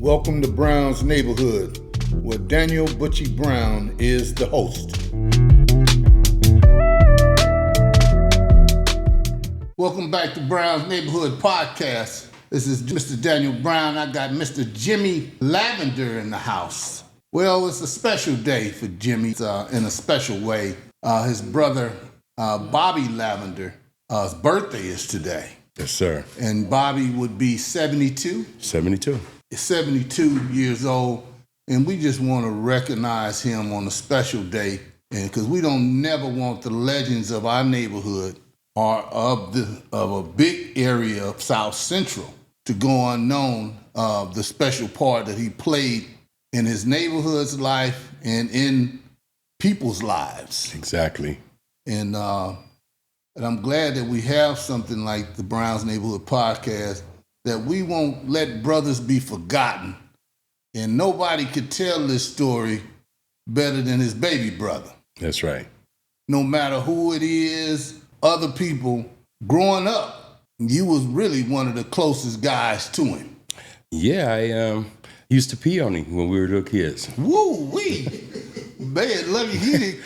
Welcome to Brown's Neighborhood, where Daniel Butchie Brown is the host. Welcome back to Brown's Neighborhood Podcast. This is Mr. Daniel Brown. I got Mr. Jimmy Lavender in the house. Well, it's a special day for Jimmy in a special way. His brother, Bobby Lavender, his birthday is today. Yes, sir. And Bobby would be 72. 72. 72 years old, and we just want to recognize him on a special day, and because we don't never want the legends of our neighborhood or of a big area of South Central to go unknown. The special part that he played in his neighborhood's life and in people's lives. Exactly. And I'm glad that we have something like the Browns Neighborhood Podcast, that we won't let brothers be forgotten. And nobody could tell this story better than his baby brother. That's right. No matter who it is, other people, growing up, you was really one of the closest guys to him. Yeah, I used to pee on him when we were little kids. Woo-wee! Man, let me hear it.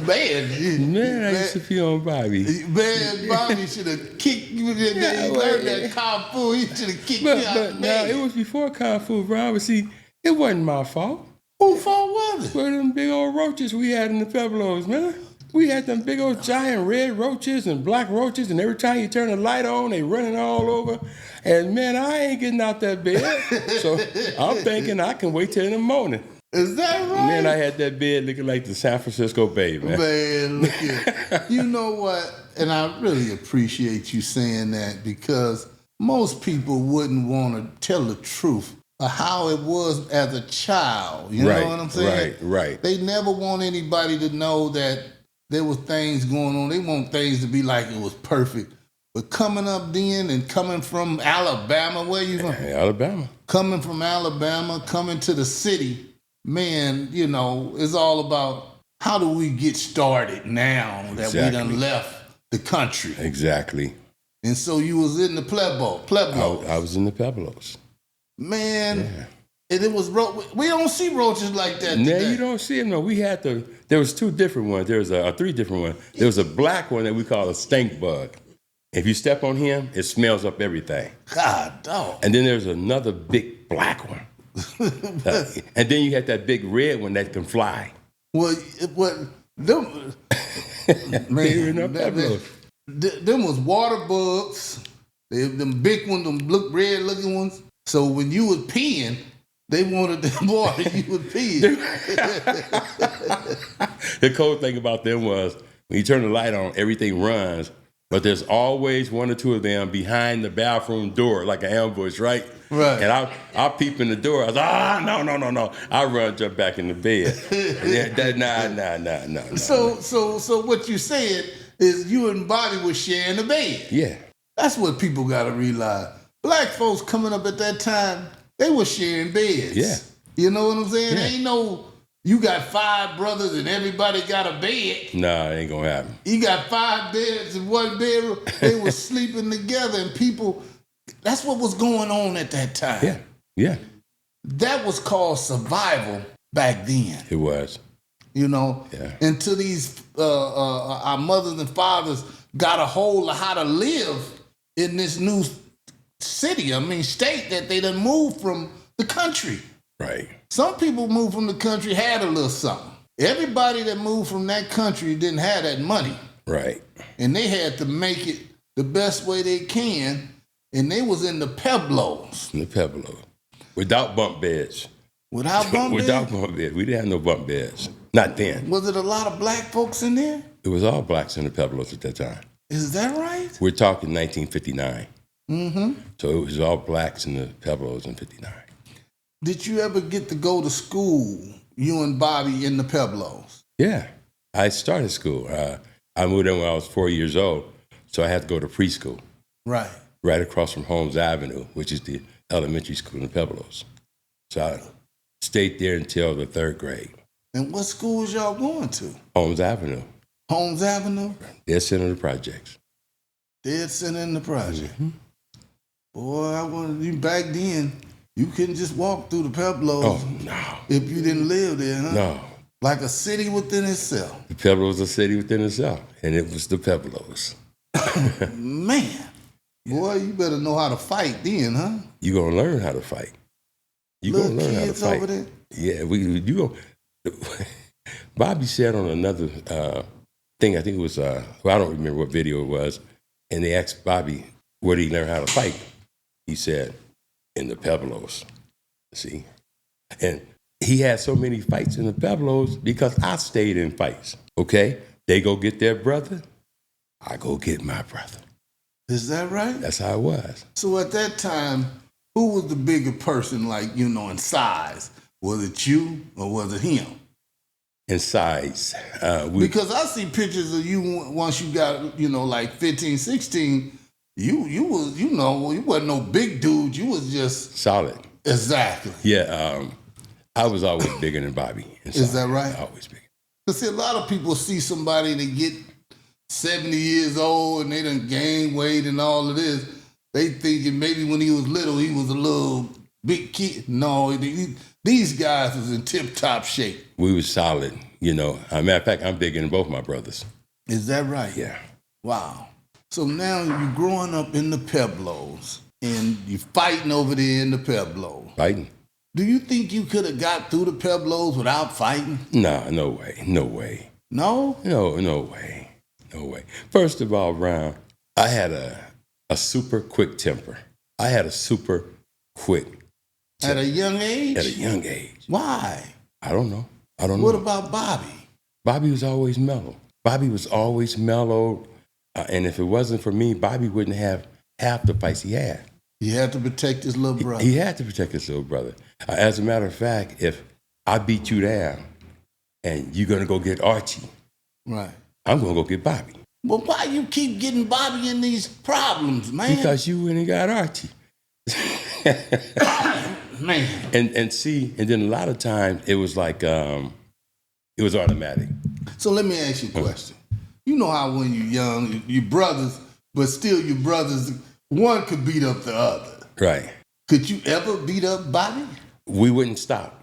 Man, I used to pee on Bobby. Man, Bobby should have kicked you in there. He learned that Kung Fu. He should have kicked you out. But now, it was before Kung Fu, bro. But see, it wasn't my fault. Whose fault was it? Well, them big old roaches we had in the Pueblos, man. We had them big old giant red roaches and black roaches, and every time you turn the light on, they running all over. And man, I ain't getting out that bed. So I'm thinking I can wait till in the morning. Is that right? Man, I had that bed looking like the San Francisco Bay, man. Man, look at you know what? And I really appreciate you saying that, because most people wouldn't want to tell the truth of how it was as a child. You know what I'm saying? Right. They never want anybody to know that there was things going on. They want things to be like it was perfect. But coming up then and coming from Alabama, where you from? Alabama. Coming from Alabama, coming to the city, man, you know, it's all about how do we get started now that we done left the country. Exactly. And so you was in the Pueblos. I was in the Pueblos. Man, and it was, we don't see roaches like that today. No, you don't see them. No, we had there was two different ones. There was three different ones. There was a black one that we call a stink bug. If you step on him, it smells up everything. God, dog. And then there's another big black one. And then you had that big red one that can fly. Well, them, man, them was water bugs. Them big ones, them red looking ones. So when you was peeing, they wanted the water you was peeing. The cool thing about them was when you turn the light on, everything runs. But there's always one or two of them behind the bathroom door, like an ambush, right? Right. And I'll peep in the door. I was no. I run, jump back in the bed. Nah. So what you said is you and Bobby was sharing the bed. Yeah. That's what people got to realize. Black folks coming up at that time, they were sharing beds. Yeah. You know what I'm saying? Yeah. Ain't no, you got 5 brothers and everybody got a bed. Nah, it ain't gonna happen. You got 5 beds in one bedroom. They were sleeping together, and people, that's what was going on at that time. Yeah. That was called survival back then. It was. You know? Yeah. Until these, our mothers and fathers got a hold of how to live in this new state that they done moved from the country. Right. Some people moved from the country, had a little something. Everybody that moved from that country didn't have that money. Right. And they had to make it the best way they can. And they was in the Pueblos. In the Pueblos. Without bunk beds. Without bunk beds? Without bunk beds. We didn't have no bunk beds. Not then. Was it a lot of black folks in there? It was all blacks in the Pueblos at that time. Is that right? We're talking 1959. Mm-hmm. So it was all blacks in the Pueblos in 59. Did you ever get to go to school, you and Bobby, in the Pueblos? Yeah. I started school. I moved in when I was 4 years old, so I had to go to preschool. Right. Right across from Holmes Avenue, which is the elementary school in the Pueblos. So I stayed there until the 3rd grade. And what schools y'all going to? Holmes Avenue. Holmes Avenue? Dead center of the projects. Dead center in the project. Mm-hmm. Boy, I wanted you back then. You couldn't just walk through the Pueblos Oh, no. if you didn't live there, huh? No. Like a city within itself. The Pueblos was a city within itself, and it was the Pueblos. Man, boy, you better know how to fight then, huh? You gonna learn how to fight. You Little gonna learn how to kids fight. over there. Yeah, you go. Bobby said on another thing, I think it was, I don't remember what video it was, and they asked Bobby, where did he learn how to fight? He said, in the Pueblos. See? And he had so many fights in the Pueblos because I stayed in fights, okay? They go get their brother, I go get my brother. Is that right? That's how it was. So at that time, who was the bigger person, like, in size? Was it you or was it him? In size. Because I see pictures of you once you got, like 15, 16, you was, you wasn't no big dude. You was just... Solid. Exactly. Yeah, I was always bigger than Bobby. Is that right? Always bigger. Because see, a lot of people see somebody that get 70 years old and they done gain weight and all of this. They thinking maybe when he was little, he was a little big kid. No, these guys was in tip-top shape. We was solid, As a matter of fact, I'm bigger than both my brothers. Is that right? Yeah. Wow. So now you're growing up in the Pueblos and you're fighting over there in the Pueblos. Fighting? Do you think you could have got through the Pueblos without fighting? Nah, no way. No way. No? No way. No way. First of all, Ron, I had a super quick temper. I had a super quick temper. At a young age? At a young age. Why? I don't know. What about Bobby? Bobby was always mellow. And if it wasn't for me, Bobby wouldn't have half the fights he had. He had to protect his little brother. He had to protect his little brother. As a matter of fact, if I beat you down and you're going to go get Archie, right, I'm going to go get Bobby. Well, why you keep getting Bobby in these problems, man? Because you went and got Archie. Man. And then a lot of times it was like, it was automatic. So let me ask you a question. You know how when you're young, you're brothers, but still your brothers, one could beat up the other. Right. Could you ever beat up Bobby? We wouldn't stop.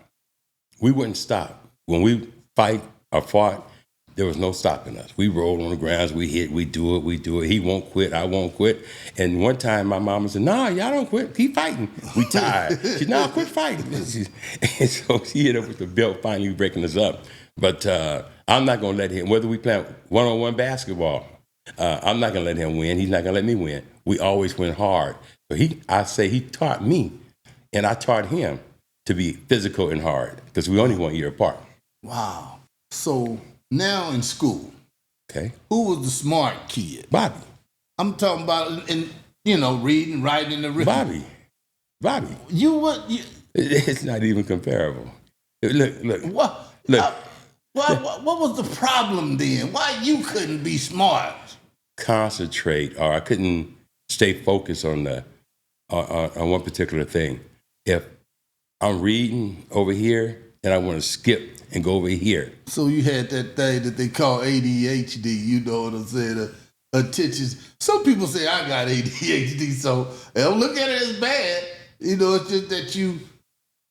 When we fight or fought, there was no stopping us. We rolled on the grounds, we hit, we do it. He won't quit, I won't quit. And one time my mama said, "Nah, y'all don't quit, keep fighting. We tired." She said, "Nah, quit fighting." And so she ended up with the belt finally breaking us up. But I'm not going to let him, whether we play one-on-one basketball, I'm not going to let him win. He's not going to let me win. We always went hard. So he taught me, and I taught him to be physical and hard because we only 1 year apart. Wow. So now in school, okay, who was the smart kid? Bobby. I'm talking about reading, writing, and the written. Bobby. It's not even comparable. Look. What? Look. What was the problem then? Why you couldn't be smart? Concentrate, or I couldn't stay focused on on one particular thing. If I'm reading over here and I want to skip and go over here. So you had that thing that they call ADHD, you know what I'm saying? Attention. Some people say I got ADHD, so I don't look at it as bad. It's just that you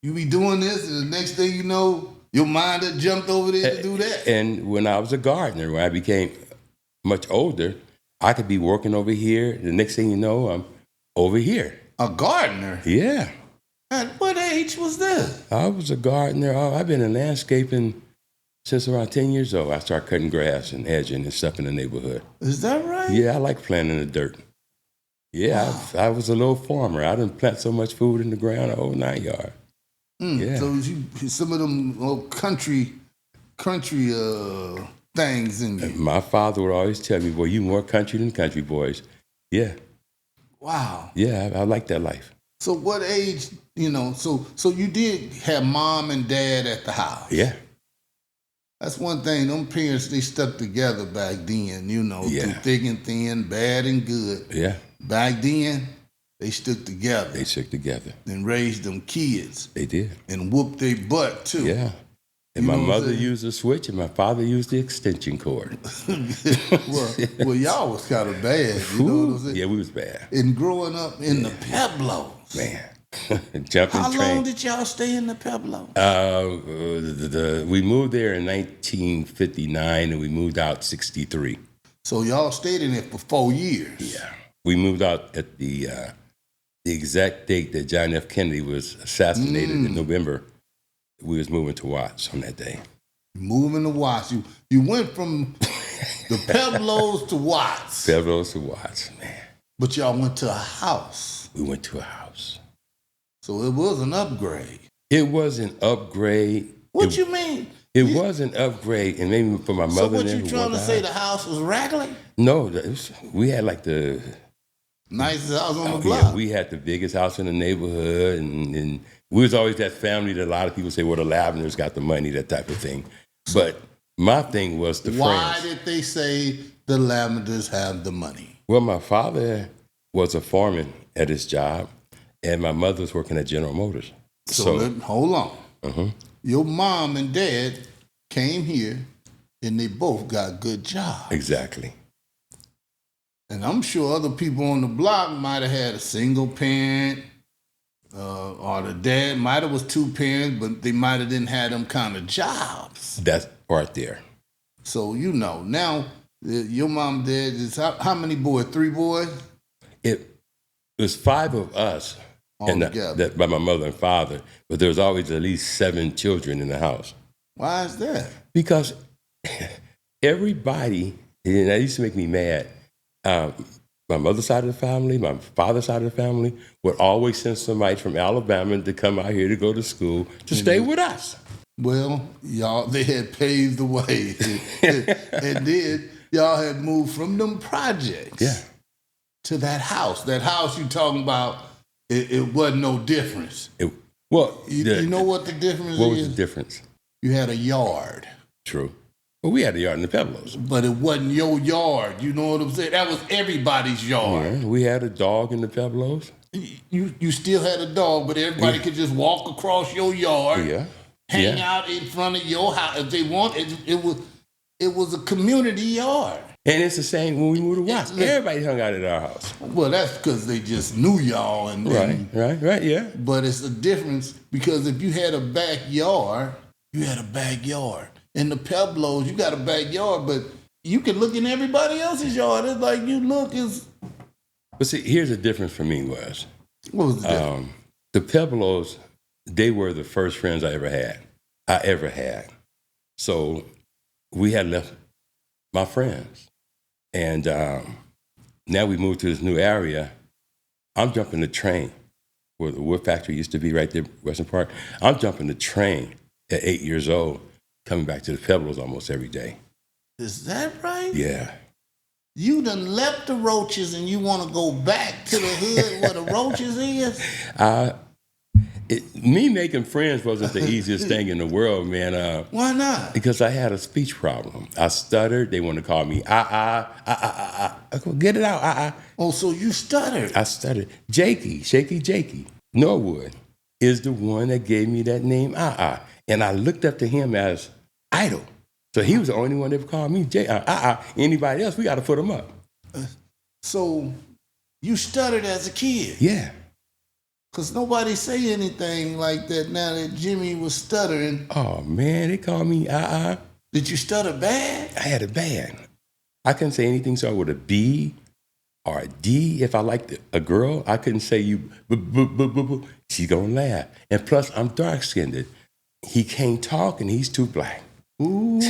be doing this, and the next thing you know, your mind had jumped over there to do that. And when I was a gardener, when I became much older, I could be working over here. The next thing you know, I'm over here. A gardener? Yeah. At what age was this? I was a gardener. I've been in landscaping since around 10 years old. I started cutting grass and edging and stuff in the neighborhood. Is that right? Yeah, I like planting in the dirt. Yeah, wow. I was a little farmer. I didn't plant so much food in the ground, a whole 9 yards. Yeah. So some of them country things in you. My father would always tell me, "Boy, you more country than country boys." Yeah. Wow. Yeah, I like that life. So what age, so you did have mom and dad at the house? Yeah. That's one thing. Them parents, they stuck together back then, yeah. Through thick and thin, bad and good. Yeah. Back then, they stuck together. They stuck together. And raised them kids. They did. And whooped their butt, too. Yeah. And my mother used a switch and my father used the extension cord. well, y'all was kind of bad, you know what I'm saying? Yeah, we was bad. And growing up in the Pueblos. Man. Jumping How train. long did y'all stay in the Pueblo? We moved there in 1959 and we moved out 63. So y'all stayed in it for 4 years. Yeah. We moved out at the exact date that John F. Kennedy was assassinated in November. We was moving to Watts on that day. Moving to Watts. You went from the Pueblos to Watts. Pueblos to Watts, man. But y'all went to a house. We went to a house. So it was an upgrade. It was an upgrade. What you mean? It was an upgrade, and maybe for my mother. So what and you trying to say, the house was raggedy? No, we had like the nicest house on the block. Yeah, we had the biggest house in the neighborhood, and we was always that family that a lot of people say, well, the Lavenders got the money, that type of thing. But my thing was the Why friends. did they say the Lavenders have the money? Well, my father was a foreman at his job, and my mother was working at General Motors. Hold on. Your mom and dad came here, and they both got good jobs. Exactly. And I'm sure other people on the block might have had a single parent, or the dad might have was two parents, but they might have didn't have them kind of jobs. That's right there. So now your mom and dad is how many boys? 3 boys? It was 5 of us, and that by my mother and father, but there was always at least 7 children in the house. Why is that? Because everybody, and that used to make me mad. My mother's side of the family, my father's side of the family would always send somebody from Alabama to come out here to go to school to stay with us. Well, they had paved the way. And then y'all had moved from them projects to that house. That house you talking about, it wasn't no difference. You know what the difference is? What was the difference? You had a yard. True. Well, we had a yard in the Pueblos. But it wasn't your yard. You know what I'm saying? That was everybody's yard. Yeah, we had a dog in the Pueblos. You still had a dog, but everybody could just walk across your yard, hang out in front of your house if they want. It was a community yard. And it's the same when we moved to Watts. Everybody hung out at our house. Well, that's because they just knew y'all. Right, yeah. But it's a difference because if you had a backyard, you had a backyard. In the Pueblos, you got a backyard, but you can look in everybody else's yard. It's like you look is. But see, here's the difference for me was. What was the difference? The Pueblos, they were the first friends I ever had. So we had left my friends. And now we moved to this new area. I'm jumping the train where the wood factory used to be right there, Western Park. I'm jumping the train at 8 years old, coming back to the Pueblos almost every day. Is that right? Yeah. You done left the roaches and you want to go back to the hood where the roaches is? Me making friends wasn't the easiest thing in the world, man. Why not? Because I had a speech problem. I stuttered. They wanted to call me I go, get it out, Oh, so you stuttered. I stuttered. Shaky Jakey Norwood is the one that gave me that name, And I looked up to him as idol. So he was the only one that ever called me Anybody else, we got to put him up. So you stuttered as a kid? Yeah. Because nobody say anything like that now that Jimmy was stuttering. Oh, man, they called me Did you stutter bad? I had it bad. I couldn't say anything started with a B or a D. If I liked a girl, I couldn't say you, she's going to laugh. And plus, I'm dark-skinned. He can't talk and he's too black. Ooh.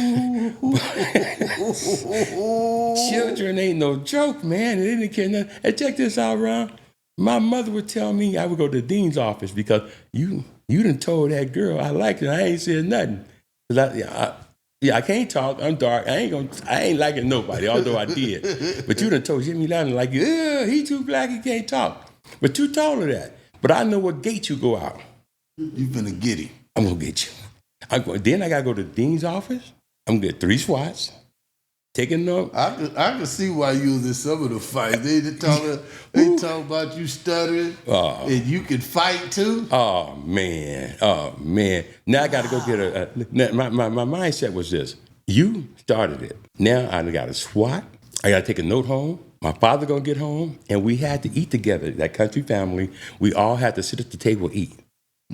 Children ain't no joke, man. They didn't care nothing. And check this out, Ron. My mother would tell me I would go to the dean's office because you done told that girl I liked her. I ain't said nothing. I can't talk. I'm dark. I ain't liking nobody, although I did. But you done told Jimmy Lavender like, he too black, he can't talk. But you told her that. But I know what gate you go out. You finna get him. I'm gonna get you. Then I gotta go to the dean's office. I'm gonna get 3 swats. Taking them. I can see why you was in some of the fights. They talk about you stuttering and you can fight too. Oh man. Now I got to go get my mindset was this. You started it. Now I got a SWAT. I got to take a note home. My father gonna get home, and we had to eat together. That country family, we all had to sit at the table eat.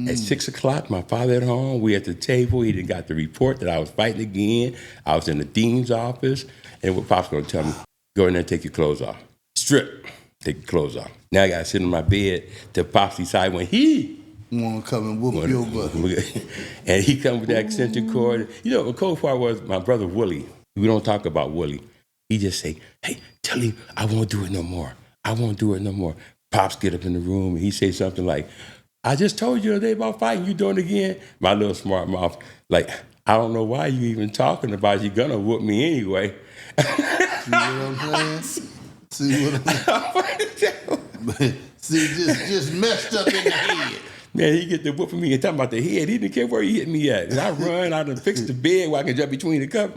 At 6 o'clock, my father at home. We at the table. He done got the report that I was fighting again. I was in the dean's office, and what Pop's gonna tell me: go in there and take your clothes off. Strip. Take your clothes off. Now I gotta sit in my bed till Pops decide when he Want to come and whoop your butt. and he come with that extension cord. You know, the cold part was my brother Willie. We don't talk about Willie. He just say, hey, tell him I won't do it no more. I won't do it no more. Pops get up in the room and he say something like, I just told you the other day about fighting. You doing it again? My little smart mouth, like, I don't know why you even talking about it. You're gonna whoop me anyway. See what I'm saying? See what I'm saying? See, just messed up in the head. Man, he get the whooping me and talking about the head. He didn't care where he hit me at. And I run out and fix the bed where I can jump between the cover.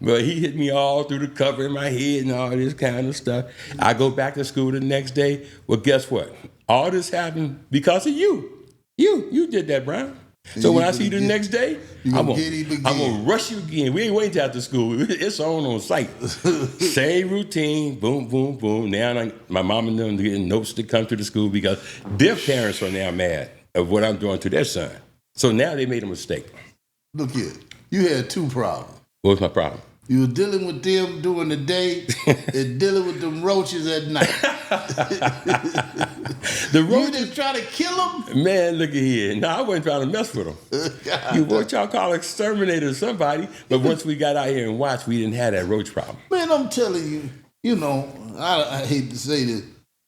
But he hit me all through the cover in my head and all this kind of stuff. I go back to school the next day. Well, guess what? All this happened because of you. You did that, Brown. So when I see you the next day, I'm gonna rush you again. We ain't waiting till after school. It's on site. Same routine. Boom, boom, boom. Now my mom and them getting notes to come to the school because their parents are now mad of what I'm doing to their son. So now they made a mistake. Look here. You had two problems. What was my problem? You were dealing with them during the day and dealing with them roaches at night. The roaches, you didn't try to kill them? Man, look at here. No, I wasn't trying to mess with them. You what y'all call exterminator or somebody. But once we got out here and watched, we didn't have that roach problem. Man, I'm telling you, you know, I hate to say this.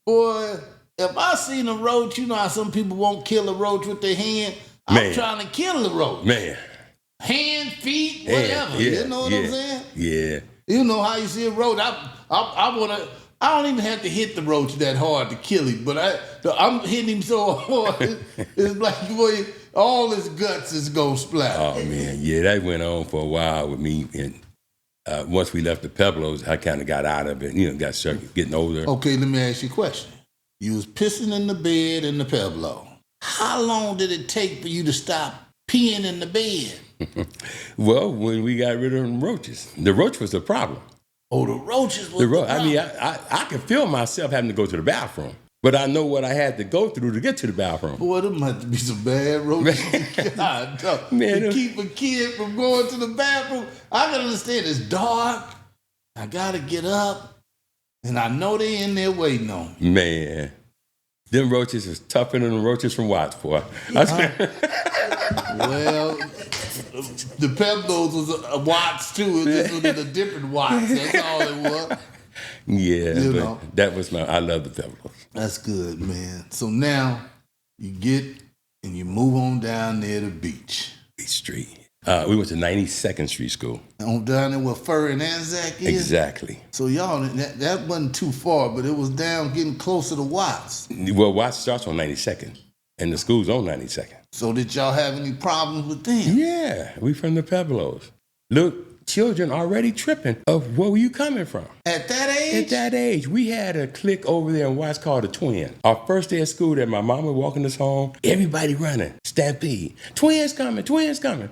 Boy, if I seen a roach, you know how some people won't kill a roach with their hand? I'm trying to kill the roach. Man. Hand, feet, whatever. Yeah, you know what I'm saying? Yeah. You know how you see a roach. I don't even have to hit the roach that hard to kill him, but I'm hitting him so hard, it's like, boy, all his guts is gonna splatter. Oh man, yeah, that went on for a while with me. And once we left the Pueblos, I kind of got out of it. You know, got started getting older. Okay, let me ask you a question. You was pissing in the bed in the Pueblo. How long did it take for you to stop peeing in the bed? Well, when we got rid of them roaches. The roach was the problem. Oh, the roaches was the problem. I mean, I could feel myself having to go to the bathroom, but I know what I had to go through to get to the bathroom. Boy, there might be some bad roaches. God, man, to keep a kid from going to the bathroom, I can understand it's dark. I got to get up, and I know they in there waiting on me. Man, them roaches is tougher than the roaches from Watts, boy. Well, the Pebbles was a Watts too. It just was a different Watts. That's all it was. Yeah, that was I love the Pebbles. That's good, man. So now you get and you move on down near the beach. Beach Street. We went to 92nd Street School. On down there where Fur and Anzac is? Exactly. So y'all, that wasn't too far, but it was down getting closer to Watts. Well, Watts starts on 92nd, and the school's on 92nd. So did y'all have any problems with them? Yeah, we from the Pueblos. Look, children already tripping of where were you coming from? At that age? At that age. We had a clique over there in Watts called the Twin. Our first day of school that my mama walking us home, everybody running, stampede. Twins coming, twins coming.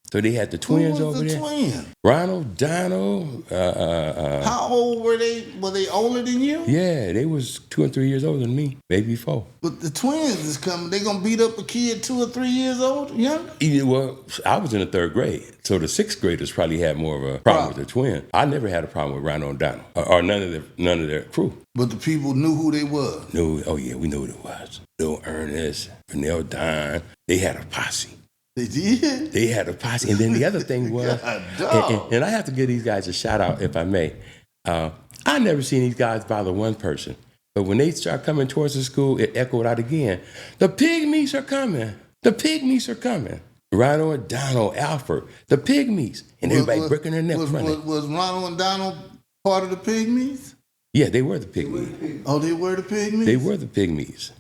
So they had the twins over there. Who was the twin? Ronald, Donald. How old were they? Were they older than you? Yeah, they was 2 and 3 years older than me, maybe 4. But the twins is coming. They gonna beat up a kid 2 or 3 years old? Yeah. Well, I was in the 3rd grade, so the 6th graders probably had more of a problem with the twin. I never had a problem with Ronald and Donald, or none of their crew. But the people knew who they were. Oh yeah, we knew who it was. Bill Ernest, Vernell Dine. They had a posse. They did? They had a posse. And then the other thing was, and I have to give these guys a shout out if I may. I never seen these guys bother one person. But when they start coming towards the school, it echoed out again. The pygmies are coming. The pygmies are coming. Ronald, Donald, Alfred, the pygmies. And everybody breaking their neck running. Was Ronald and Donald part of the pygmies? Yeah, they were the pygmies. Oh, they were the pygmies? They were the pygmies.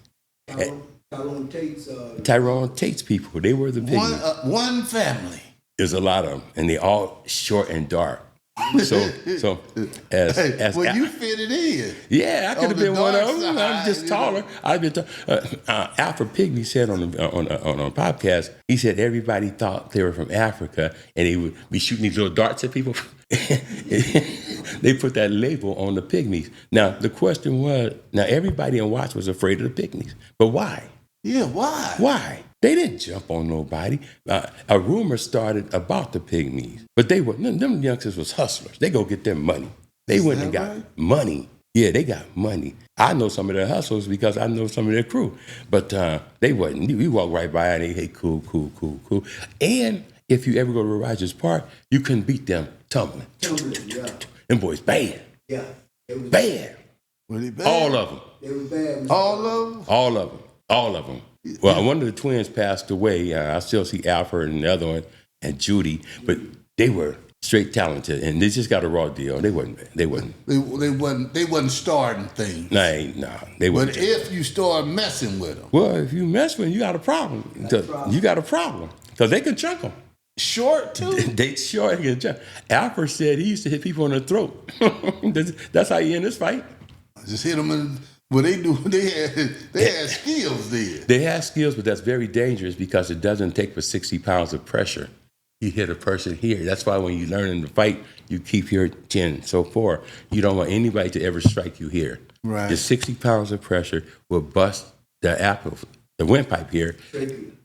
Tyrone Tate's people. They were the pygmies. One family. There's a lot of them, and they all short and dark. So as you fitted in. Yeah, I could have been one of them. I'm just taller. I've been. Alfred Pygmy said on a podcast. He said everybody thought they were from Africa, and they would be shooting these little darts at people. They put that label on the pygmies. Now, the question was, now everybody in Watts was afraid of the pygmies. But why? Yeah, why? Why? They didn't jump on nobody. A rumor started about the pygmies. But them youngsters was hustlers. They go get their money. They went and got money. Yeah, they got money. I know some of their hustlers because I know some of their crew. But they wasn't. We walk right by and they, hey, cool. And if you ever go to Rogers Park, you couldn't beat them tumbling. Yeah. Them boys bad. Yeah. Bad. Were they bad? All of them. They was bad. All of them? All of them. Well, one of the twins passed away. I still see Alfred and the other one and Judy, but they were straight talented, and they just got a raw deal. They wasn't. They wasn't starting things. No, they wasn't. But if you start messing with them, Well, if you mess with them, you got a problem. You got a problem because they can chunk them. short too. They sure can chunk. Alfred said he used to hit people in the throat. That's how he ended his fight. Just hit them in. Well, they had skills there. They have skills, but that's very dangerous because it doesn't take for 60 pounds of pressure. You hit a person here. That's why when you learn in the fight, you keep your chin so far. You don't want anybody to ever strike you here. Right. The 60 pounds of pressure will bust the windpipe here,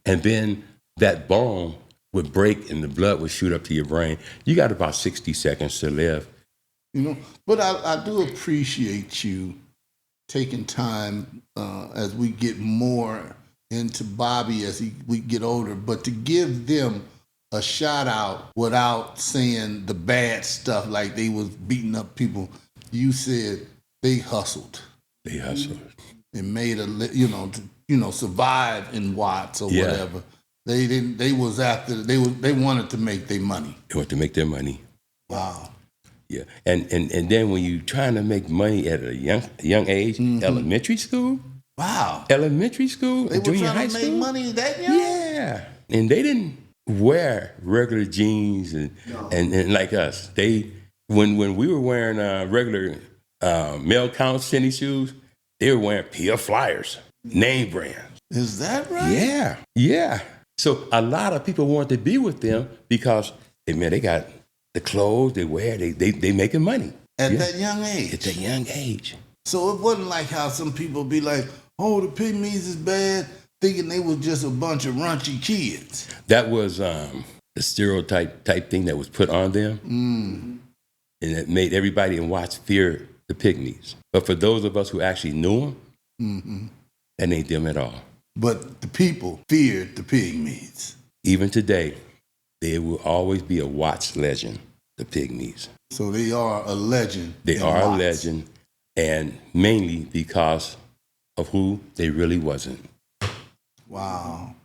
and then that bone would break and the blood would shoot up to your brain. You got about 60 seconds to live. But I do appreciate you taking time as we get more into Bobby as we get older, but to give them a shout out without saying the bad stuff like they was beating up people. You said they hustled. They hustled. And made survive in Watts or Yeah. whatever. They didn't. They was after. They wanted to make their money. They want to make their money. Wow. Yeah, and then when you trying to make money at a young age, elementary school, Wow. elementary school, They were junior trying high to make school, money that young. yeah, and they didn't wear regular jeans and like us. They when we were wearing regular male count tennis shoes, they were wearing PF Flyers, name brands. Is that right? Yeah. So a lot of people wanted to be with them because they got the clothes they wear, they making money. At that young age. At that young age. So it wasn't like how some people be like, oh, the pygmies is bad, thinking they was just a bunch of raunchy kids. That was the stereotype type thing that was put on them. And it made everybody in Watts fear the pygmies. But for those of us who actually knew them, that ain't them at all. But the people feared the pygmies. Even today, they will always be a Watts legend, the pygmies. So they are a legend. They in are a Watts. legend, and mainly because of who they really wasn't. Wow.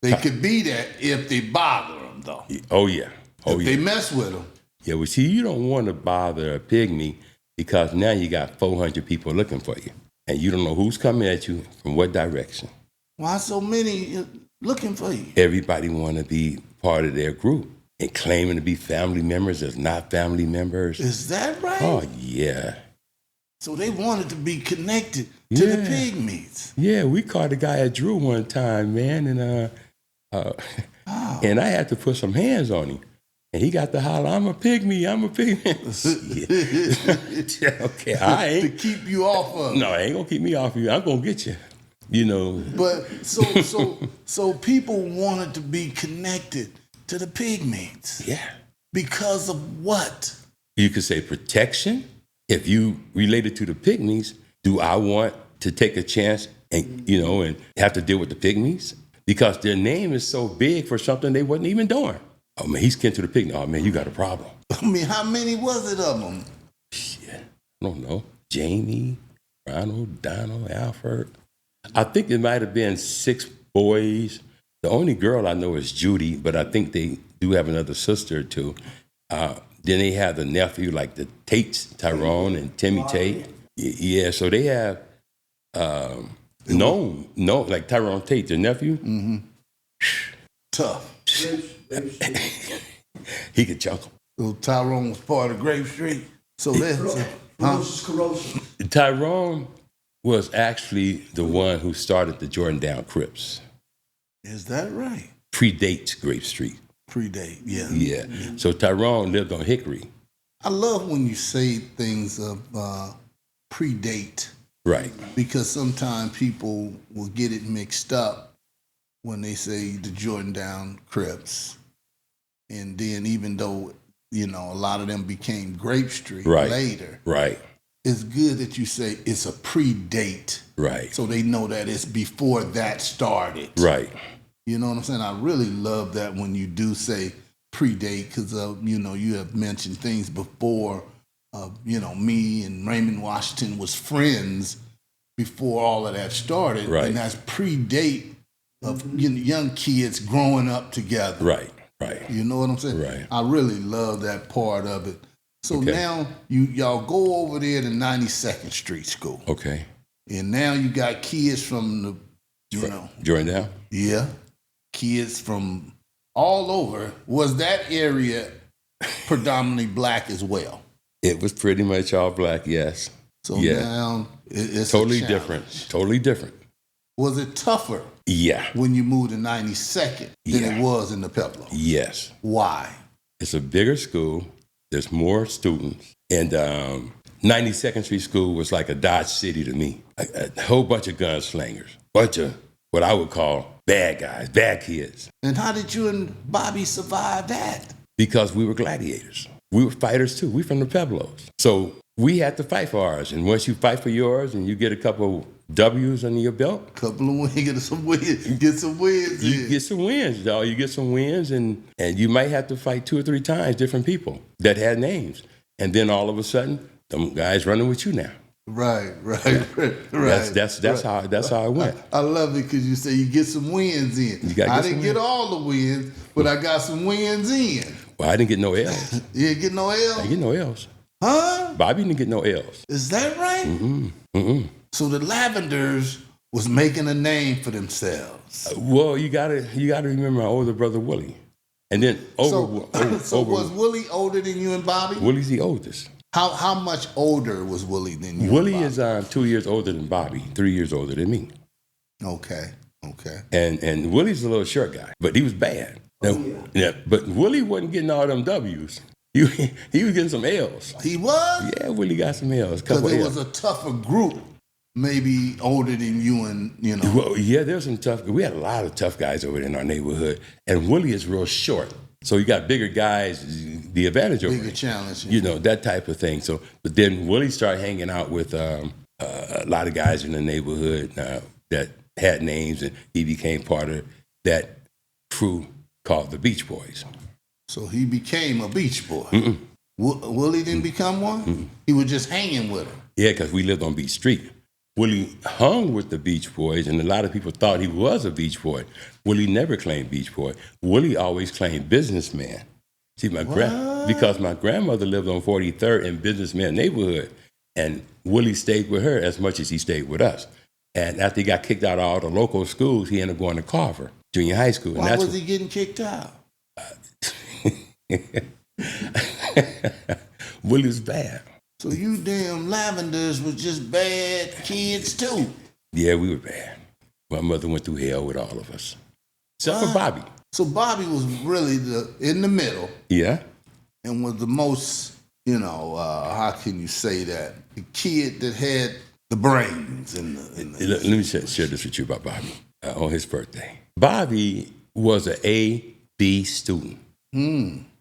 They could be that if they bother them, though. Oh, yeah. If they mess with them. Yeah, well, see, you don't want to bother a pygmy because now you got 400 people looking for you, and you don't know who's coming at you from what direction. Why so many looking for you? Everybody want to be part of their group and claiming to be family members as not family members. Is that right? Oh, yeah. So they wanted to be connected to the Yeah. pygmies. Yeah, we caught a guy at Drew one time, man, and and I had to put some hands on him. And he got to holler, I'm a pygmy. Yeah. Okay, I To ain't. keep you off of it. No, I ain't going to keep me off you. I'm going to get you. You know. But so people wanted to be connected to the pygmies. Yeah. Because of what? You could say protection. If you related to the pygmies, do I want to take a chance and and have to deal with the pygmies? Because their name is so big for something they wasn't even doing. Oh man, he's kin to the pygmy. Oh man, you got a problem. I mean, how many was it of them? Shit. I don't know. Jamie, Ronald, Donald, Alfred. I think it might have been 6 boys. The only girl I know is Judy, but I think they do have another sister or two. Then they have the nephew, like the Tates, Tyrone and Timmy Tate. Yeah, so they have like Tyrone Tate, their nephew. Tough. He could chunk them. So Tyrone was part of Grape Street. So that's Corrosion. Tyrone was actually the one who started the Jordan Down Crips. Is that right? Predates Grape Street. Predate, yeah. Yeah. So Tyrone lived on Hickory. I love when you say things of predate, Right. because sometimes people will get it mixed up when they say the Jordan Down Crips. And then even though, a lot of them became Grape Street Right. later, Right. it's good that you say it's a predate. Right. So they know that it's before that started. Right. You know what I'm saying? I really love that when you do say predate, because, you have mentioned things before, me and Raymond Washington was friends before all of that started. Right. And that's predate of young kids growing up together. Right. Right. You know what I'm saying? Right. I really love that part of it. So Okay. now y'all go over there to 92nd Street School. Okay. And now you got kids from Jordan Down? yeah, kids from all over. Was that area predominantly black as well? It was pretty much all black, yes. So Yeah. now it's Totally a challenge. different. Totally different. Was it tougher Yeah. when you moved to 92nd than Yeah. it was in the Peplo? Yes. Why? It's a bigger school. There's more students. And 92nd Street School was like a Dodge City to me. A whole bunch of gunslingers. Bunch of what I would call bad guys, bad kids. And how did you and Bobby survive that? Because we were gladiators. We were fighters too. We from the Pueblos. So we had to fight for ours. And once you fight for yours and you get a couple W's under your belt, Couple of wins, get some wins, get some wins. you in. get some wins, dog. You get some wins, and you might have to fight 2 or 3 times different people that had names. And then all of a sudden, them guys running with you now. Right. That's how it went. I love it because you say you get some wins in. You gotta I get didn't some get wins. all the wins, but I got some wins in. Well, I didn't get no L's. You didn't get no I L? didn't get no L's. Huh? Bobby didn't get no L's. Is that right? So the Lavenders was making a name for themselves. Well, you gotta remember my older brother Willie, and then So was Willie older than you and Bobby? Willie's the oldest. How much older was Willie than you? Willie and Bobby? is 2 years older than Bobby, 3 years older than me. Okay. And Willie's a little short guy, but he was bad. Yeah, but Willie wasn't getting all them W's. He was getting some L's. He was? Yeah, Willie got some L's. Because Couple it L's. was a tougher group, maybe older than you and, Well, yeah, there's some tough. We had a lot of tough guys over there in our neighborhood, and Willie is real short. So you got bigger guys, the advantage over bigger him. challenge. That type of thing. So, but then Willie started hanging out with a lot of guys in the neighborhood that had names, and he became part of that crew called the Beach Boys. So he became a Beach Boy. Willie didn't become one? He was just hanging with him. Yeah, because we lived on Beach Street. Willie hung with the Beach Boys, and a lot of people thought he was a Beach Boy. Willie never claimed Beach Boy. Willie always claimed businessman. See, because my grandmother lived on 43rd in Businessman neighborhood, and Willie stayed with her as much as he stayed with us. And after he got kicked out of all the local schools, he ended up going to Carver Junior High School. Why was he getting kicked out? Willie was bad. So you damn Lavenders was just bad kids too. Yeah, we were bad. My mother went through hell with all of us. Except for Bobby. So Bobby was really in the middle Yeah. and was the most, how can you say that? The kid that had the brains Let me share this with you about Bobby on his birthday. Bobby was an A-B student.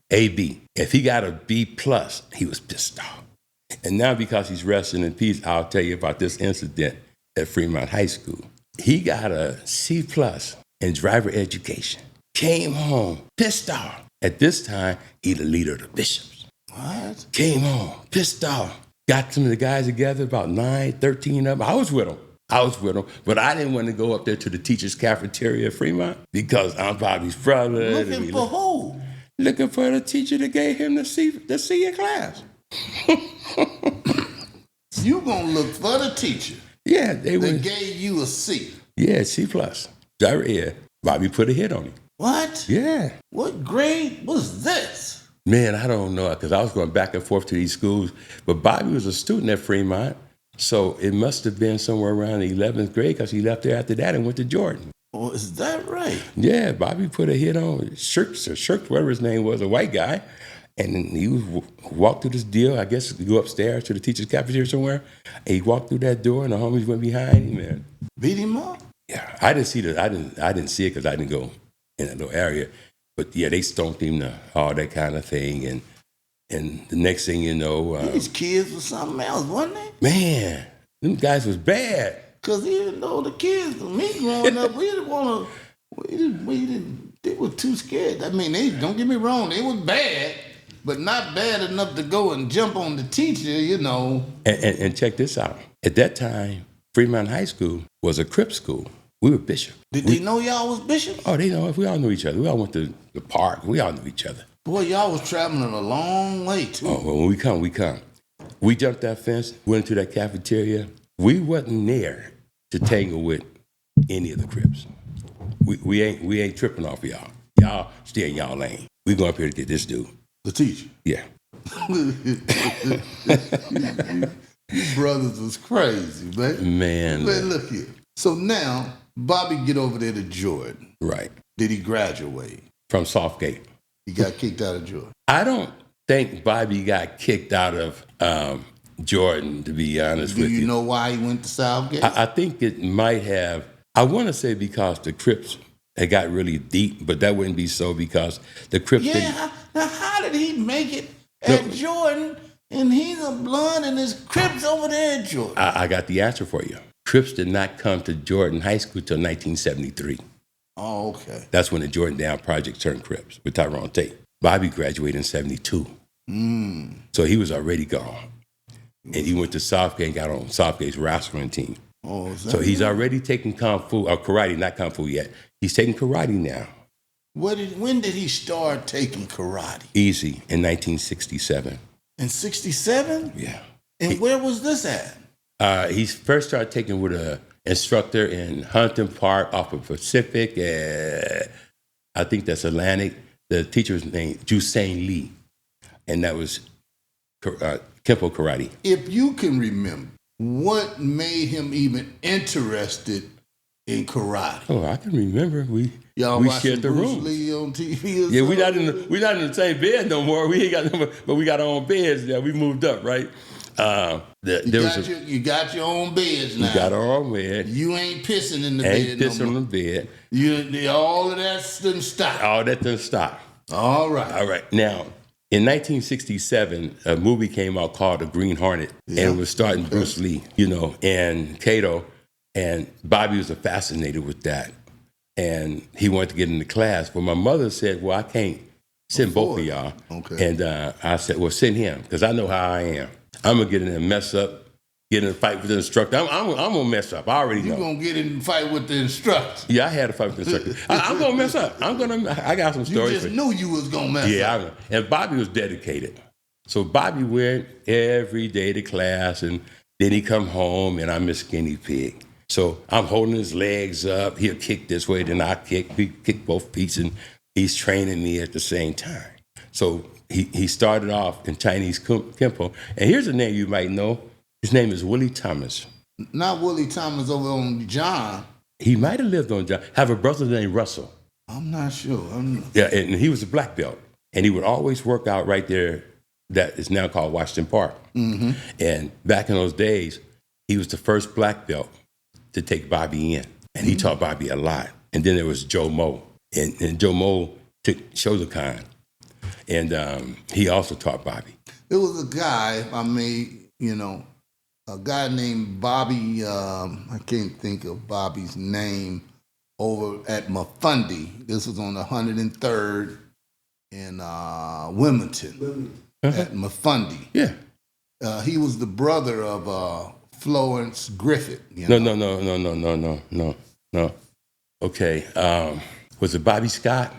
A-B. If he got a B plus, he was pissed off. And now because he's resting in peace, I'll tell you about this incident at Fremont High School. He got a C plus in driver education. Came home pissed off. At this time, he the leader of the bishops. What? Came home pissed off. Got some of the guys together, about 9, 13 of them. I was with them, but I didn't want to go up there to the teacher's cafeteria at Fremont because I'm Bobby's brother. Looking for who? Looking for the teacher that gave him the C in class. You gonna look for the teacher Yeah, they that were. gave you a C. Yeah, C plus. Driver ed. Bobby put a hit on him. What? Yeah. What grade was this? Man, I don't know, because I was going back and forth to these schools. But Bobby was a student at Fremont, so it must have been somewhere around the 11th grade because he left there after that and went to Jordan. Oh, is that right? Yeah, Bobby put a hit on Shirk, whatever his name was, a white guy, And then he would walk through this deal, I guess, go upstairs to the teacher's cafeteria somewhere. And he walked through that door, and the homies went behind him, man. Beat him up? Yeah, I didn't see I didn't see it because I didn't go in that little area. But yeah, they stomped him, all that kind of thing. And the next thing you know, These kids was something else, wasn't they? man, them guys was bad. Because even though the kids, me growing up, we didn't want to, they were too scared. I mean, don't get me wrong, they was bad, but not bad enough to go and jump on the teacher, you know. And check this out. At that time, Fremont High School was a Crip school. We were Bishop. Did they know y'all was bishops? Oh, they know. We all knew each other. We all went to the park. We all knew each other. Boy, y'all was traveling a long way, too. Oh, well, when we come. We jumped that fence, went into that cafeteria. We wasn't there to tangle with any of the Crips. We ain't tripping off of y'all. Y'all stay in y'all lane. We going up here to get this dude. The teacher. Yeah. You brothers was crazy, man. Man. But look here. So now, Bobby get over there to Jordan. Right. Did he graduate? From Southgate. He got kicked out of Jordan. I don't think Bobby got kicked out of Jordan, to be honest with you. Do you know why he went to Southgate? I think it might have. I want to say because the Crips had got really deep, but that wouldn't be so because the Crips. Yeah. Now, how did he make it at Jordan? And he's a blood and his Crips over there at Jordan. I got the answer for you. Crips did not come to Jordan High School till 1973. Oh, okay. That's when the Jordan Down Project turned Crips with Tyrone Tate. Bobby graduated in 72. So he was already gone. And he went to Southgate and got on Southgate's wrestling team. Oh, So he's already taking Kung Fu, or karate, not Kung Fu yet. He's taking karate now. When did he start taking karate? Easy, in 1967. In 67? Yeah. And where was this at? He first started taking with an instructor in Huntington Park off of Pacific. I think that's Atlantic. The teacher was named Jusain Lee. And that was Kempo Karate. If you can remember, what made him even interested in karate? Oh, I can remember. We Watching shared the Bruce room. Lee on TV or Yeah, we something? not in the same bed no more. We ain't got no more, but we got our own beds now. We moved up, right? You got your own beds now. We got our own bed. You ain't pissing in the Ain't bed pissing no on more. the bed. All of that didn't stop. All that done stop. All right. All right. Now, in 1967, a movie came out called The Green Hornet, and it was starring Bruce Lee, and Kato, and Bobby was fascinated with that, and he wanted to get into class. But my mother said, "Well, I can't send both of y'all." Okay. And I said, "Well, send him, because I know how I am. I'm gonna get in there and mess up, get in a fight with the instructor. I'm gonna mess up. I already know. You're going to get in a fight with the instructor. Yeah, I had a fight with the instructor. I'm gonna mess up. I got some You stories. just for you. knew you was going to mess up. Yeah, and Bobby was dedicated. So Bobby went every day to class, and then he come home, and I'm his guinea pig. So I'm holding his legs up. He'll kick this way, then I kick. We kick both feet, and he's training me at the same time. So he started off in Chinese Kempo. And here's a name you might know. His name is Willie Thomas. Not Willie Thomas over on John. He might have lived on John. Have a brother named Russell. I'm not sure. Yeah, and he was a black belt. And he would always work out right there, that is now called Washington Park. Mm-hmm. And back in those days, he was the first black belt to take Bobby in. And he taught Bobby a lot. And then there was Joe Moe. And Joe Moe took Shotokan. And he also taught Bobby. There was a guy a guy named Bobby, I can't think of Bobby's name, over at Mafundi. This was on 103rd in Wilmington at Mafundi. Yeah. He was the brother of Florence Griffith. No. Okay. Was it Bobby Scott?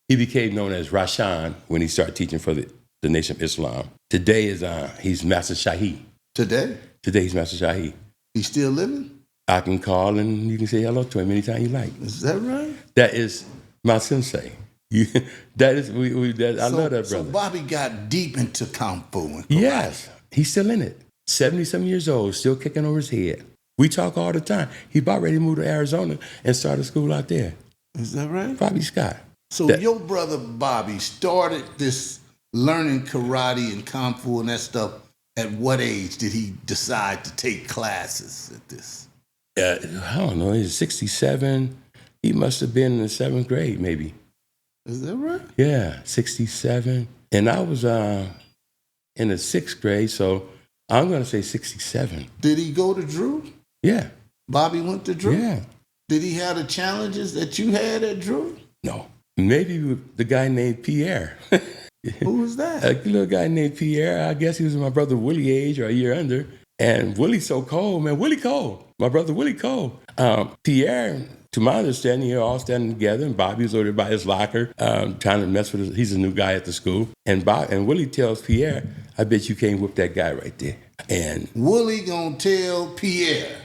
He became known as Rashan when he started teaching for the Nation of Islam. Today he's Master Shahi. Today he's Master Shahi. He's still living? I can call and you can say hello to him anytime you like. Is that right? That is my sensei. I love that brother. So Bobby got deep into Kung Fu and karate. Yes, he's still in it. 70-some years old, still kicking over his head. We talk all the time. He about ready to move to Arizona and start a school out there. Is that right? Bobby Scott. So your brother Bobby started this learning karate and kung fu and that stuff, at what age did he decide to take classes at this? I don't know. He's 67. He must have been in the 7th grade, maybe. Is that right? Yeah, 67. And I was in the 6th grade, so I'm going to say 67. Did he go to Drew? Yeah. Bobby went to Drew? Yeah. Did he have the challenges that you had at Drew? No. Maybe the guy named Pierre. Who was that? A little guy named Pierre. I guess he was my brother Willie age or a year under. And Willie's so cold, man. Willie cold. My brother Willie cold. Pierre, to my understanding, they're all standing together, and Bobby was over there by his locker trying to mess with he's a new guy at the school. And Willie tells Pierre, I bet you can't whoop that guy right there. And Willie gonna tell Pierre,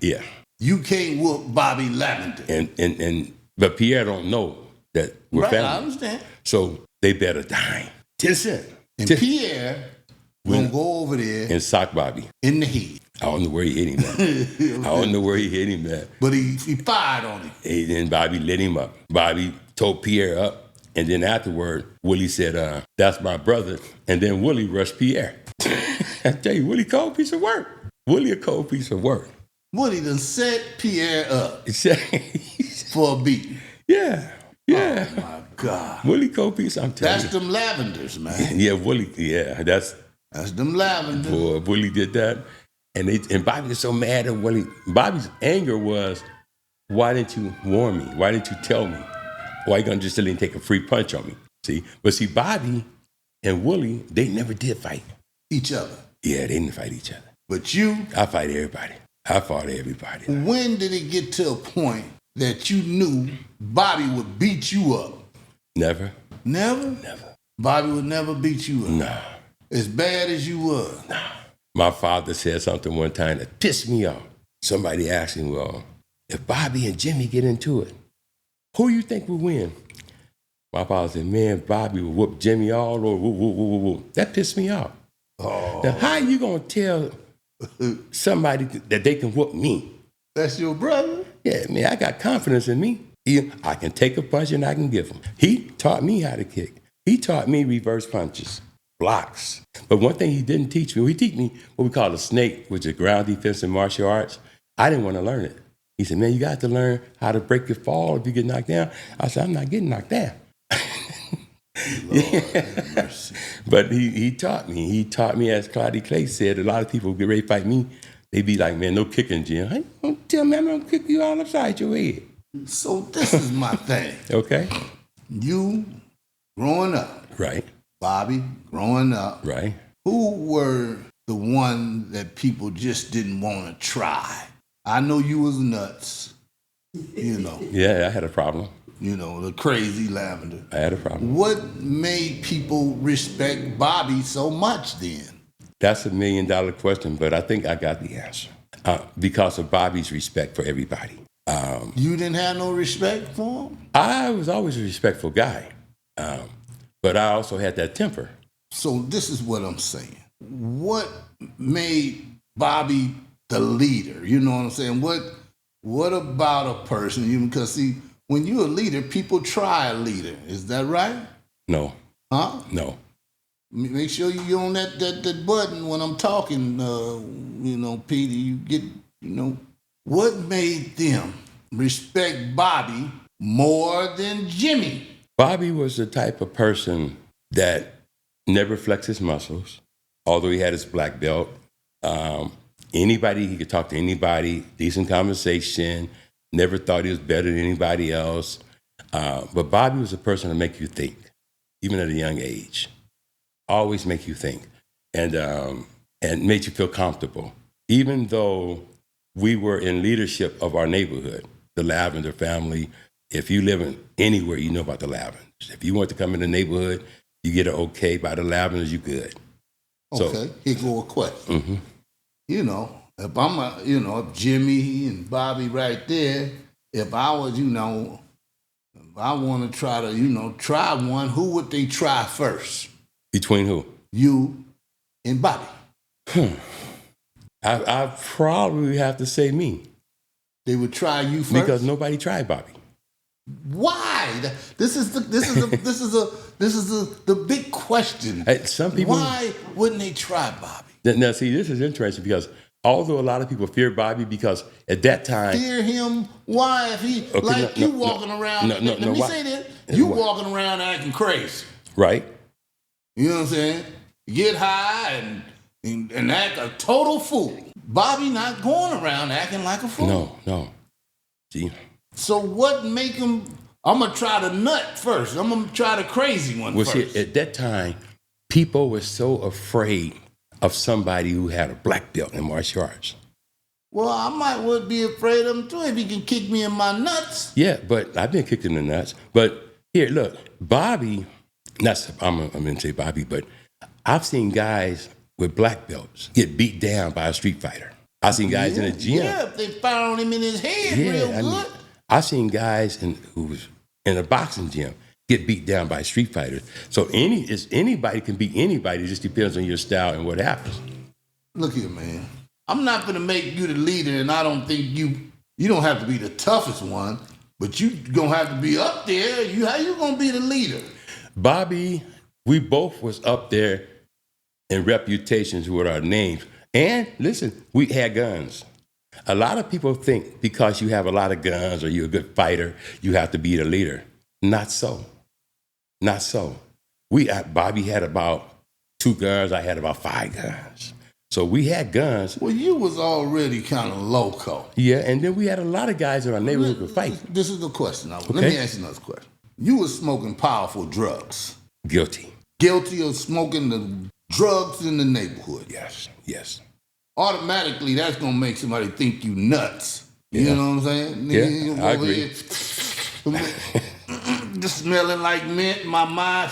yeah. you can't whoop Bobby Lavender. But Pierre don't know that we're Right, family. I understand. So they bet a dime. 10 cents. And Pierre gonna go over there And sock Bobby. in the head. I don't know where he hit him at. I don't know where he hit him at. But he fired on him. And then Bobby lit him up. Bobby told Pierre up. And then afterward, Willie said, that's my brother. And then Willie rushed Pierre. I tell you, Willie cold piece of work. Willie a cold piece of work. Willie done set Pierre up He said, for a beat. yeah. Oh my God. Willie cold piece, I'm telling That's you. them Lavenders, man. Yeah, Willie, That's them Lavenders. boy, Willie did that. And Bobby was so mad at Willie. Bobby's anger was, why didn't you warn me? Why didn't you tell me? Why you gonna just let him take a free punch on me? See, Bobby and Willie, they never did fight. Each other. Yeah, they didn't fight each other. But you, I fight everybody. I fought everybody. when did it get to a point that you knew Bobby would beat you up? Never. Never? Bobby would never beat you up. Nah. As bad as you were. My father said something one time that pissed me off. Somebody asked him, well, if Bobby and Jimmy get into it, who you think will win? My father said, man, Bobby will whoop Jimmy all over. Whoop, whoop, whoop, whoop. That pissed me off. Oh. Now, how you going to tell somebody that they can whoop me? That's your brother? Yeah, man, I got confidence in me. I can take a punch and I can give him. He taught me how to kick. He taught me reverse punches, blocks. But one thing he didn't teach me, he taught me what we call a snake, which is ground defense in martial arts. I didn't want to learn it. He said, man, you got to learn how to break your fall if you get knocked down. I said, I'm not getting knocked down. Lord have mercy. But he taught me. He taught me, as Claudia Clay said, a lot of people get ready to fight me. They be like, man, no kicking, Jim. Hey, don't tell me I'm going to kick you all upside your head. So this is my thing. Okay? You growing up, Right, Bobby growing up, right. who were the one that people just didn't want to try? I know you was nuts, Yeah, I had a problem. the crazy Lavender. I had a problem. What made people respect Bobby so much then? That's $1 million question, but I think I got the answer. Because of Bobby's respect for everybody. You didn't have no respect for him? I was always a respectful guy, but I also had that temper. So this is what I'm saying. What made Bobby the leader? You know what I'm saying? What about a person? Because see, when you're a leader, people try a leader. Is that right? No, Huh? no. Make sure you on that button when I'm talking. Peter, you get. What made them respect Bobby more than Jimmy? Bobby was the type of person that never flexed his muscles, although he had his black belt. He could talk to anybody, decent conversation, never thought he was better than anybody else. But Bobby was a person to make you think, even at a young age. Always make you think and made you feel comfortable. Even though we were in leadership of our neighborhood, the Lavender family. If you live in anywhere, you know about the Lavenders. If you want to come in the neighborhood, you get an okay by the Lavenders, you good. Okay, here go a question. If I'm if Jimmy and Bobby right there, if I was, if I want to try to, try one, who would they try first? Between who? You and Bobby. I probably have to say me. They would try you first? Because nobody tried Bobby. Why? This is the big question. Hey, some people. Why wouldn't they try Bobby? Now, see, this is interesting because although a lot of people fear Bobby because at that time. Fear him? Why? If he walking around? Let me say this: you walking around acting crazy, right? You know what I'm saying? Get high and act a total fool. Bobby not going around acting like a fool. No. See. So what make him? I'm gonna try the nut first. I'm gonna try the crazy one first. See, at that time, people were so afraid of somebody who had a black belt in martial arts. Well, I would be afraid of him too if he can kick me in my nuts. Yeah, but I've been kicked in the nuts. But here, look, Bobby. I'm gonna say Bobby, but I've seen guys with black belts get beat down by a street fighter. I've seen guys in the gym. Yeah, they fire on him in his head real good. I've seen guys who was in a boxing gym get beat down by street fighters. So anybody can beat anybody. It just depends on your style and what happens. Look here, man. I'm not gonna make you the leader, and I don't think you don't have to be the toughest one, but you gonna have to be up there. How you gonna be the leader? Bobby, we both was up there in reputations with our names. And listen, we had guns. A lot of people think because you have a lot of guns or you're a good fighter, you have to be the leader. Not so. Not so. Bobby had about 2 guns. I had about 5 guns. So we had guns. Well, you was already kind of loco. Yeah, and then we had a lot of guys in our neighborhood who could fight. This is the question. Let me ask you another question. You was smoking powerful drugs. Guilty. Guilty of smoking the drugs in the neighborhood. Yes. Automatically, that's going to make somebody think you nuts. You know what I'm saying? Yeah, I agree. Just smelling like mint in my mind.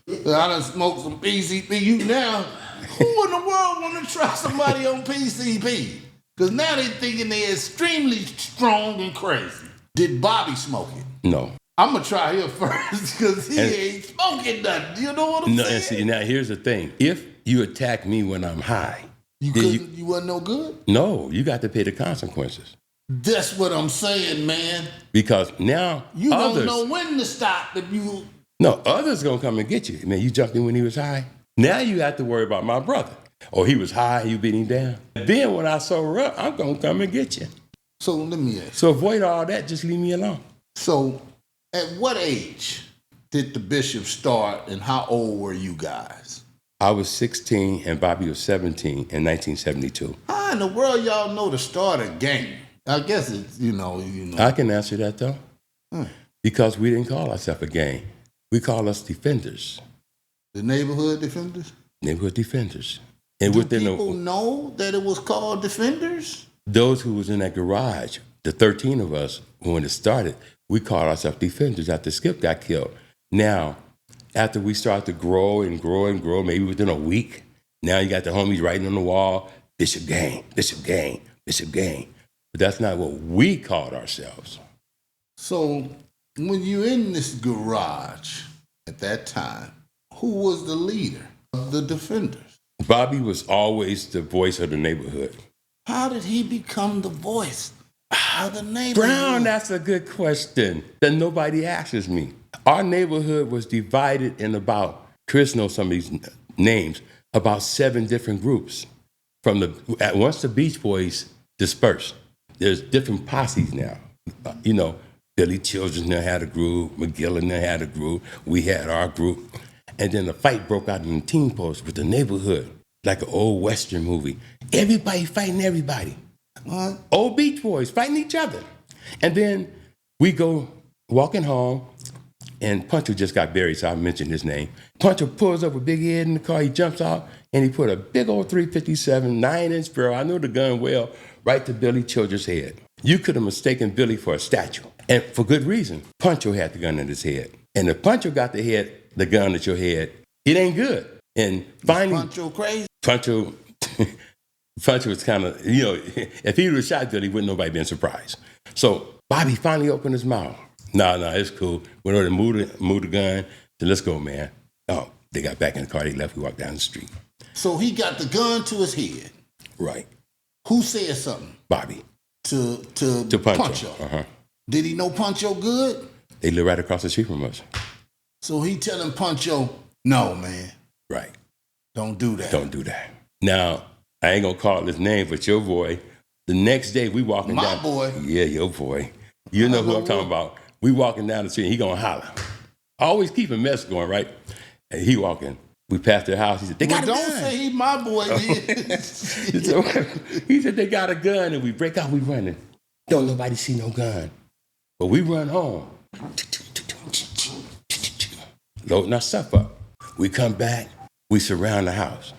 I done smoked some PCP. You now, who in the world want to try somebody on PCP? Because now they thinking they're extremely strong and crazy. Did Bobby smoke it? No. I'm going to try here first because he ain't smoking nothing. You know what I'm saying? And see, now here's the thing. If you attack me when I'm high, you wasn't no good? No, you got to pay the consequences. That's what I'm saying, man. Because now you don't know when to stop if you... No, others going to come and get you. Man, you jumped in when he was high. Now you have to worry about my brother. Oh, he was high, you beat him down. Then when I sober up, I'm going to come and get you. So let me ask you. So avoid all that, just leave me alone. So at what age did the bishop start and how old were you guys? I was 16 and Bobby was 17 in 1972. How in the world y'all know to start a gang? I guess it's, you know. I can answer that though. Because we didn't call ourselves a gang. We call us defenders. The neighborhood defenders? Neighborhood defenders. And Do people know that it was called defenders? Those who was in that garage, the 13 of us, when it started, we called ourselves defenders after Skip got killed. Now, after we started to grow and grow and grow, maybe within a week, now you got the homies writing on the wall, Bishop Gang, Bishop Gang, Bishop Gang. But that's not what we called ourselves. So when you're in this garage at that time, who was the leader of the defenders? Bobby was always the voice of the neighborhood. How did he become the voice of the neighborhood? Brown, that's a good question that nobody asks me. Our neighborhood was divided in about, Chris knows some of these names, about 7 different groups. Once the Beach Boys dispersed, there's different posses now. Billy Childress now had a group, McGillen now had a group, we had our group. And then the fight broke out in the Teen Post with the neighborhood, like an old Western movie. Everybody fighting everybody. What? Old Beach Boys fighting each other. And then we go walking home, and Puncher just got buried, so I mentioned his name. Puncher pulls up a big head in the car, he jumps out, and he put a big old 357 9-inch barrel, I knew the gun well, right to Billy Childress' head. You could have mistaken Billy for a statue, and for good reason. Puncher had the gun in his head. And if Puncher got the gun at your head, it ain't good. And finally... Puncher crazy? Puncher was kind of, if he would have shot Billy, wouldn't nobody been surprised. So Bobby finally opened his mouth. No, it's cool. Went over to move the gun. Said, let's go, man. Oh, they got back in the car. They left. We walked down the street. So he got the gun to his head. Right. Who said something? Bobby. To Puncher. Puncher. Uh-huh. Did he know Pancho good? They live right across the street from us. So he telling Pancho, no, man, Right. don't do that. Don't do that. Now, I ain't gonna call his name, but your boy, the next day we walking My down. boy. Yeah, your boy. You know who I'm talking about. We walking down the street and he gonna holler. Always keep a mess going, right? And he walking. We passed their house. He said, they got a Don't gun. say he my boy, man. So, he said, they got a gun. And we break out, we running. Don't nobody see no gun. But we run home. Loading our stuff up. We come back, we surround the house.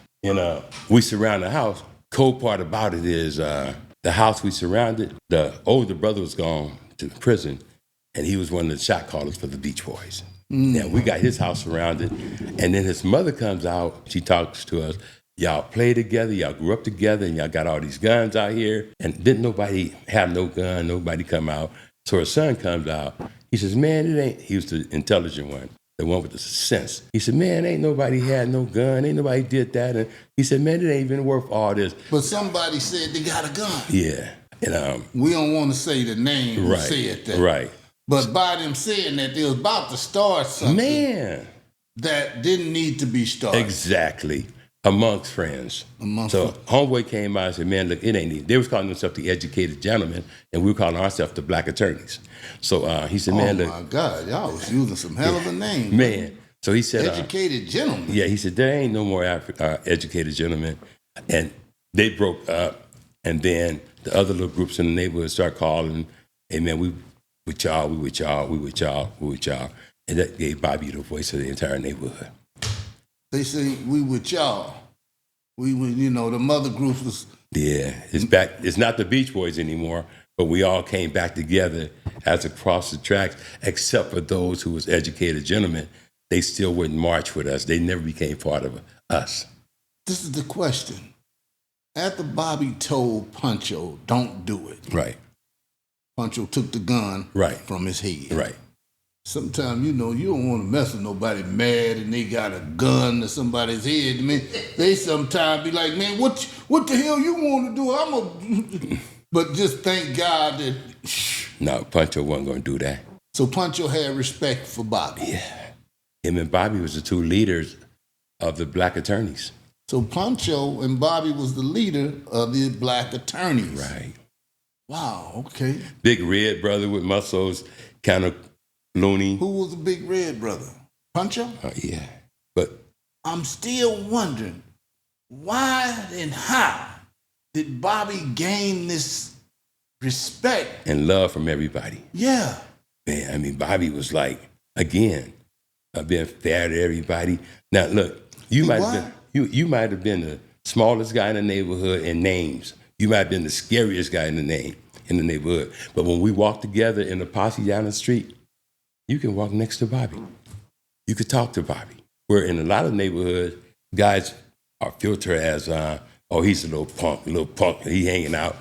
We surround the house. Cold part about it is the house we surrounded, the older brother was gone to prison, and he was one of the shot callers for the Beach Boys. Now, we got his house surrounded, and then his mother comes out, she talks to us, y'all play together, y'all grew up together, and y'all got all these guns out here, and didn't nobody have no gun, nobody come out. So her son comes out, he says, man, it ain't, he was the intelligent one, the one with the sense. He said, man, ain't nobody had no gun, ain't nobody did that. And he said, man, it ain't even worth all this. But somebody said they got a gun. Yeah, and We don't want to say the name who said that. right. But by them saying that, they was about to start something Man, that didn't need to be started. exactly. Amongst friends. So Homeboy came out and said, man, look, it ain't even. They was calling themselves the educated gentlemen, and we were calling ourselves the black attorneys. So he said, man, oh look. my God, y'all was using some hell of a name. Man. So he said, Educated gentleman. yeah, he said, there ain't no more educated gentlemen. And they broke up, and then the other little groups in the neighborhood start calling, hey, man, we with y'all, we with y'all, we with y'all, we with y'all. And that gave Bobby the voice of the entire neighborhood. They say we with y'all. We the mother group was. Yeah, it's back. It's not the Beach Boys anymore, but we all came back together as across the tracks, except for those who was educated gentlemen. They still wouldn't march with us. They never became part of us. This is the question. After Bobby told Pancho, don't do it. Right. Pancho took the gun Right. from his head. Right. Sometimes, you don't want to mess with nobody mad and they got a gun to somebody's head. I mean, they sometimes be like, man, what the hell you want to do? But just thank God that. No, Pancho wasn't going to do that. So Pancho had respect for Bobby. Yeah. Him and Bobby was the two leaders of the black attorneys. So Pancho and Bobby was the leader of the black attorneys. Right. Wow, okay. Big red brother with muscles, kind of loony. Who was the big red brother? Pancho? Yeah. But I'm still wondering, why and how did Bobby gain this respect? and love from everybody. Yeah. Man, I mean, Bobby was like, again, being fair to everybody. Now, look, you might have been the smallest guy in the neighborhood in names. You might have been the scariest guy in the neighborhood. But when we walk together in the posse down the street, you can walk next to Bobby. You could talk to Bobby. Where in a lot of neighborhoods, guys are filtered as, he's a little punk, he hanging out.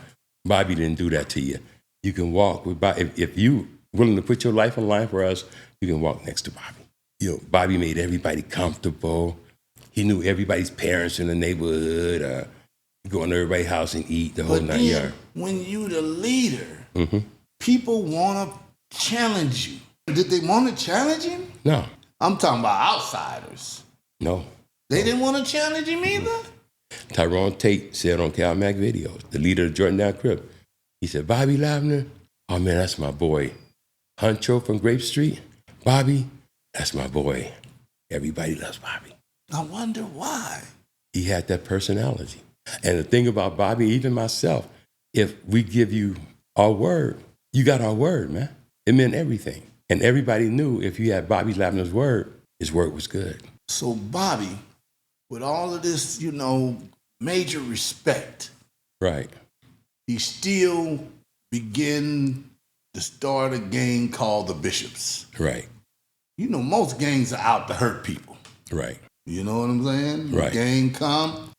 Bobby didn't do that to you. You can walk with Bobby. If you willing to put your life on the line for us, you can walk next to Bobby. Bobby made everybody comfortable. He knew everybody's parents in the neighborhood. Go into everybody's house and eat the whole But 9 then, yards. when you the leader, people want to challenge you. Did they want to challenge him? No, I'm talking about outsiders. no. They didn't want to challenge him either? Tyrone Tate said on Cal Mac videos, the leader of Jordan Down Crib, he said, Bobby Lavender, oh man, that's my boy. Huncho from Grape Street, Bobby, that's my boy. Everybody loves Bobby. I wonder why. He had that personality. And the thing about Bobby, even myself, if we give you our word, you got our word, man. It meant everything. And everybody knew if you had Bobby Lavender's word, his word was good. So Bobby, with all of this, major respect, Right. he still began to start a gang called the Bishops. Right. Most gangs are out to hurt people. Right. You know what I'm saying? Right. The gang come,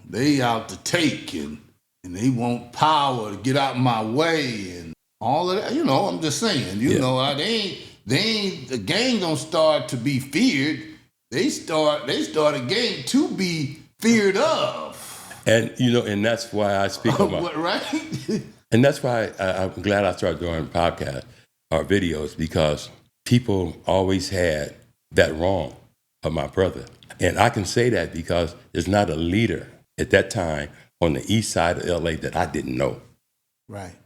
they out to take and they want power to get out my way and all of that. I'm just saying, the gang don't start to be feared. They start a gang to be feared of. And, and that's why I speak about right? And that's why I'm glad I started doing podcasts or videos, because people always had that wrong of my brother. And I can say that because there's not a leader at that time on the east side of LA that I didn't know. Right.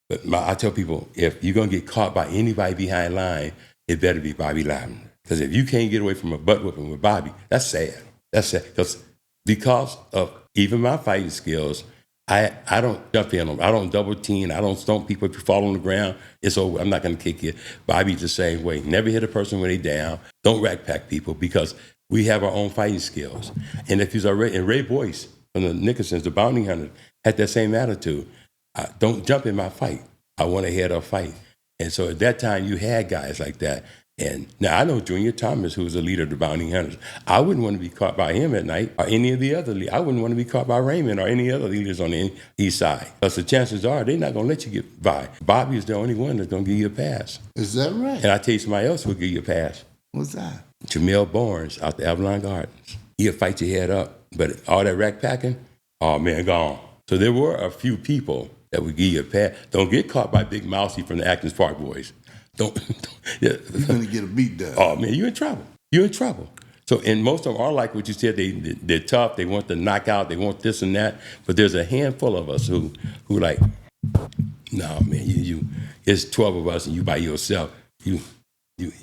But I tell people, if you're going to get caught by anybody behind line, it better be Bobby Lavender. Because if you can't get away from a butt whooping with Bobby, that's sad. That's sad. Because of even my fighting skills, I don't jump in them. I don't double team. I don't stomp people. If you fall on the ground, it's over. I'm not going to kick you. Bobby's the same way. Never hit a person when they down. Don't rack pack people, because we have our own fighting skills. And if he's already, and Ray Boyce from the Nickersons, the bounty hunter, had that same attitude. Don't jump in my fight. I want to head up fight. And so at that time, you had guys like that. And now I know Junior Thomas, who was the leader of the bounty hunters. I wouldn't want to be caught by him at night, or any of the other leaders. I wouldn't want to be caught by Raymond or any other leaders on the east side. Because the chances are they're not going to let you get by. Bobby is the only one that's going to give you a pass. Is that right? And I tell you, somebody else will give you a pass. What's that? Jamel Barnes out the Avalon Gardens. He'll fight your head up. But all that rack packing, oh man, gone. So there were a few people that would give you a pass. Don't get caught by Big Mousy from the Atkins Park boys. Don't You're going to get a beat down. Oh, man, you're in trouble. You're in trouble. So, and most of them are like what you said. They're tough. They want the knockout. They want this and that. But there's a handful of us who like, no, man, you. It's 12 of us and you by yourself. You.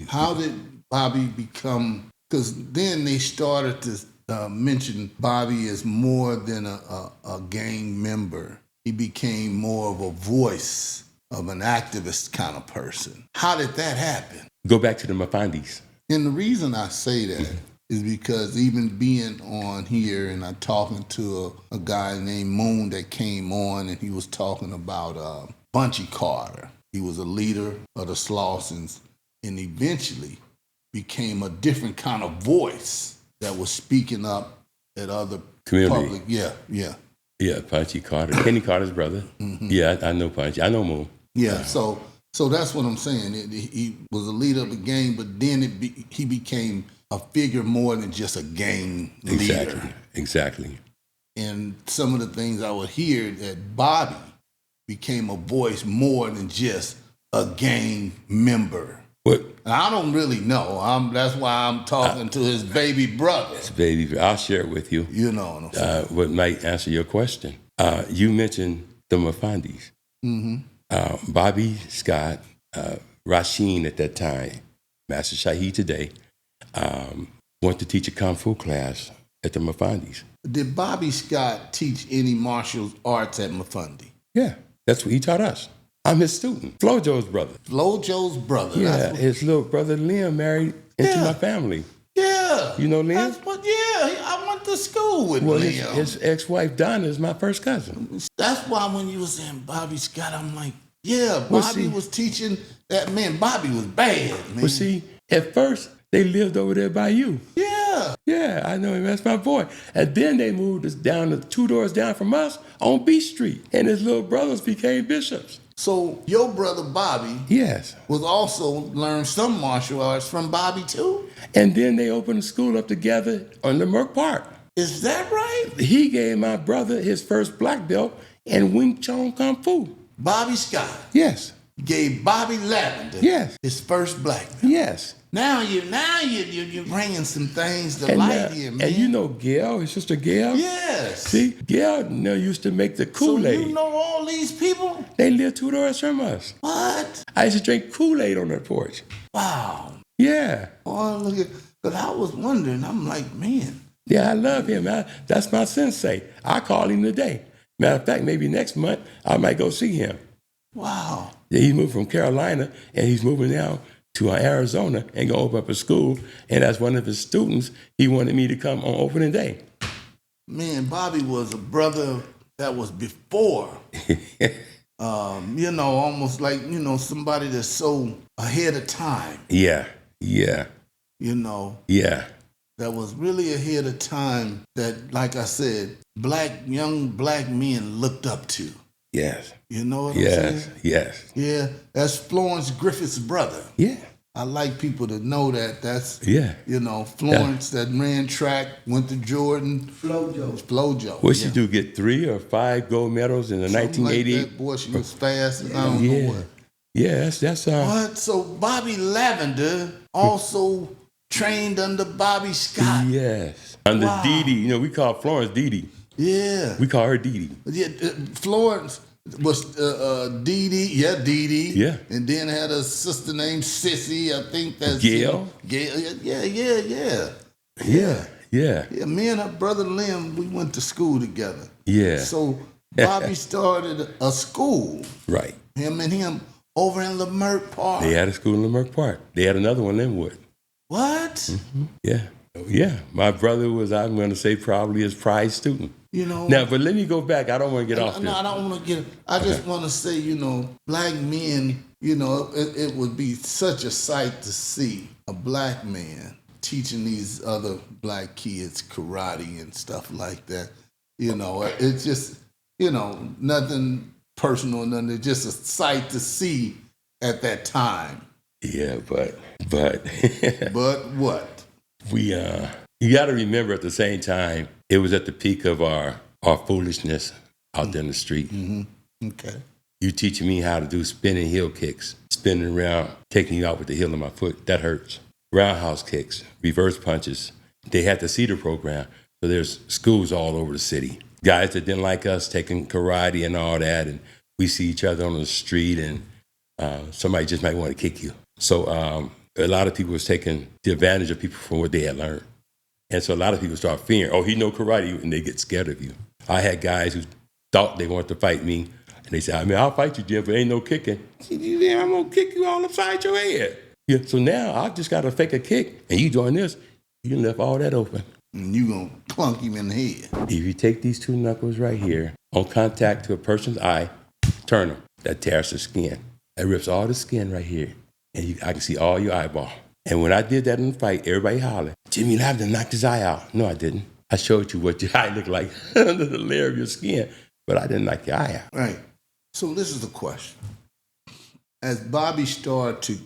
How did Bobby become? Because then they started to mention Bobby as more than a gang member. He became more of a voice of an activist kind of person. How did that happen? Go back to the Mafandis. And the reason I say that is because even being on here and I'm talking to a guy named Moon that came on, and he was talking about Bunchy Carter. He was a leader of the Slawsons and eventually became a different kind of voice that was speaking up at other Community. public. Yeah. Yeah, Punchy Carter. Kenny Carter's brother. Mm-hmm. Yeah, I know Punchy. I know Moon. Yeah, so that's what I'm saying. He was a leader of the gang, but then he became a figure more than just a gang leader. Exactly. And some of the things I would hear, that Bobby became a voice more than just a gang member. What? And I don't really know. That's why I'm talking to his baby brother. Baby, I'll share it with you. You know what I'm saying. What might answer your question. You mentioned the Mafandis. Mm-hmm. Bobby Scott, Rasheen at that time, Master Shaheed today, went to teach a Kung Fu class at the Mafandis. Did Bobby Scott teach any martial arts at Mafandi? Yeah, that's what he taught us. I'm his student, Flojo's brother. Flojo's brother. Yeah, his little brother Liam married into my family. Yeah. You know Liam? That's what, I went to school with Liam. His ex-wife Donna is my first cousin. That's why when you were saying Bobby Scott, I'm like, yeah, Bobby was teaching that. Man, Bobby was bad, man. But see, at first, they lived over there by you. Yeah. Yeah, I know him. That's my boy. And then they moved us down to 2 doors down from us on Beach Street. And his little brothers became bishops. So your brother Bobby was also learned some martial arts from Bobby too? And then they opened a school up together on the Merck Park. Is that right? He gave my brother his first black belt in Wing Chun Kung Fu. Bobby Scott Yes. gave Bobby Lavender his first black belt. Yes. Now you're bringing some things to light here, man. And you know Gail, his sister Gail? Yes. See, Gail used to make the Kool-Aid. So you know all these people? They lived 2 doors from us. What? I used to drink Kool-Aid on their porch. Wow. Yeah. Oh, look at, because I was wondering, I'm like, man. Yeah, I love him. That's my sensei. I call him today. Matter of fact, maybe next month I might go see him. Wow. Yeah, he moved from Carolina and he's moving now to Arizona and go open up a school. And as one of his students, he wanted me to come on opening day. Man, Bobby was a brother that was before. Almost like, somebody that's so ahead of time. Yeah. That was really ahead of time that, like I said, young black men looked up to. Yes. You know what I'm saying? Yes. Yeah, that's Florence Griffith's brother. Yeah. I like people to know that. That's Yeah. Florence that ran track, went to Jordan. Flojo. What she do? Get 3 or 5 gold medals in the Something like 1988. that. Boy, she was fast as I don't know what. Yeah, that's What? So Bobby Lavender also trained under Bobby Scott. Yes. Under Wow. Dee Dee. We call Florence Dee Dee. Yeah. We call her Dee Dee. Yeah, Florence was Dee Dee. Yeah, Dee Dee. Yeah. And then had a sister named Sissy. I think that's Gail. Gail. Yeah. Yeah. Yeah, me and her brother Lim, we went to school together. Yeah. So Bobby started a school. Right. Him over in Leimert Park. They had a school in Leimert Park. They had another one in Linwood. What? Mm-hmm. Yeah. Yeah. My brother was, I'm going to say, probably his prize student. Now, but let me go back. I don't want to get off this. No, I don't want to get. I just want to say, black men. It would be such a sight to see a black man teaching these other black kids karate and stuff like that. It's just, nothing personal, nothing. It's just a sight to see at that time. Yeah, but But what? You got to remember at the same time, it was at the peak of our foolishness out there in the street. Mm-hmm. Okay. You teaching me how to do spinning heel kicks, spinning around, taking you out with the heel of my foot. That hurts. Roundhouse kicks, reverse punches. They had the Cedar program, so there's schools all over the city. Guys that didn't like us taking karate and all that, and we see each other on the street, and somebody just might want to kick you. So a lot of people was taking the advantage of people from what they had learned. And so a lot of people start fearing, oh, he know karate, and they get scared of you. I had guys who thought they wanted to fight me, and they said, I'll fight you, Jim, but ain't no kicking. I said, yeah, I'm going to kick you all upside your head. Yeah, so now I just got to fake a kick, and you doing this, you left all that open. And you going to clunk him in the head. If you take these 2 knuckles right here, on contact to a person's eye, turn them. That tears the skin. That rips all the skin right here, and I can see all your eyeball. And when I did that in the fight, everybody hollered, Jimmy Lavender knocked his eye out. No, I didn't. I showed you what your eye looked like under the layer of your skin, but I didn't knock your eye out. Right. So this is the question. As Bobby started to,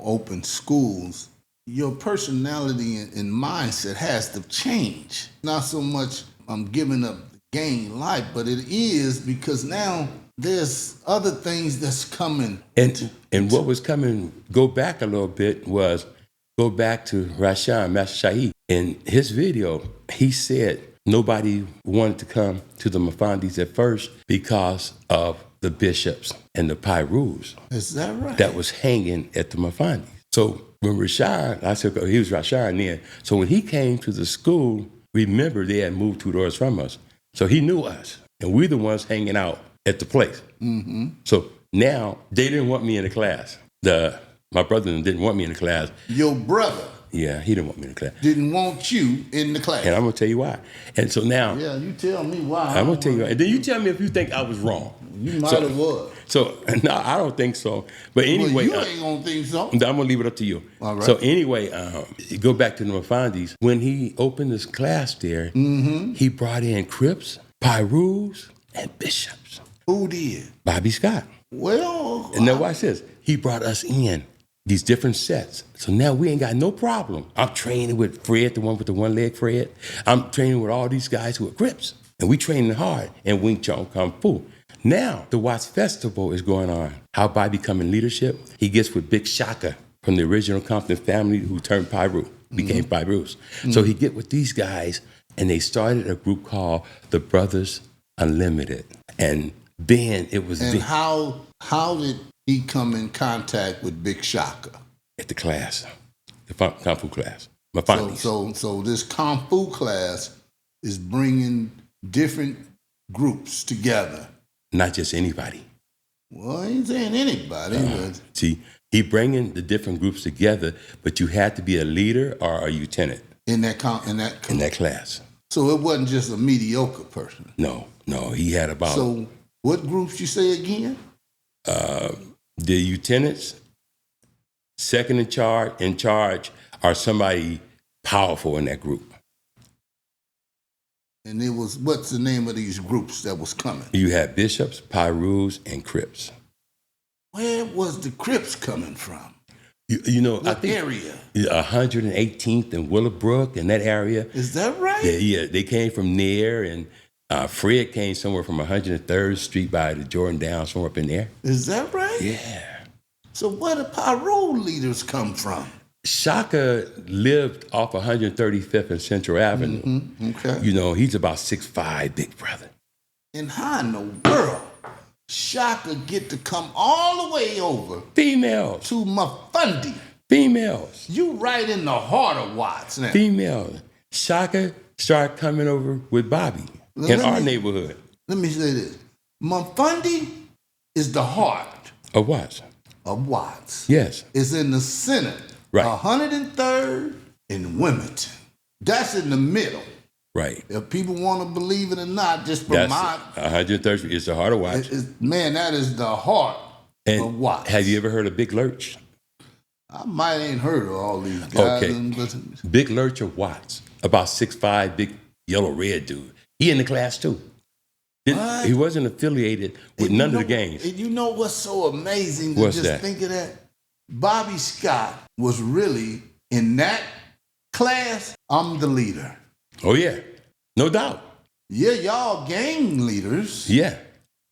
open schools, your personality and mindset has to change. Not so much I'm giving up the game life, but it is because now there's other things that's coming. And what was coming, go back a little bit, go back to Rashan, Master Shaheed. In his video, he said nobody wanted to come to the Mafandis at first because of the bishops and the Pyrus. Is that right? That was hanging at the Mafandis. So when Rashan, I said, he was Rashan then. So when he came to the school, remember they had moved 2 doors from us. So he knew us. And we the ones hanging out at the place. Mm-hmm. So now they didn't want me in the class. My brother didn't want me in the class. Your brother? Yeah, he didn't want me in the class. Didn't want you in the class. And I'm going to tell you why. And so now. Yeah, you tell me why. I'm going to tell you why. And then you tell me if you think I was wrong. You might have was. So, no, I don't think so. But anyway. Well, you ain't going to think so. I'm going to leave it up to you. All right. So anyway, go back to the Mafandis. When he opened his class there, he brought in Crips, Pyrus, and Bishops. Who did? Bobby Scott. Well. And now watch this. He brought us in. These different sets. So now we ain't got no problem. I'm training with Fred, the one with the one leg Fred. I'm training with all these guys who are Crips. And we training hard in Wing Chun Kung Fu. Now, the Watts Festival is going on. How by becoming leadership, he gets with Big Shaka from the original Compton family who turned Pyru, became Pyrus. So he get with these guys, and they started a group called the Brothers Unlimited. And Ben, it was... And how did he come in contact with Big Shaka? At the class, the Kung Fu class. Mafandis. So this Kung Fu class is bringing different groups together. Not just anybody. Well, I ain't saying anybody. But See, he bringing the different groups together, but you had to be a leader or a lieutenant in that class. So it wasn't just a mediocre person. No, he had about. So what groups you say again? The lieutenants, second in charge are somebody powerful in that group. And it was, what's the name of these groups that was coming? You had Bishops, Pyrus, and Crips. Where was the Crips coming from? You know, I What think area? 118th and Willowbrook and that area. Is that right? Yeah, they came from there, and Fred came somewhere from 103rd Street by the Jordan Down, somewhere up in there. Is that right? Yeah. So where the parole leaders come from? Shaka lived off 135th and Central Avenue. Okay. You know, he's about 6'5", big brother. And how in the world Shaka get to come all the way over Females. to Mafundi? Females. You right in the heart of Watts now. Females. Shaka started coming over with Bobby in our neighborhood. Let me say this. Mafundi is the heart Of what? of Watts. Yes. It's in the center. Right. 103rd and Wilmington. That's in the middle. Right. If people want to believe it or not, just from That's my 103rd Street. It's the heart of Watts. man, that is the heart of And Watts. have you ever heard of Big Lurch? I might ain't heard of all these guys. Okay. But Big Lurch of Watts. About 6'5", big yellow red dude. He in the class too. What? He wasn't affiliated with And none you of the know- gangs. And you know what's so amazing to What's just that? think of that? Bobby Scott was really in that class. I'm the leader. Oh yeah, no doubt. Yeah, y'all gang leaders. Yeah,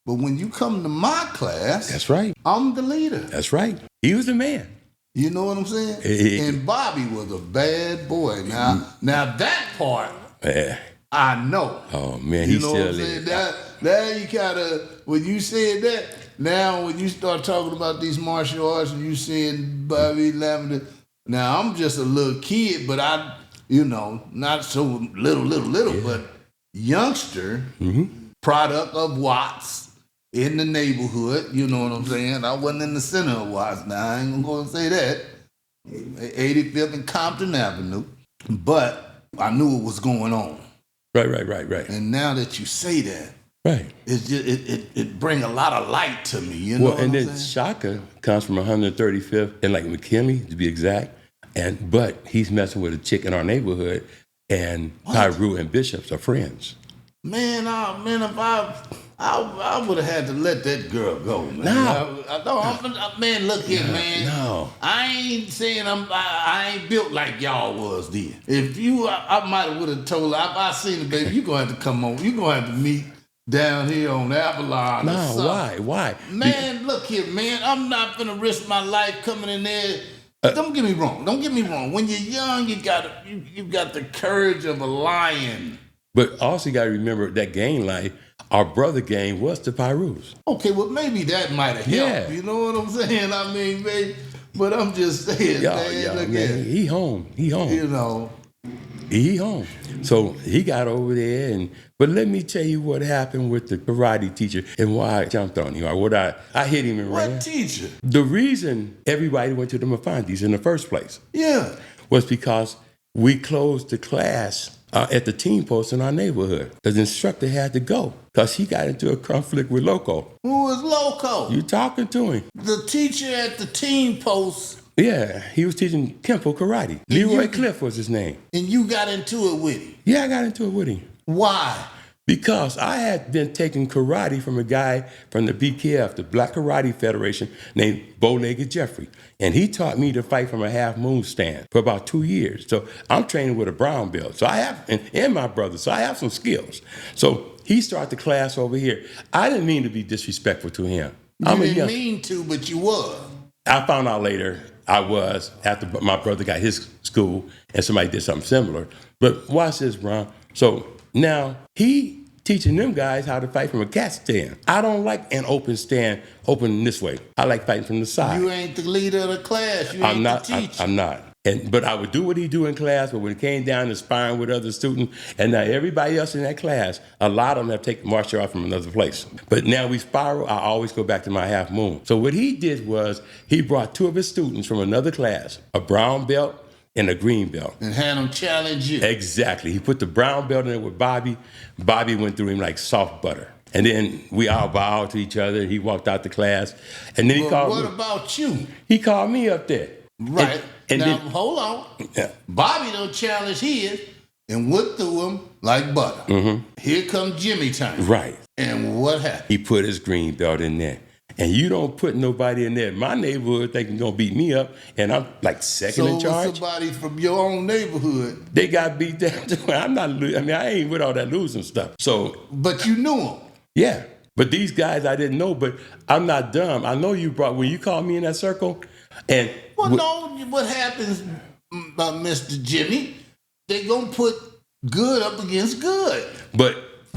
But when you come to my class, that's right. I'm the leader. That's right. He was the man. You know what I'm saying? Eh. And Bobby was a bad boy. Now that part Yeah. I know. Oh man, You he know what I'm still saying? is. Now you kinda, when you said that, now when you start talking about these martial arts and you saying Bobby Lavender, now I'm just a little kid, but I, not so little, but youngster, product of Watts in the neighborhood, you know what I'm saying? I wasn't in the center of Watts now, I ain't gonna say that. 85th and Compton Avenue, but I knew what was going on. Right. And now that you say that, Right. it's just it bring a lot of light to me. You know Well, what and I'm then saying? Shaka comes from 135th and like McKinley to be exact, but he's messing with a chick in our neighborhood, and Pyru and Bishops are friends. Man, if I would have had to let that girl go, man. No. Man, look here, man. No. I ain't saying I ain't built like y'all was then. If you, I might have would have told her. I seen it, baby. You gonna have to come on. You gonna have to meet down here on Avalon. or No, something. why? Man, look here, man. I'm not gonna risk my life coming in there. Don't get me wrong. When you're young, you got the courage of a lion. But also you got to remember that gang life, our brother gang was the Pyrus. Okay, well maybe that might have helped. Yeah. You know what I'm saying? I mean, baby, but I'm just saying, man. Look man, at, he home. you know. He home. So he got over there, but let me tell you what happened with the karate teacher and why I jumped on him, or what I hit him and ran. What teacher? The reason everybody went to the Mafandis in the first place Yeah. was because we closed the class at the team post in our neighborhood. The instructor had to go because he got into a conflict with Loco. Who was Loco? You talking to him? The teacher at the team post, Yeah, he was teaching Kempo karate. Leroy Cliff was his name. and you got into it with him. Yeah, I got into it with him. Why? Because I had been taking karate from a guy from the BKF, the Black Karate Federation, named Bow-Legged Jeffrey. And he taught me to fight from a half moon stand for about 2 years. So I'm training with a brown belt. So I have, and my brother, so I have some skills. So he started the class over here. I didn't mean to be disrespectful to him. You didn't mean to, but you was. I found out later I was, after my brother got his school and somebody did something similar. But watch this, Ron. So now he teaching them guys how to fight from a cat stand. I don't like an open stand, open this way. I like fighting from the side. You ain't the leader of the class. You ain't the teacher. I'm not. But I would do what he do in class, but when it came down to sparring with other students, and now everybody else in that class, a lot of them have taken martial art from another place. But now we spiral, I always go back to my half moon. So what he did was he brought 2 of his students from another class, a brown belt and a green belt. And had them challenge you. Exactly. He put the brown belt in there with Bobby. Bobby went through him like soft butter. And then we all bowed to each other. He walked out the class. And then he called What me. about you? He called me up there. Right. And now, then, hold on. yeah. Bobby don't challenge his and went through him like butter. Here comes Jimmy time. Right. And what happened? He put his green belt in there. and you don't put nobody in there in my neighborhood thinking gonna beat me up, and I'm like second in So charge. somebody from your own neighborhood, They got beat down. I'm not. I ain't with all that losing stuff. So but you knew him. yeah, but these guys I didn't know. But I'm not dumb. I know you brought when you called me in that circle, and Well, no, what happens, Mr. Jimmy? They gonna put good up against good, but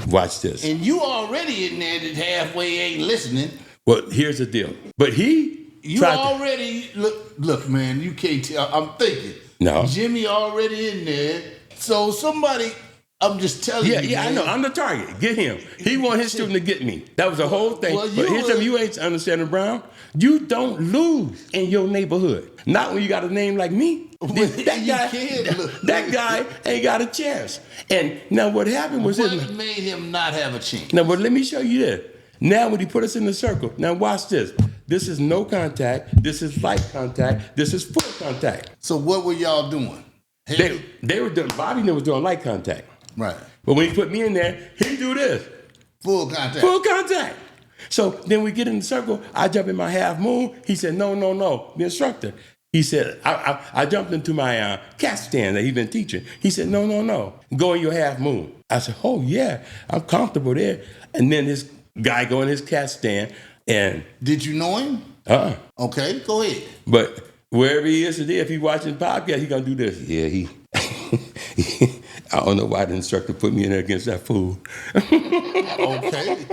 watch this. and you already in there that halfway ain't listening. Well, here's the deal. But You tried to- already look, man. You can't tell. I'm thinking. No. Jimmy already in there. So somebody, I'm just telling you. Yeah, I man. know. I'm the target. Get him. He want his student to get me. That was the whole thing. Well, but here's something you ain't understanding, Brown. You don't lose in your neighborhood. Not when you got a name like me. That guy ain't got a chance. And now what happened was What this. made him not have a chance? Now, but let me show you this. Now, when he put us in the circle, now watch this. This is no contact. This is light contact. This is full contact. So what were y'all doing? They were doing. Bobby was doing light contact. Right. But when he put me in there, he do this. Full contact. Full contact. So then we get in the circle. I jump in my half moon. He said, no. The instructor. He said, I jumped into my cat stand that he'd been teaching. He said, no. Go in your half moon. I said, oh, yeah, I'm comfortable there. And then this guy go in his cat stand and... Did you know him? Okay, go ahead. But wherever he is today, if he's watching the podcast, he going to do this. Yeah, he... I don't know why the instructor put me in there against that fool. Okay.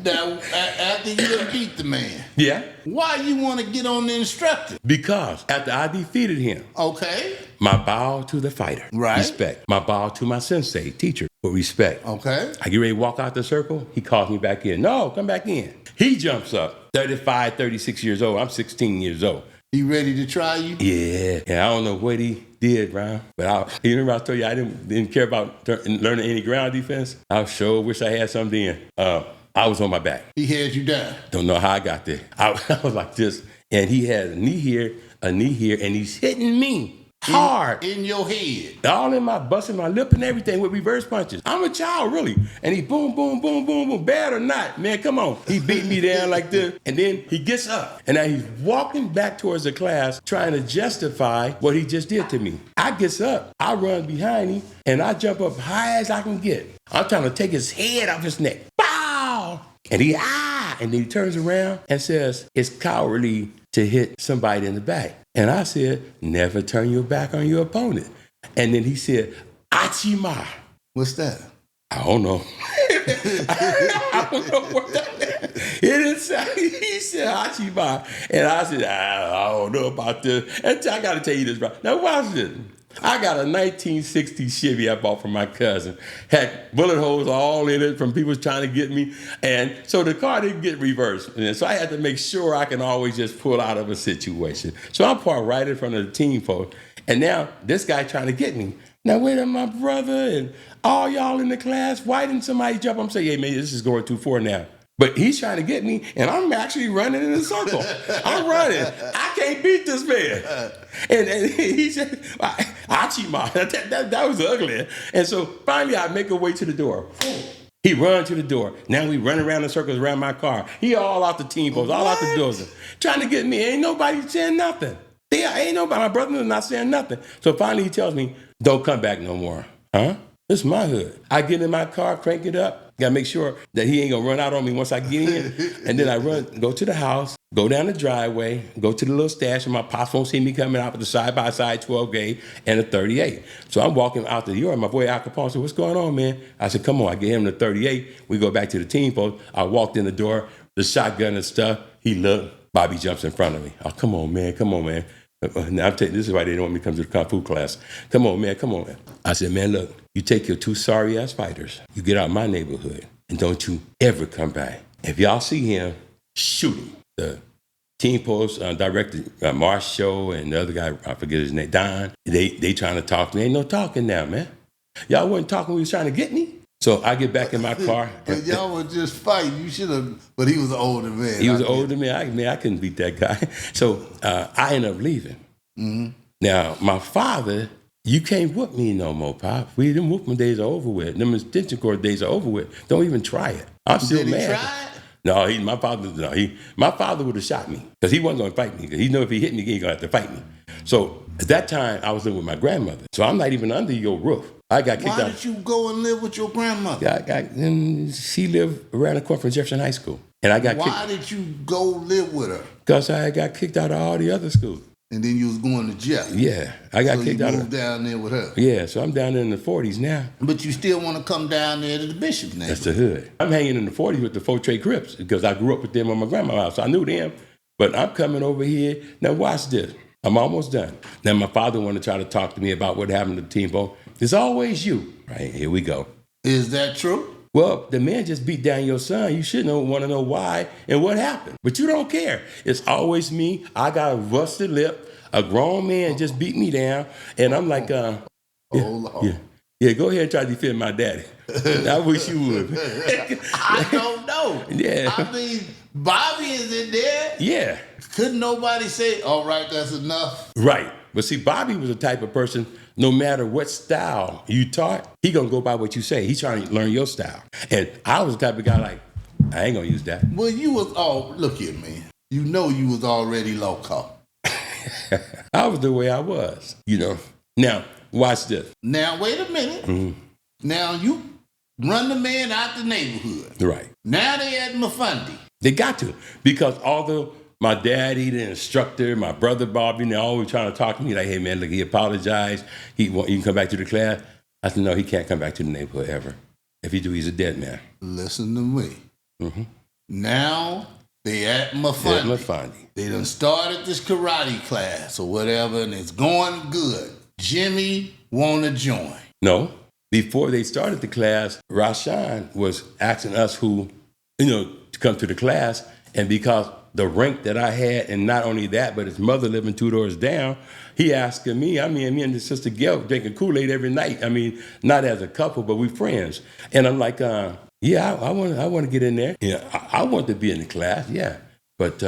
Now, after you done beat the man, Yeah. why you want to get on the instructor? Because after I defeated him, Okay. my bow to the fighter, Right. respect. My bow to my sensei, teacher, with respect. Okay. I get ready to walk out the circle. He calls me back in. No, come back in. He jumps up, 35, 36 years old. I'm 16 years old. He ready to try you? Yeah. I don't know what he did, Ron. But you remember I told you I didn't care about learning any ground defense? I sure wish I had something then. I was on my back. He had you down. Don't know how I got there. I was like this. And he had a knee here, and he's hitting me hard. In your head. All in my busting my lip and everything with reverse punches. I'm a child, really. And he boom, boom, boom, boom, boom. Bad or not, man, come on. He beat me down like this. And then he gets up. And now he's walking back towards the class trying to justify what he just did to me. I gets up. I run behind him. And I jump up high as I can get. I'm trying to take his head off his neck. Bow! And and then he turns around and says, it's cowardly to hit somebody in the back. And I said, never turn your back on your opponent. And then he said, Achima. What's that? I don't know. I don't know what that meant. He said Achima. And I said, I don't know about this. And I got to tell you this, bro. Now watch this. I got a 1960 Chevy I bought from my cousin. Had bullet holes all in it from people trying to get me. And so the car didn't get reversed. And so I had to make sure I can always just pull out of a situation. So I'm parked right in front of the team folks. And now this guy trying to get me. Now wait a minute, my brother and all y'all in the class, why didn't somebody jump up and say, hey, man, this is going too far now. But he's trying to get me, and I'm actually running in a circle. I'm running. I can't beat this man. And he said, Achima, that was ugly. And so finally I make a way to the door. He runs to the door. Now we run around in circles around my car. He all out the team post, all out the doors. Trying to get me. Ain't nobody saying nothing. Ain't nobody. My brother is not saying nothing. So finally he tells me, don't come back no more. Huh? This is my hood. I get in my car, crank it up. Got to make sure that he ain't going to run out on me once I get in. And then I go to the house, go down the driveway, go to the little stash, and my pops won't see me coming out with the side-by-side 12 gauge and a 38. So I'm walking out the yard. My boy Al Capone said, what's going on, man? I said, come on. I get him the 38. We go back to the team post. I walked in the door, the shotgun and stuff. He looked. Bobby jumps in front of me. Oh, come on, man. Now this is why they don't want me to come to the Kung Fu class. Come on, man. I said, man, look, you take your two sorry-ass fighters. You get out of my neighborhood, and don't you ever come back. If y'all see him, shoot him. The team post director, Marshall, and the other guy, I forget his name, Don, they trying to talk to me. Ain't no talking now, man. Y'all wasn't talking when he was trying to get me. So I get back in my car. But y'all were just fighting. You should have, but he was an older man. He was an older man. I couldn't beat that guy. So I ended up leaving. Mm-hmm. Now, my father, you can't whoop me no more, Pop. Them whooping days are over with. Them extension cord days are over with. Don't even try it. I'm still Did he mad. try it? No, my father would have shot me because he wasn't going to fight me because he knew if he hit me, he was going to have to fight me. So at that time, I was living with my grandmother. So I'm not even under your roof. I got kicked out. Why did you go and live with your grandmother? And she lived around the corner from Jefferson High School. And I got Why did you go live with her? Because I got kicked out of all the other schools. And then you was going to jail. Yeah, I got kicked out of. So you moved down there with her. Yeah, so I'm down there in the 40s now. But you still want to come down there to the Bishop's neighborhood. That's the hood. I'm hanging in the 40s with the Fort Trey Crips because I grew up with them on my grandma's house. So I knew them. But I'm coming over here. Now watch this. I'm almost done. Now my father wanted to try to talk to me about what happened to the team vote. It's always you. Right, here we go. Is that true? Well, the man just beat down your son. You should want to know why and what happened. But you don't care. It's always me. I got a rusted lip. A grown man just beat me down. And I'm like, Hold on. Yeah, go ahead and try to defend my daddy. I wish you would. I don't know. Yeah. I mean, Bobby is in there. Yeah. Couldn't nobody say, all right, that's enough? Right. But see, Bobby was the type of person, no matter what style you taught, he gonna go by what you say. He's trying to learn your style. And I was the type of guy like, I ain't gonna use that. Well, you was, look here, man. You know you was already loco. I was the way I was, Now, watch this. Now, wait a minute. Mm-hmm. Now, you run the man out the neighborhood. Right. Now they at Mafundi. They got to. Because although my daddy, the instructor, my brother Bobby, they're always trying to talk to me like, hey, man, look, he apologized. He can come back to the class. I said, no, he can't come back to the neighborhood ever. If he do, he's a dead man. Listen to me. Mm-hmm. Now they at Mafundi. They done started this karate class or whatever, and it's going good. Jimmy want to join. No. Before they started the class, Rashawn was asking us to come to the class. And because the rank that I had, and not only that, but his mother living 2 doors down, he asking me, me and his sister Gail drinking Kool-Aid every night. I mean, not as a couple, but we friends. And I'm like, I want to get in there. Yeah, I want to be in the class, yeah. But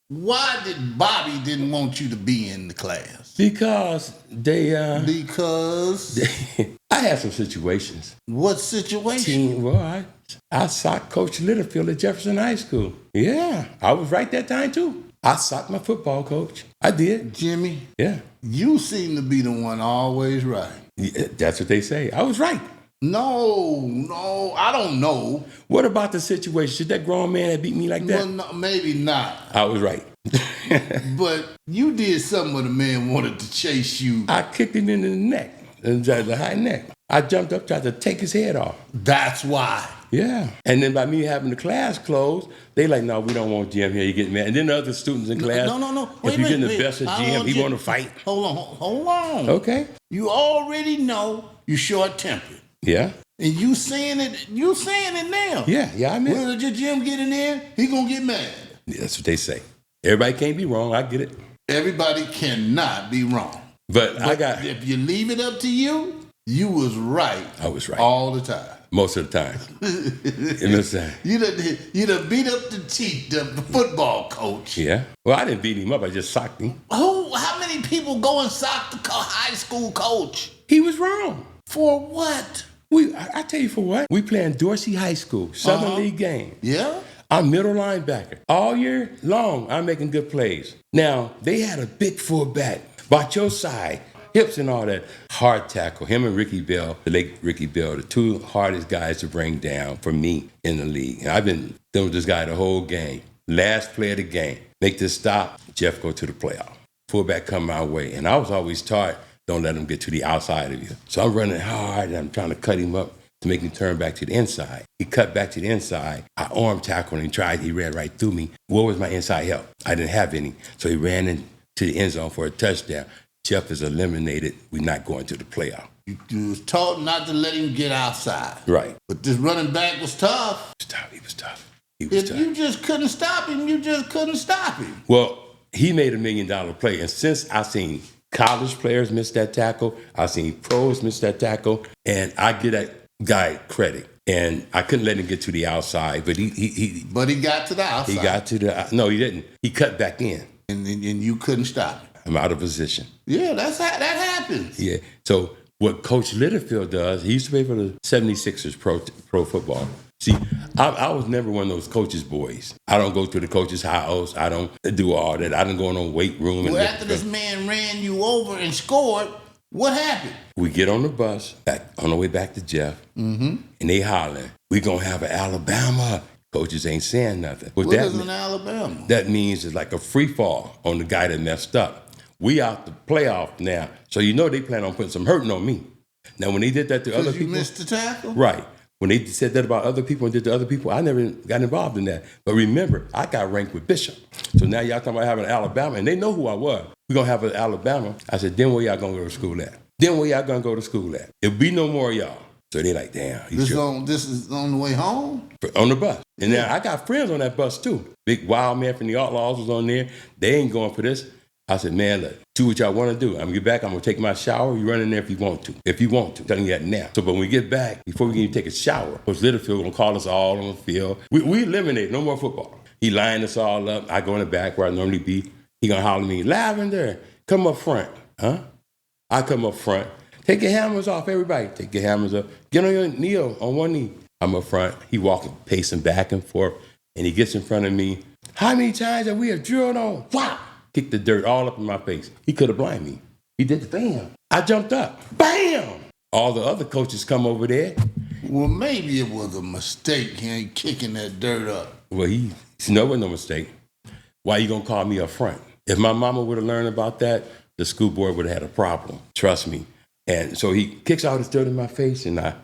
why did Bobby didn't want you to be in the class? Because they I had some situations. What situation? I socked Coach Littlefield at Jefferson High School. Yeah, I was right that time too. I socked my football coach. I did. Jimmy? Yeah. You seem to be the one always right. Yeah, that's what they say. I was right. No, I don't know. What about the situation? Should that grown man have beat me like that? Well, no, maybe not. I was right. But you did something where the man wanted to chase you. I kicked him in the neck, the high neck. I jumped up, tried to take his head off. That's why. Yeah. And then by me having the class closed, they like, no, we don't want Jim here. You get mad. And then the other students in class, No. If you're getting the best of Jim, he want to fight. Hold on. Okay. You already know you short-tempered. Yeah. And you saying it now. Yeah, I mean. When did Jim get in there, he gonna get mad. Yeah, that's what they say. Everybody can't be wrong. I get it. Everybody cannot be wrong. But if you leave it up to you, you was right. I was right. All the time. Most of the time. You done beat up the football coach. Yeah. Well, I didn't beat him up. I just socked him. How many people go and sock the high school coach? He was wrong. For what? I tell you for what. We playing Dorsey High School, Southern League game. Yeah? I'm middle linebacker. All year long, I'm making good plays. Now, they had a big fullback, about your side, hips and all that. Hard tackle. Him and Ricky Bell, the late Ricky Bell, the two hardest guys to bring down for me in the league. And I've been dealing with this guy the whole game. Last play of the game. Make this stop, Jeff go to the playoff. Fullback come my way. And I was always taught, don't let him get to the outside of you. So I'm running hard and I'm trying to cut him up to make him turn back to the inside. He cut back to the inside. I arm tackled him, he ran right through me. What was my inside help? I didn't have any. So he ran into the end zone for a touchdown. Jeff is eliminated. We're not going to the playoff. You was taught not to let him get outside. Right. But this running back was tough. He was tough. If you just couldn't stop him, you just couldn't stop him. Well, he made $1 million play. And since I seen college players miss that tackle, I seen pros miss that tackle, and I give that guy credit. And I couldn't let him get to the outside, but he got to the outside. He got to the no, he didn't. He cut back in, and you couldn't stop him. I'm out of position. Yeah, that happens. Yeah. So what Coach Littlefield does, he used to play for the 76ers pro football. See, I was never one of those coaches' boys. I don't go to the coach's house. I don't do all that. I don't go in no weight room. Well, after this man ran you over and scored, what happened? We get on the bus, back on the way back to Jeff, and they hollering, "We gonna have an Alabama." Coaches ain't saying nothing. What is an Alabama? That means it's like a free fall on the guy that messed up. We out the playoff now, so you know they plan on putting some hurting on me. Now, when they did that to other people, you missed the tackle, right? When they said that about other people and did to other people, I never got involved in that. But remember, I got ranked with Bishop. So now y'all talking about having Alabama, and they know who I was. We're going to have an Alabama. I said, then where y'all going to go to school at? Then where y'all going to go to school at? There'll be no more of y'all. So they like, damn. This is on the way home? On the bus. And now I got friends on that bus too. Big wild man from the Outlaws was on there. They ain't going for this. I said, man, look, do what y'all want to do. I'm going to get back. I'm going to take my shower. You run in there if you want to. If you want to. I'm telling you that now. So, but when we get back, before we can even take a shower, Coach Littlefield going to call us all on the field. We eliminate. No more football. He lined us all up. I go in the back where I normally be. He going to holler at me, Lavender, come up front. Huh? I come up front. Take your hammers off, everybody. Take your hammers up. Get on your knee, on one knee. I'm up front. He walking, pacing back and forth. And he gets in front of me. How many times have we drilled on? Wow. Kicked the dirt all up in my face. He could have blinded me. He did the bam. I jumped up. Bam! All the other coaches come over there. Well, maybe it was a mistake. He ain't kicking that dirt up. Well, he no was no mistake. Why you gonna call me up front? If my mama would have learned about that, the school board would have had a problem. Trust me. And so he kicks all this dirt in my face, and I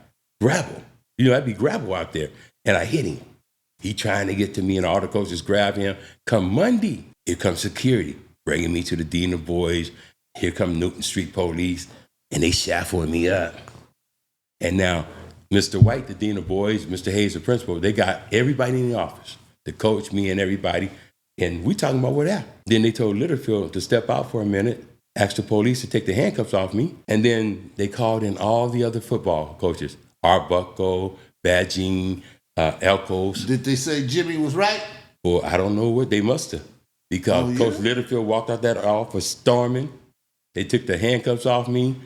grapple. You know, I'd be grapple out there, and I hit him. He trying to get to me, and all the coaches grab him. Come Monday, here comes security, bringing me to the Dean of Boys. Here come Newton Street Police, and they shackling me up. And now, Mr. White, the Dean of Boys, Mr. Hayes, the principal, they got everybody in the office, the coach, me, and everybody, and we talking about what happened. Then they told Littlefield to step out for a minute, asked the police to take the handcuffs off me, and then they called in all the other football coaches, Arbuckle, Badging, Elkos. Did they say Jimmy was right? Well, I don't know what they must have, because Coach Littlefield walked out that office storming. They took the handcuffs off me